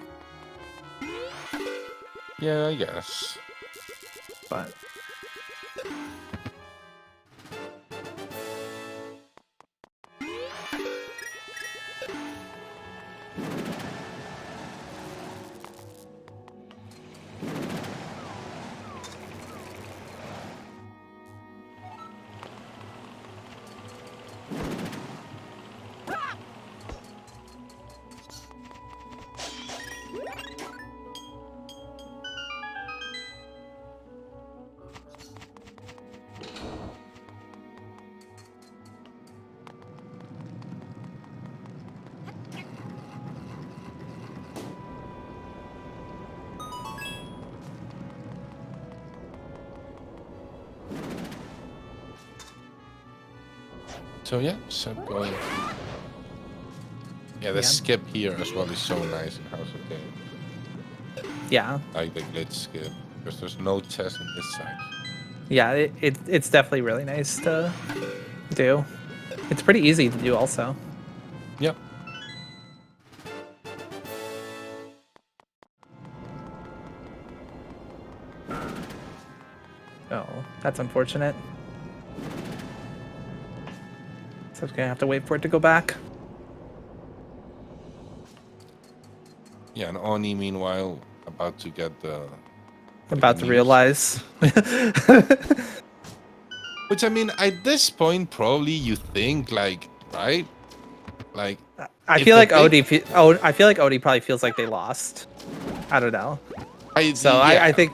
Yeah, I guess. But So yeah, Seb going. Yeah, the skip here as well is so nice in House of Gales. yeah. Like the glitch skip, because there's no chest on this side. Yeah, it's definitely really nice to do. It's pretty easy to do also. Yep. Oh, that's unfortunate. So I'm gonna have to wait for it to go back. Yeah, and Oni meanwhile about to get the. About to realize. Which I mean, at this point, probably you think like, right? Like. I feel like Odie. I feel like Odie probably feels like they lost. I don't know. I think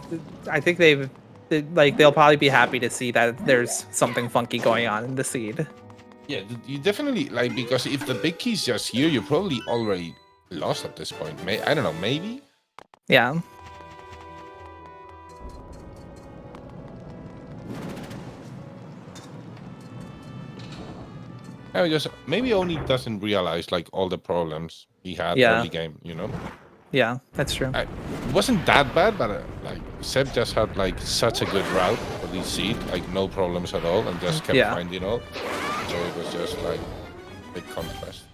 they'll probably be happy to see that there's something funky going on in the seed. Yeah, you definitely like, because if the big key's just here, you're probably already lost at this point. I don't know, maybe. Yeah. Because maybe Oni doesn't realize like all the problems he had early game, you know? Yeah, that's true. It wasn't that bad, but like Seb just had like such a good route for the seed, like no problems at all, and just kept finding all. So it was just like a big contrast.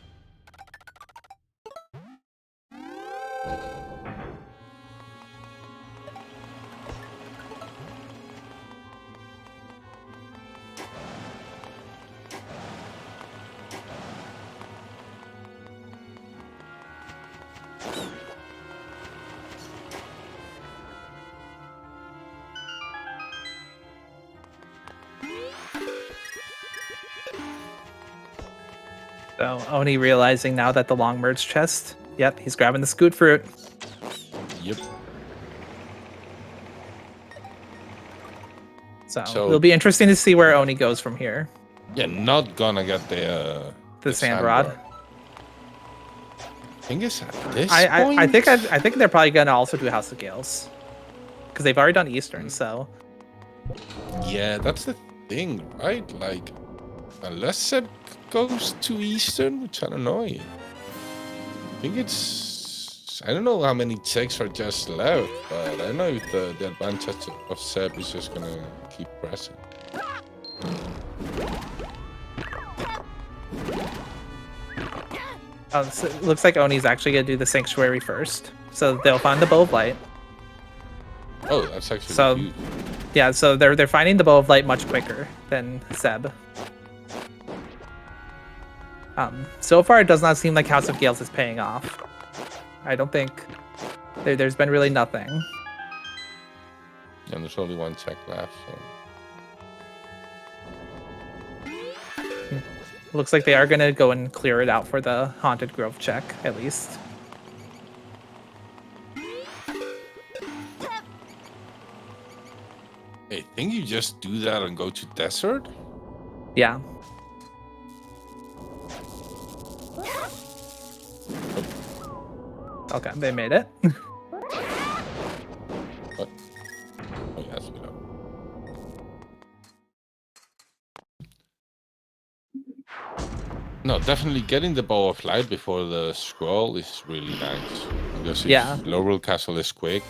So Oni realizing now that the long merge chest. Yep, he's grabbing the scoot fruit. Yep. So it'll be interesting to see where Oni goes from here. Yeah, not gonna get the sand rod. I think it's at this point. I think they're probably gonna also do House of Gales because they've already done Eastern. So yeah, that's the thing, right? Like, unless Seb goes to Eastern, which I don't know. I think it's, I don't know how many checks are just left, but I don't know if the advantage of Seb is just gonna keep pressing. So it looks like Oni's actually gonna do the Sanctuary first, so they'll find the Bow of Light. Oh, that's actually so huge. Yeah, so they're finding the Bow of Light much quicker than Seb. So far, it does not seem like House of Gales is paying off. I don't think there's been really nothing. And there's only one check left. So. Looks like they are gonna go and clear it out for the Haunted Grove check, at least. I think you just do that and go to Desert? Yeah. Okay, they made it. What? Oh, yes, we know. No, definitely getting the Bow of Light before the scroll is really nice. Because if Laurel Castle is quick.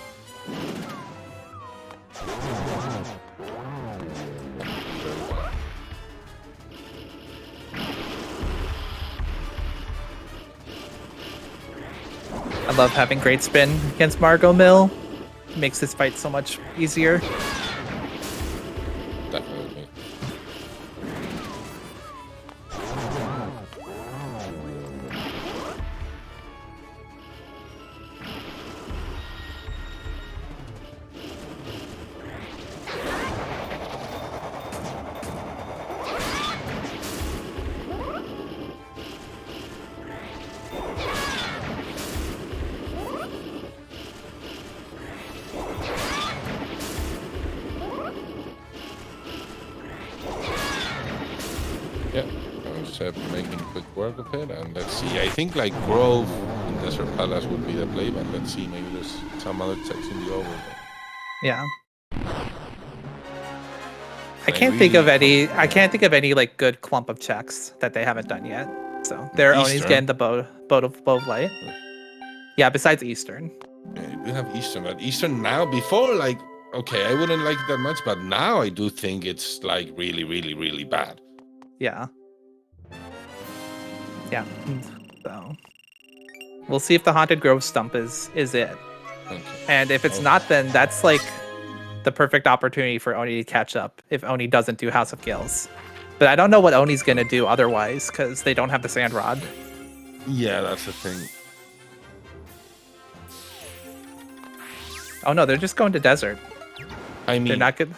I love having Great Spin against Margot Mill. It makes this fight so much easier. Definitely. Making quick work of it, and let's see. I think like Grove and Desert Palace would be the play, but let's see. Maybe there's some other checks in the over. Yeah. I can't think of any. I can't think of any like good clump of checks that they haven't done yet. So they're only getting the bow of light. Yeah, besides Eastern. Yeah, you do have Eastern, but Eastern now before like okay, I wouldn't like it that much, but now I do think it's like really, really, really bad. Yeah. Yeah, so we'll see if the Haunted Grove stump is it. Okay. And if it's not, then that's like the perfect opportunity for Oni to catch up if Oni doesn't do House of Gales. But I don't know what Oni's gonna do otherwise because they don't have the Sand Rod. Yeah, that's the thing. Oh no, they're just going to Desert. I mean, they're not good.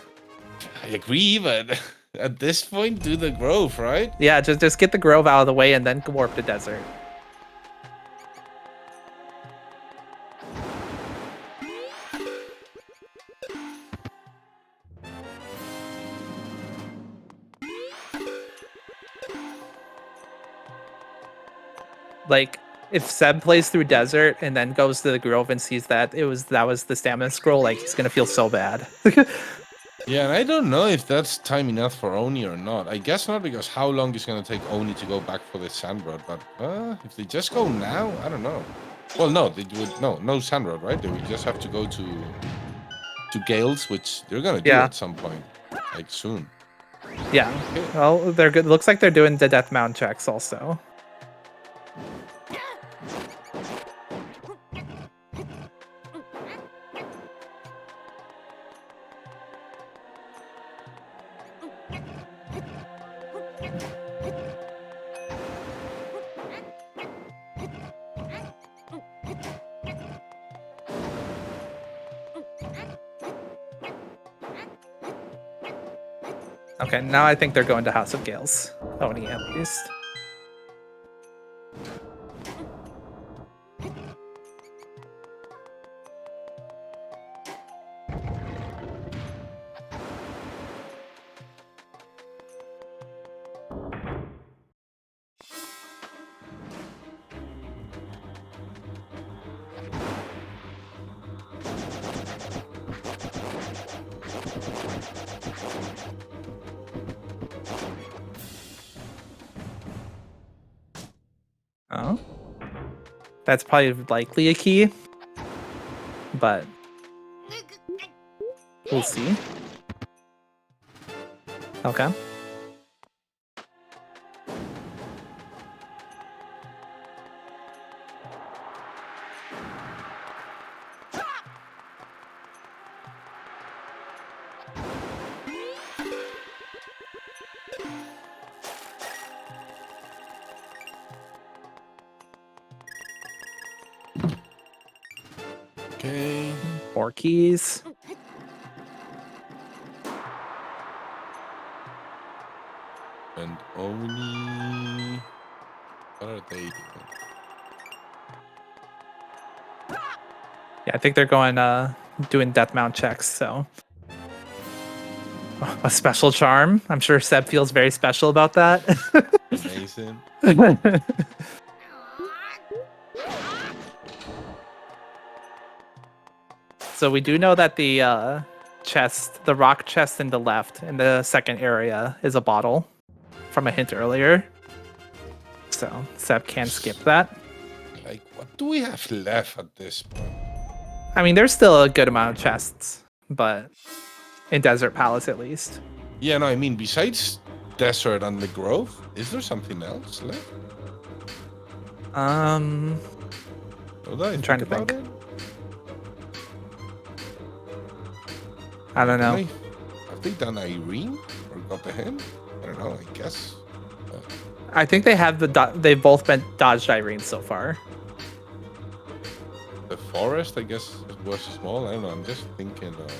I agree, but at this point, do the Grove, right? Yeah, just get the Grove out of the way and then warp to Desert. Like, if Seb plays through Desert and then goes to the Grove and sees that that was the stamina scroll, like he's gonna feel so bad. Yeah, and I don't know if that's time enough for Oni or not. I guess not, because how long is going to take Oni to go back for the Sandrod? But if they just go now, I don't know. Well, no, they would no Sandrod, right? They would just have to go to Gales, which they're going to do at some point, like soon. Yeah. Okay. Well, they're good. Looks like they're doing the Death Mound checks also. Okay, now I think they're going to House of Gales. Oni, at least. That's probably likely a key, but we'll see. Okay. Okay. 4 keys. And Oni. What are they doing? Yeah, I think they're going doing death mount checks, so a special charm. I'm sure Seb feels very special about that. Amazing. So we do know that the chest, the rock chest in the left in the second area is a bottle from a hint earlier. So Seb can skip that. Like, what do we have left at this point? I mean, there's still a good amount of chests, but in Desert Palace at least. Yeah, no, I mean, besides Desert and the Grove, is there something else left? I'm trying to think. I don't know. Have they done Irene or got the hint? I don't know. I guess. I think they have they've both been dodged Irene so far. The forest, I guess, was small. I don't know. I'm just thinking of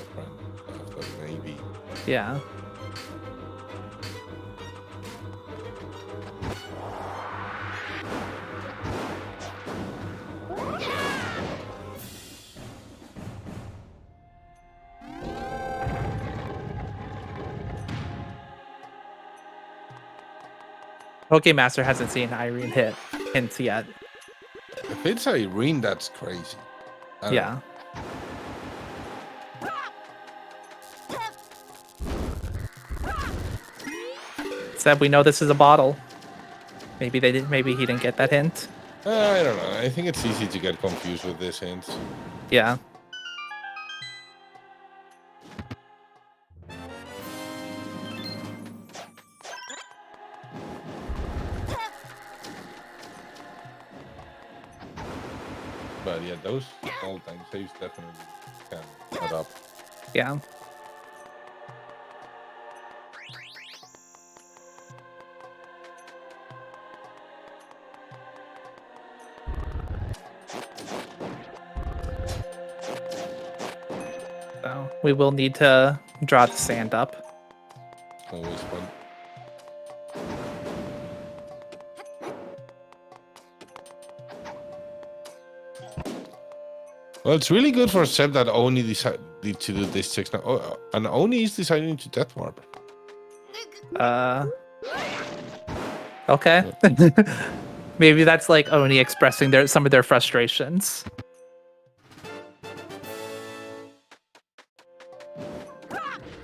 maybe. Yeah. Pokemaster hasn't seen Irene hints yet. If it's Irene, that's crazy. Yeah. Seb, we know this is a bottle. Maybe they didn't. Maybe he didn't get that hint. I don't know. I think it's easy to get confused with this hint. Yeah. But yeah, those all-time saves definitely can add up. Yeah. So we will need to draw the sand up. Always fun. Well, it's really good for Seb that Oni decided to do this 6 now. Oh, and Oni is deciding to death warp. Okay. Maybe that's like Oni expressing some of their frustrations.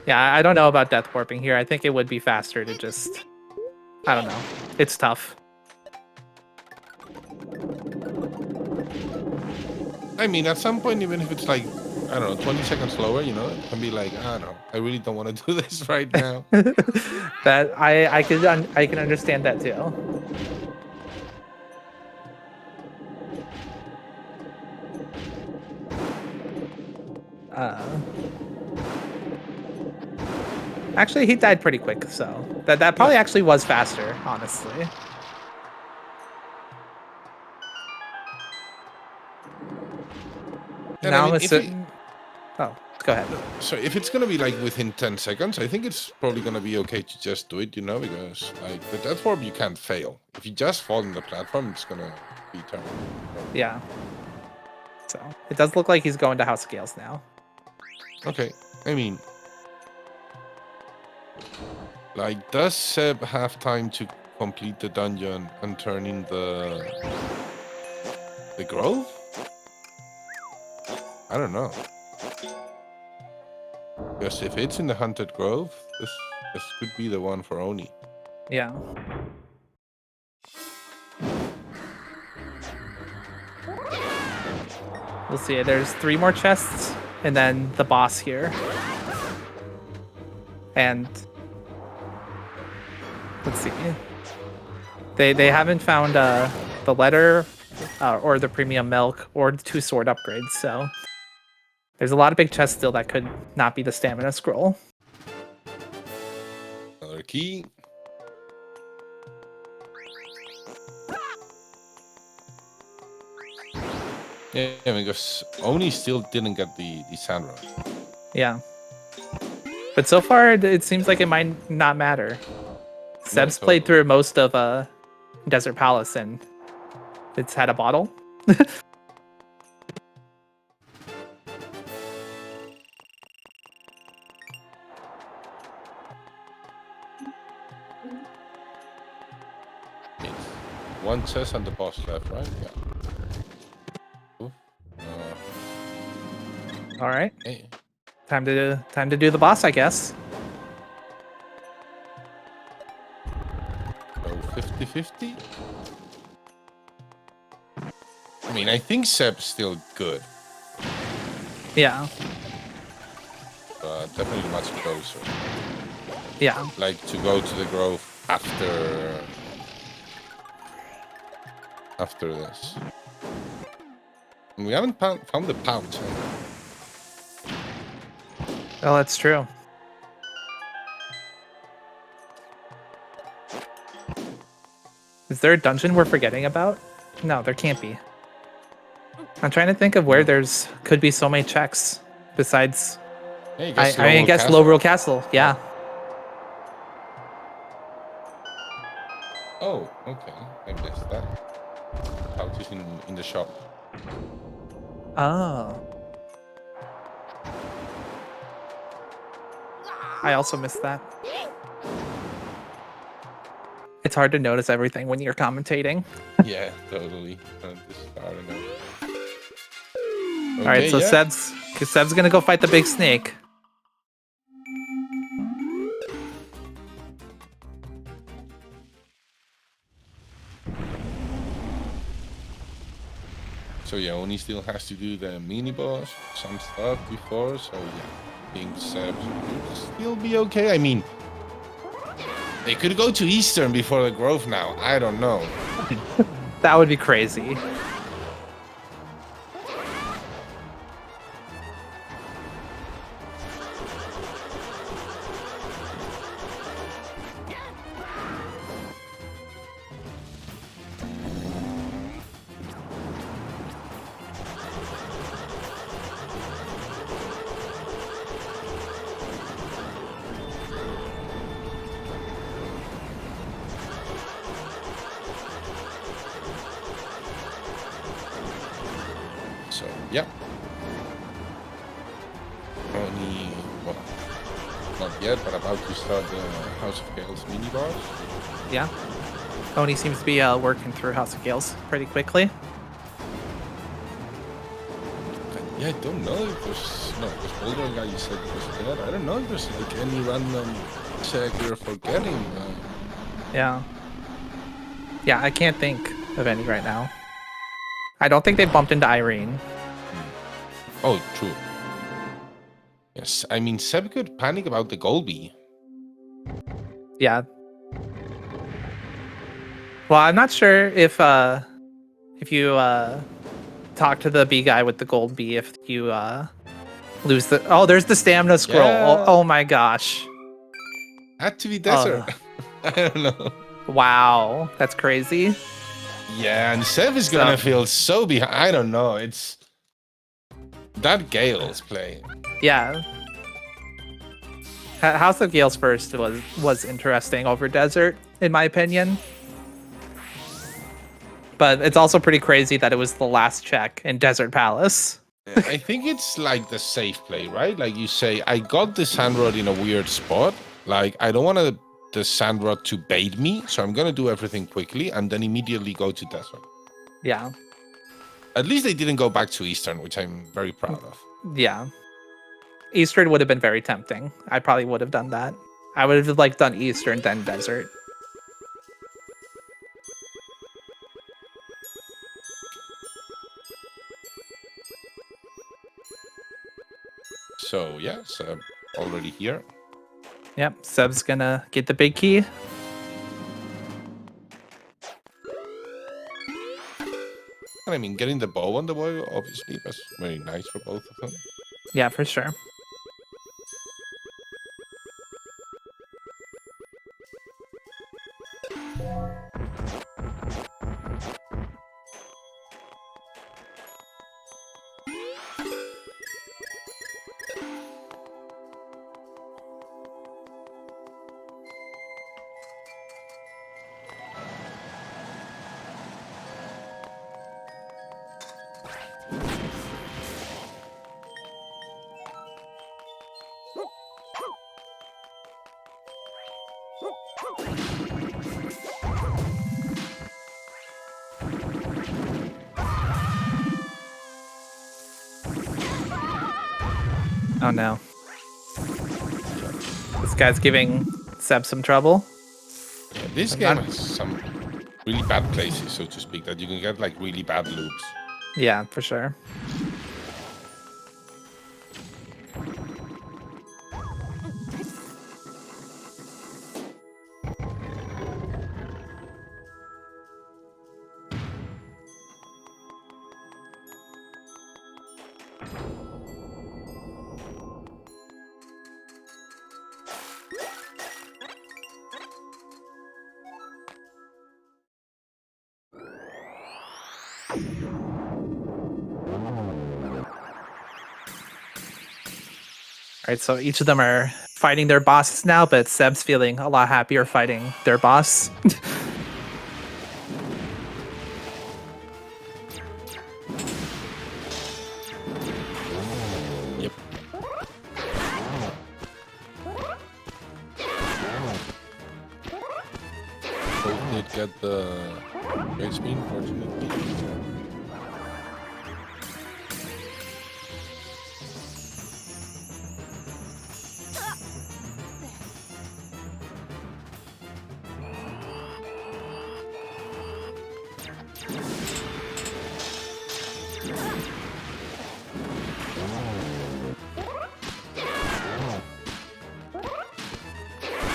Yeah, I don't know about death warping here. I think it would be faster to just... I don't know. It's tough. I mean, at some point, even if it's like, I don't know, 20 seconds slower, you know, it can be like, I don't know, I really don't want to do this right now. That I can understand that too. Actually, he died pretty quick, so that probably actually was faster, honestly. And now I mean, Oh, go ahead. So if it's gonna be like within 10 seconds, I think it's probably gonna be okay to just do it, you know, because like the death warp you can't fail. If you just fall on the platform, it's gonna be terrible. Yeah. So it does look like he's going to House Scales now. Okay, I mean, like, does Seb have time to complete the dungeon and turn in the grove? I don't know. Because if it's in the Haunted Grove, this could be the one for Oni. Yeah. We'll see. There's 3 more chests, and then the boss here. And let's see. They haven't found the letter or the premium milk or the 2 sword upgrades, so there's a lot of big chests still that could not be the stamina scroll. Another key. Yeah, because Oni still didn't get the Sandra. Yeah. But so far, it seems like it might not matter. Seb's played through most of Desert Palace, and it's had a bottle. One chest and the boss left, right? Yeah. All right. Hey. Time to do the boss, I guess. So 50-50? I mean, I think Seb's still good. Yeah. But definitely much closer. Yeah. Like to go to the grove after this. And we haven't found the pouch. Oh, that's true. Is there a dungeon we're forgetting about? No, there can't be. I'm trying to think of where could be so many checks besides. I guess Lowbrow Castle. Yeah. Oh, okay. I missed that. Pouch is in the shop. Oh. I also missed that. It's hard to notice everything when you're commentating. Yeah, totally. Okay, all right, so yeah. Seb's gonna go fight the big snake. So yeah, Oni still has to do the mini boss, some stuff before. So yeah, I think Seb will still be okay. I mean, they could go to Eastern before the Grove now. I don't know. That would be crazy. So yeah, Oni, well, not yet, but about to start the House of Gales mini boss. Yeah. Oni seems to be working through House of Gales pretty quickly. Yeah, I don't know if there's this older guy you said was there. I don't know if there's like any random check we're forgetting. Yeah. Yeah, I can't think of any right now. I don't think they bumped into Irene. Oh, true. Yes, I mean Seb could panic about the Golby. Yeah. Well, I'm not sure if you talk to the bee guy with the gold bee, if you lose the. Oh, there's the stamina scroll. Yeah. Oh my gosh. Had to be desert. I don't know. Wow, that's crazy. Yeah, and Seb is gonna feel so behind. I don't know. It's that Gale's play. Yeah. House of Gales first was interesting over Desert, in my opinion. But it's also pretty crazy that it was the last check in Desert Palace. Yeah, I think it's like the safe play, right? Like you say, I got the sand rod in a weird spot. Like I don't want the sand rod to bait me, so I'm gonna do everything quickly and then immediately go to Desert. Yeah. At least they didn't go back to Eastern, which I'm very proud of. Yeah. Eastern would have been very tempting. I probably would have done that. I would have like done Eastern then Desert. So yeah, so already here. Yep, Seb's gonna get the big key. And I mean, getting the bow on the boy, obviously, was very nice for both of them. Yeah, for sure. Oh no. This guy's giving Seb some trouble. Yeah, this game has some really bad places, so to speak, that you can get like really bad loops. Yeah, for sure. Alright, so each of them are fighting their bosses now, but Seb's feeling a lot happier fighting their boss. Yep. Both did get the great speed, fortunately.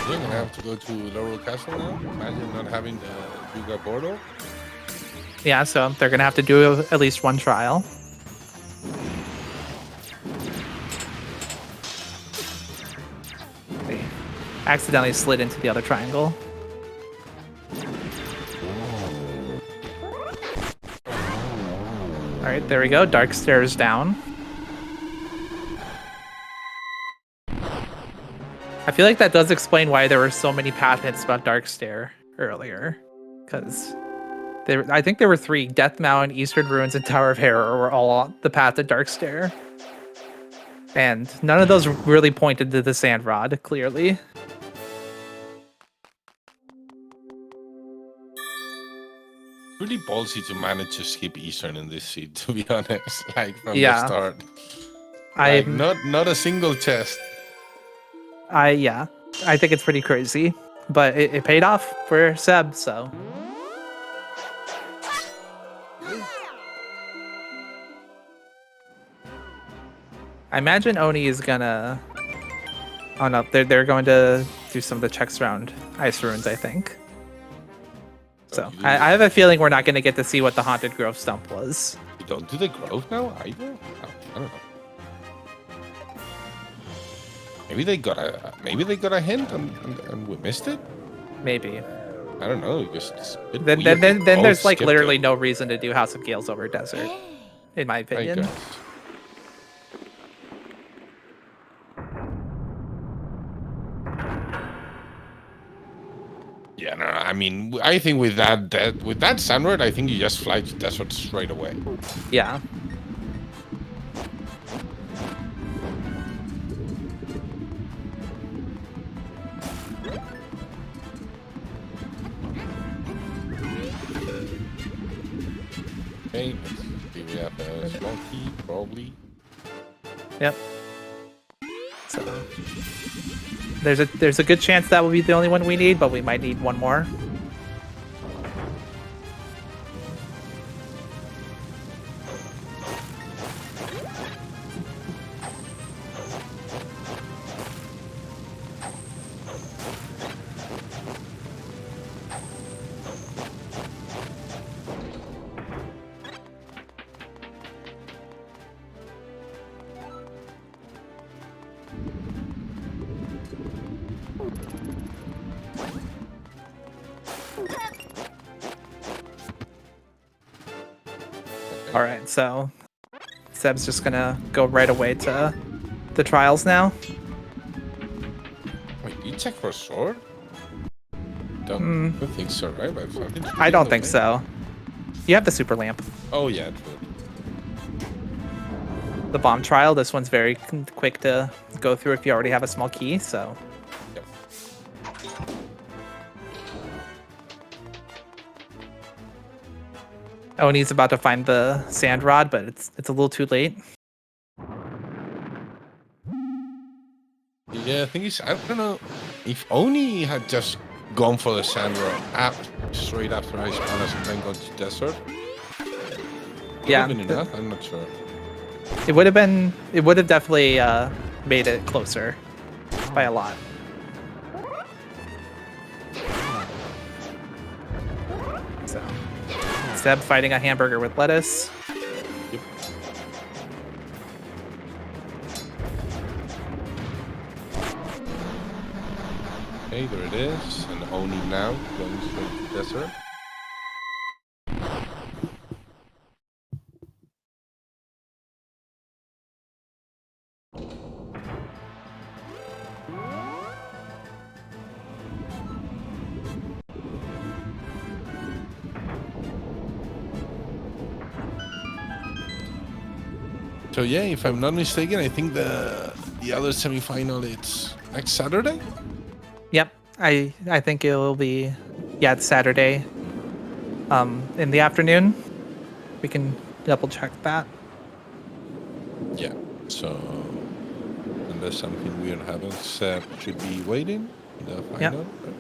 You're gonna have to go to Laurel Castle now. Imagine not having the Yuga portal. Yeah, so they're gonna have to do at least one trial. They accidentally slid into the other triangle. Alright, there we go. Dark Stairs down. I feel like that does explain why there were so many path hits about Dark Stair earlier. Because I think there were 3. Death Mountain, Eastern Ruins, and Tower of Terror were all on the path to Dark Stair. And none of those really pointed to the Sand Rod, clearly. Really ballsy to manage to skip Eastern in this seed, to be honest. Like from the Yeah. start. Like, not a single chest. Yeah, I think it's pretty crazy, but it paid off for Seb, so. I imagine Oni is gonna. Oh no, they're going to do some of the checks around Ice Ruins, I think. So I have a feeling we're not going to get to see what the Haunted Grove stump was. You don't do the Grove now either? Oh, I don't know. Maybe they got a hint and we missed it. Maybe. I don't know. Because it's a bit then there's like skipped literally it. no reason to do House of Gales over Desert, in my opinion. I guess. Yeah, no, I mean, I think with that Sandward, I think you just fly to Desert straight away. Yeah. Okay, let's see, we have a small key, probably. Yep. So there's a good chance that will be the only one we need, but we might need one more. All right, so Seb's just gonna go right away to the trials now. Wait, you check for a sword? Don't think so, right? I don't think so. You have the super lamp. Oh yeah, true. The bomb trial, this one's very quick to go through if you already have a small key, so. Yep. Oni's about to find the sand rod, but it's a little too late. Yeah, the thing is, I don't know if Oni had just gone for the sand rod straight after I spawned us and then gone to desert. Yeah, been enough. I'm not sure. It would have definitely made it closer by a lot. So, Seb fighting a hamburger with lettuce. Yep. Okay, there it is. And Oni now going straight to desert. So yeah, if I'm not mistaken, I think the other semifinal it's next Saturday. Yep, I think it will be it's Saturday. In the afternoon. We can double check that. Yeah. So unless something weird happens, Seb should be waiting in the final. Yep.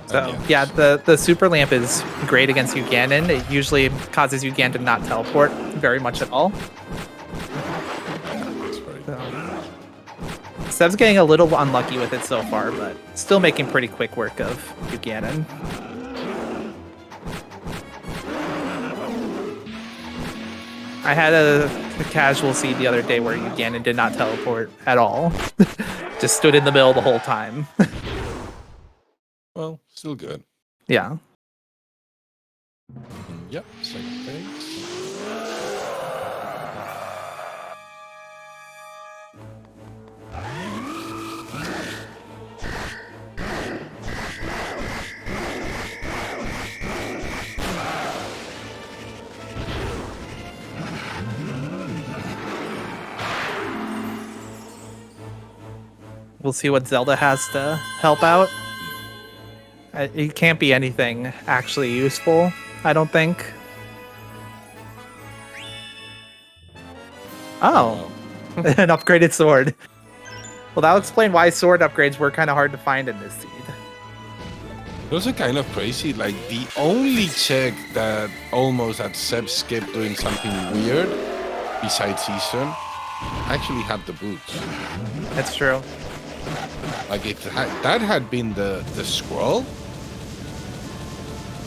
So yeah, the super lamp is great against Uganon. It usually causes Uganon to not teleport very much at all. So, Seb's getting a little unlucky with it so far, but still making pretty quick work of Uganon. I had a casual seed the other day where Uganon did not teleport at all. Just stood in the middle the whole time. Well, still good. Yeah. Yep, second phase. We'll see what Zelda has to help out. It can't be anything actually useful, I don't think. Oh, an upgraded sword. Well, that'll explain why sword upgrades were kind of hard to find in this seed. Those are kind of crazy. Like, the only check that almost had Seb skipped doing something weird, besides Eastern, actually had the boots. That's true. Like, if that had been the scroll,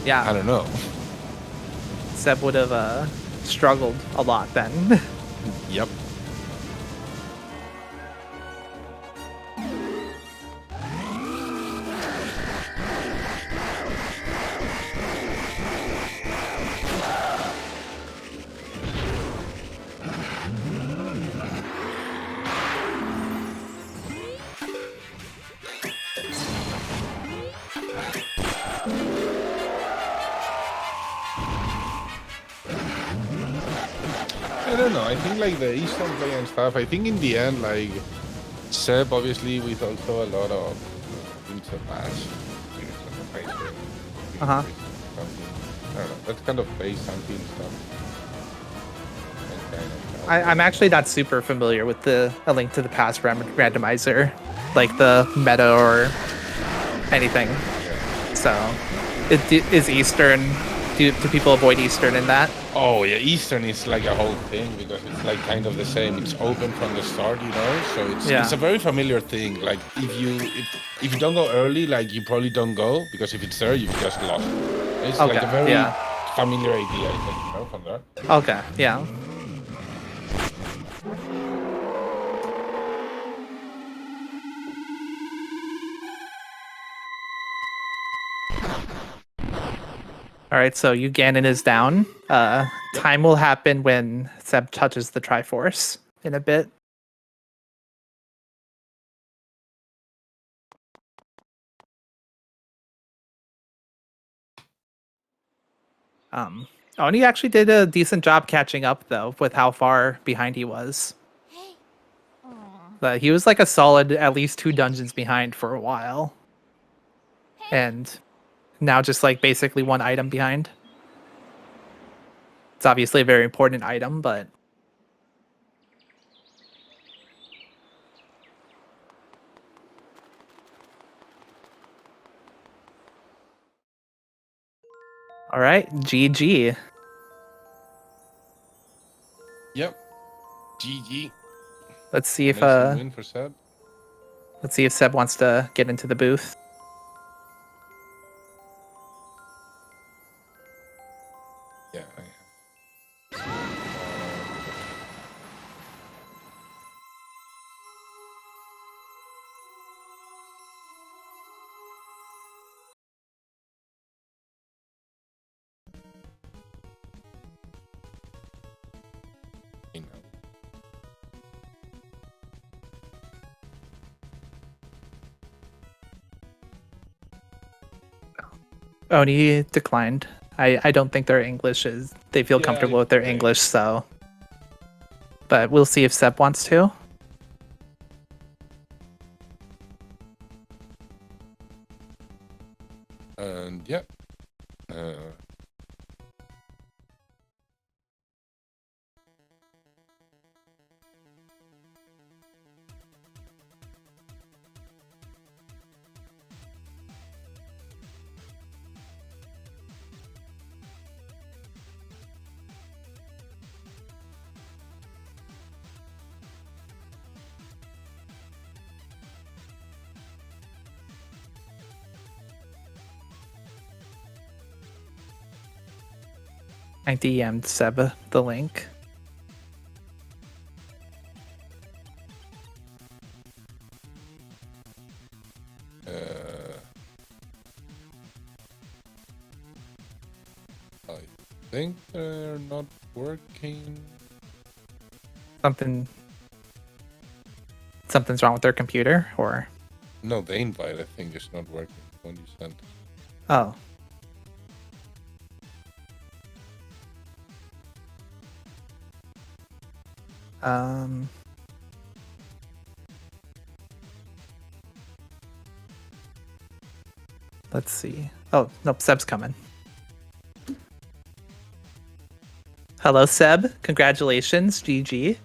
yeah, I don't know. Seb would have struggled a lot then. Yep. I don't know. I think like the Eastern play and stuff. I think in the end, like Seb, obviously, with also a lot of things to pass. Uh-huh. I don't know. That's kind of base something stuff. I'm actually not super familiar with the A Link to the Past randomizer, like the meta or anything. Yeah. So, is Eastern Do people avoid Eastern in that? Oh yeah, Eastern is like a whole thing because it's like kind of the same. It's open from the start, you know. So it's a very familiar thing. Like if you don't go early, like you probably don't go because if it's there, you've just lost. It's like a very familiar idea, I think, you know, from there. Okay, yeah. All right, so Uganon is down. Time will happen when Seb touches the Triforce in a bit. Oni actually did a decent job catching up, though, with how far behind he was. But he was like a solid at least 2 dungeons behind for a while. And now just like basically 1 item behind. It's obviously a very important item, but... All right, GG. Yep. GG. Let's see if win for Seb. Let's see if Seb wants to get into the booth. Yeah. Oni declined. I don't think their English is... They feel comfortable with their English, so... But we'll see if Seb wants to. And yeah. I DM'd Seb the link. I think they're not working. Something's wrong with their computer, or? No, the invite I think is not working when you sent it. Oh. Let's see. Oh, nope, Seb's coming. Hello, Seb. Congratulations, GG.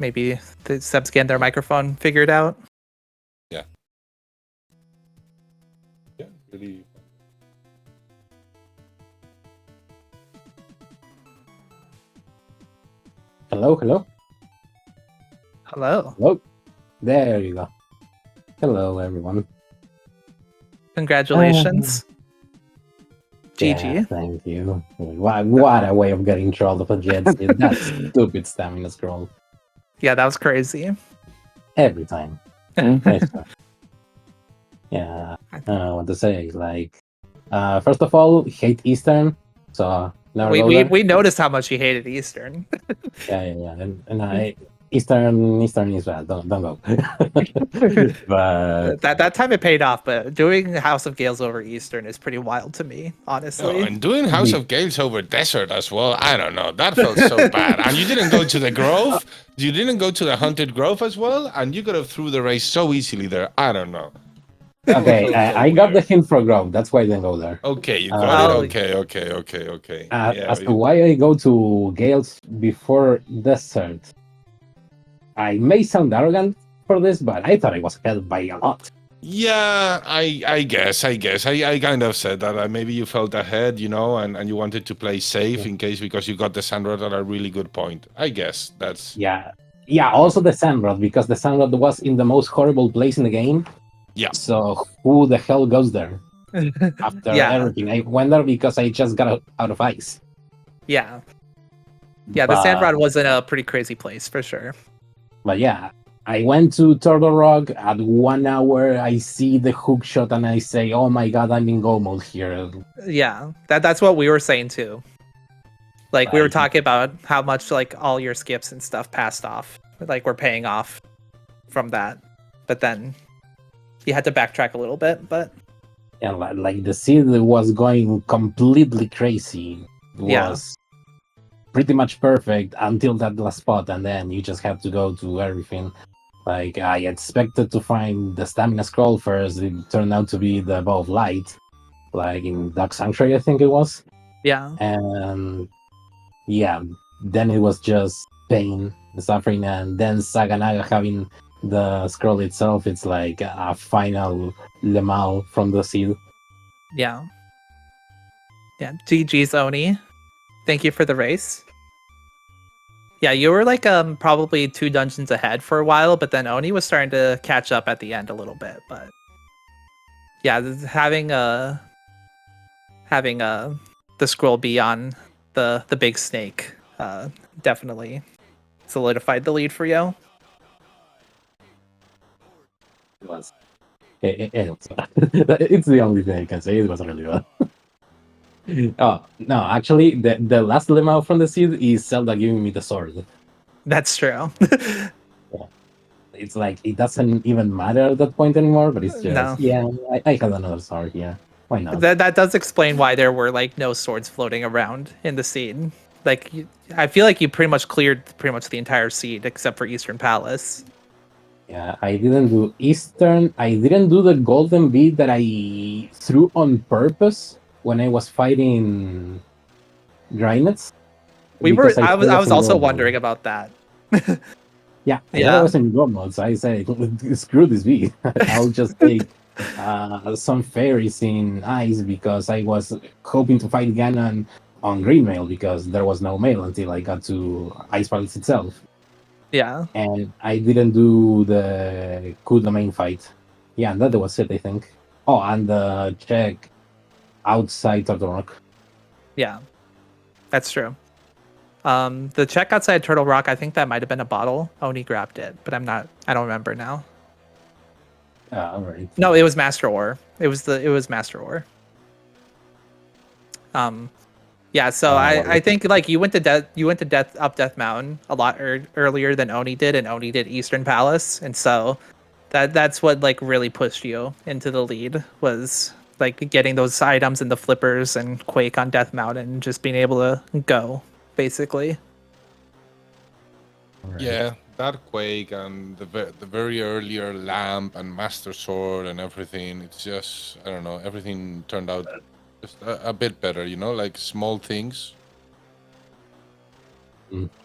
Maybe the Seb's getting their microphone figured out. Yeah. Yeah, really. Hello, hello. Hello. Hello. There you go. Hello, everyone. Congratulations. GG. Yeah, thank you. What a way of getting trolled for Jets. That stupid stamina scroll. Yeah, that was crazy. Every time. Nice. Yeah, I don't know what to say. Like, first of all, hate Eastern, so never go there. We noticed how much you hated Eastern. Yeah. And I Eastern is bad. Don't go. But that time it paid off, but doing House of Gales over Eastern is pretty wild to me, honestly. Oh, and doing House of Gales over Desert as well, I don't know. That felt so bad. And you didn't go to the Grove. You didn't go to the Haunted Grove as well, and you could have through the race so easily there. I don't know. Okay, I got the hint for Grove. That's why I didn't go there. Okay, you got Oh. it. Okay. As to why I go to Gales before Desert, I may sound arrogant for this, but I thought I was ahead by a lot. Yeah, I guess. I kind of said that. Maybe you felt ahead, and you wanted to play safe in case because you got the Sandrod at a really good point. I guess that's... Yeah. Also the Sandrod, because the Sandrod was in the most horrible place in the game. Yeah. So who the hell goes there after Yeah. everything? I went there because I just got out of ice. Yeah. Yeah, the Sandrod was in a pretty crazy place for sure. But yeah, I went to Turtle Rock at 1 hour. I see the hook shot and I say, "Oh my god, I'm in go mode here." Yeah, that's what we were saying too. Like we were talking about how much like all your skips and stuff passed off, like we're paying off from that. But then you had to backtrack a little bit. But yeah, like the seed was going completely crazy. It was pretty much perfect until that last spot, and then you just have to go to everything. Like I expected to find the stamina scroll first. It turned out to be the bow of light, like in Dark Sanctuary, I think it was. Yeah. And yeah, then it was just pain, suffering, and then Saganaga having the scroll itself. It's like a final Lemao from the seed. Yeah. Yeah. GG's Oni. Thank you for the race. Yeah, you were like probably 2 dungeons ahead for a while, but then Oni was starting to catch up at the end a little bit. But yeah, having the scroll be on the big snake definitely solidified the lead for you. It was. It's the only thing I can say. It was really bad. Oh no! Actually, the last Lemao from the seed is Zelda giving me the sword. That's true. It's like it doesn't even matter at that point anymore. But it's just No. yeah. I had another sword. Yeah, why not? That does explain why there were like no swords floating around in the seed. Like I feel like you pretty much cleared pretty much the entire seed except for Eastern Palace. Yeah, I didn't do Eastern. I didn't do the golden bead that I threw on purpose when I was fighting Grynets. I was also wondering about that. Yeah, I was in go mode, so I said, screw this bead. I'll just take some fairies in ice because I was hoping to fight Ganon on green mail because there was no mail until I got to Ice Palace itself. Yeah. And I didn't do the Kuda main fight. Yeah, that was it, I think. Oh, and the check outside Turtle Rock. Yeah, that's true. The check outside Turtle Rock, I think that might have been a bottle. Oni grabbed it, but I don't remember now. All right. No, it was Master Ore. It was Master Ore. Yeah, so I think like you went to Death Mountain a lot earlier than Oni did, and Oni did Eastern Palace, and so that's what like really pushed you into the lead was like getting those items and the flippers and Quake on Death Mountain, and just being able to go basically. Right. Yeah, that Quake and the very earlier Lamp and Master Sword and everything. It's just I don't know. Everything turned out just a bit better, like small things.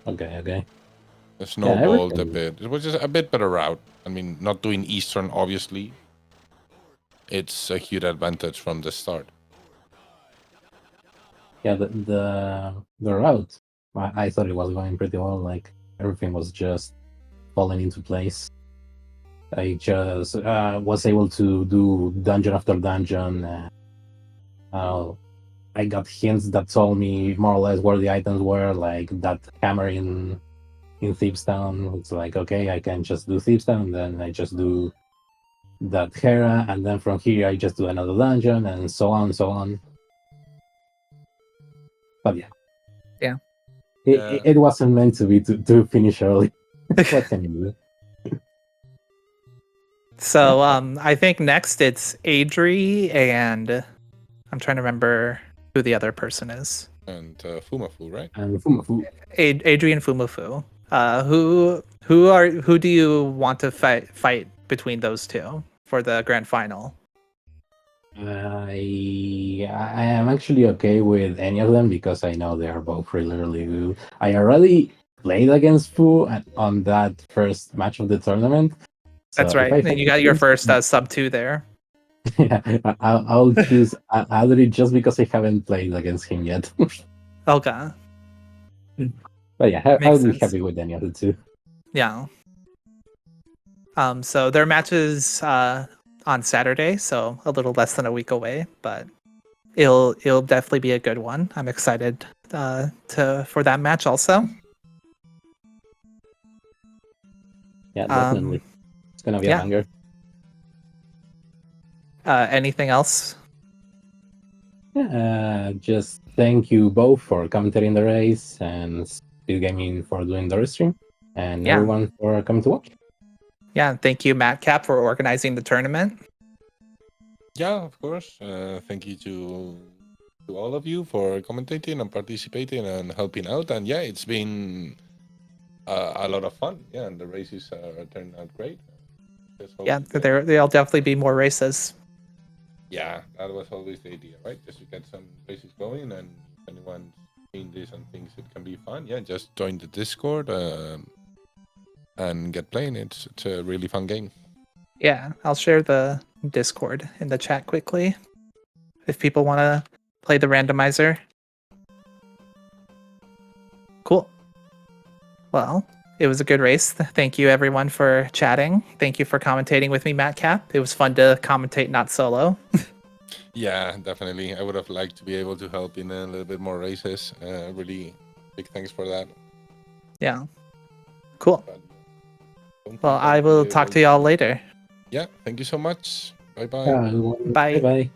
Okay. Snowballed a bit. It was just a bit better route. I mean, not doing Eastern, obviously. It's a huge advantage from the start. Yeah, the route, I thought it was going pretty well. Like everything was just falling into place. I just was able to do dungeon after dungeon. I got hints that told me more or less where the items were, like that hammer in Thieves Town. It's like, okay, I can just do Thieves Town, then I just do that Hera, and then from here I just do another dungeon, and so on. But yeah. It wasn't meant to be to finish early. What can you do? So I think next it's Adri, and I'm trying to remember who the other person is. And Fumafu, right? And Fumafu. Adri and Fumafu. Who do you want to fight between those two for the grand final? I am actually okay with any of them because I know they are both really, really good. I already played against Fu on that first match of the tournament. That's So if right. I And had you to got your choose, first sub 2 there. yeah, I'll choose Adri just because I haven't played against him yet. Okay. But yeah, I Makes would be sense. happy with any of the two. Yeah. So their matches on Saturday, so a little less than a week away, but it'll definitely be a good one. I'm excited for that match also. Yeah, definitely. It's gonna be a Yeah. banger. Anything else? Yeah, just thank you both for commentating the race and Speedgaming for doing the stream and Yeah. everyone for coming to watch. Yeah, thank you, Matt Cap, for organizing the tournament. Yeah, of course. Thank you to all of you for commentating and participating and helping out. And yeah, it's been a lot of fun. Yeah, and the races turned out great. Yeah, there'll definitely be more races. Yeah, that was always the idea, right? Just to get some races going, and if anyone's seen this and thinks it can be fun, yeah, just join the Discord and get playing. It's a really fun game. Yeah, I'll share the Discord in the chat quickly if people want to play the randomizer. Cool. Well, it was a good race. Thank you, everyone, for chatting. Thank you for commentating with me, Matt Cap. It was fun to commentate not solo. Yeah, definitely. I would have liked to be able to help in a little bit more races. Really big thanks for that. Yeah. Cool. But Well, I will talk to y'all later. Yeah, thank you so much. Bye-bye. Bye Bye. bye.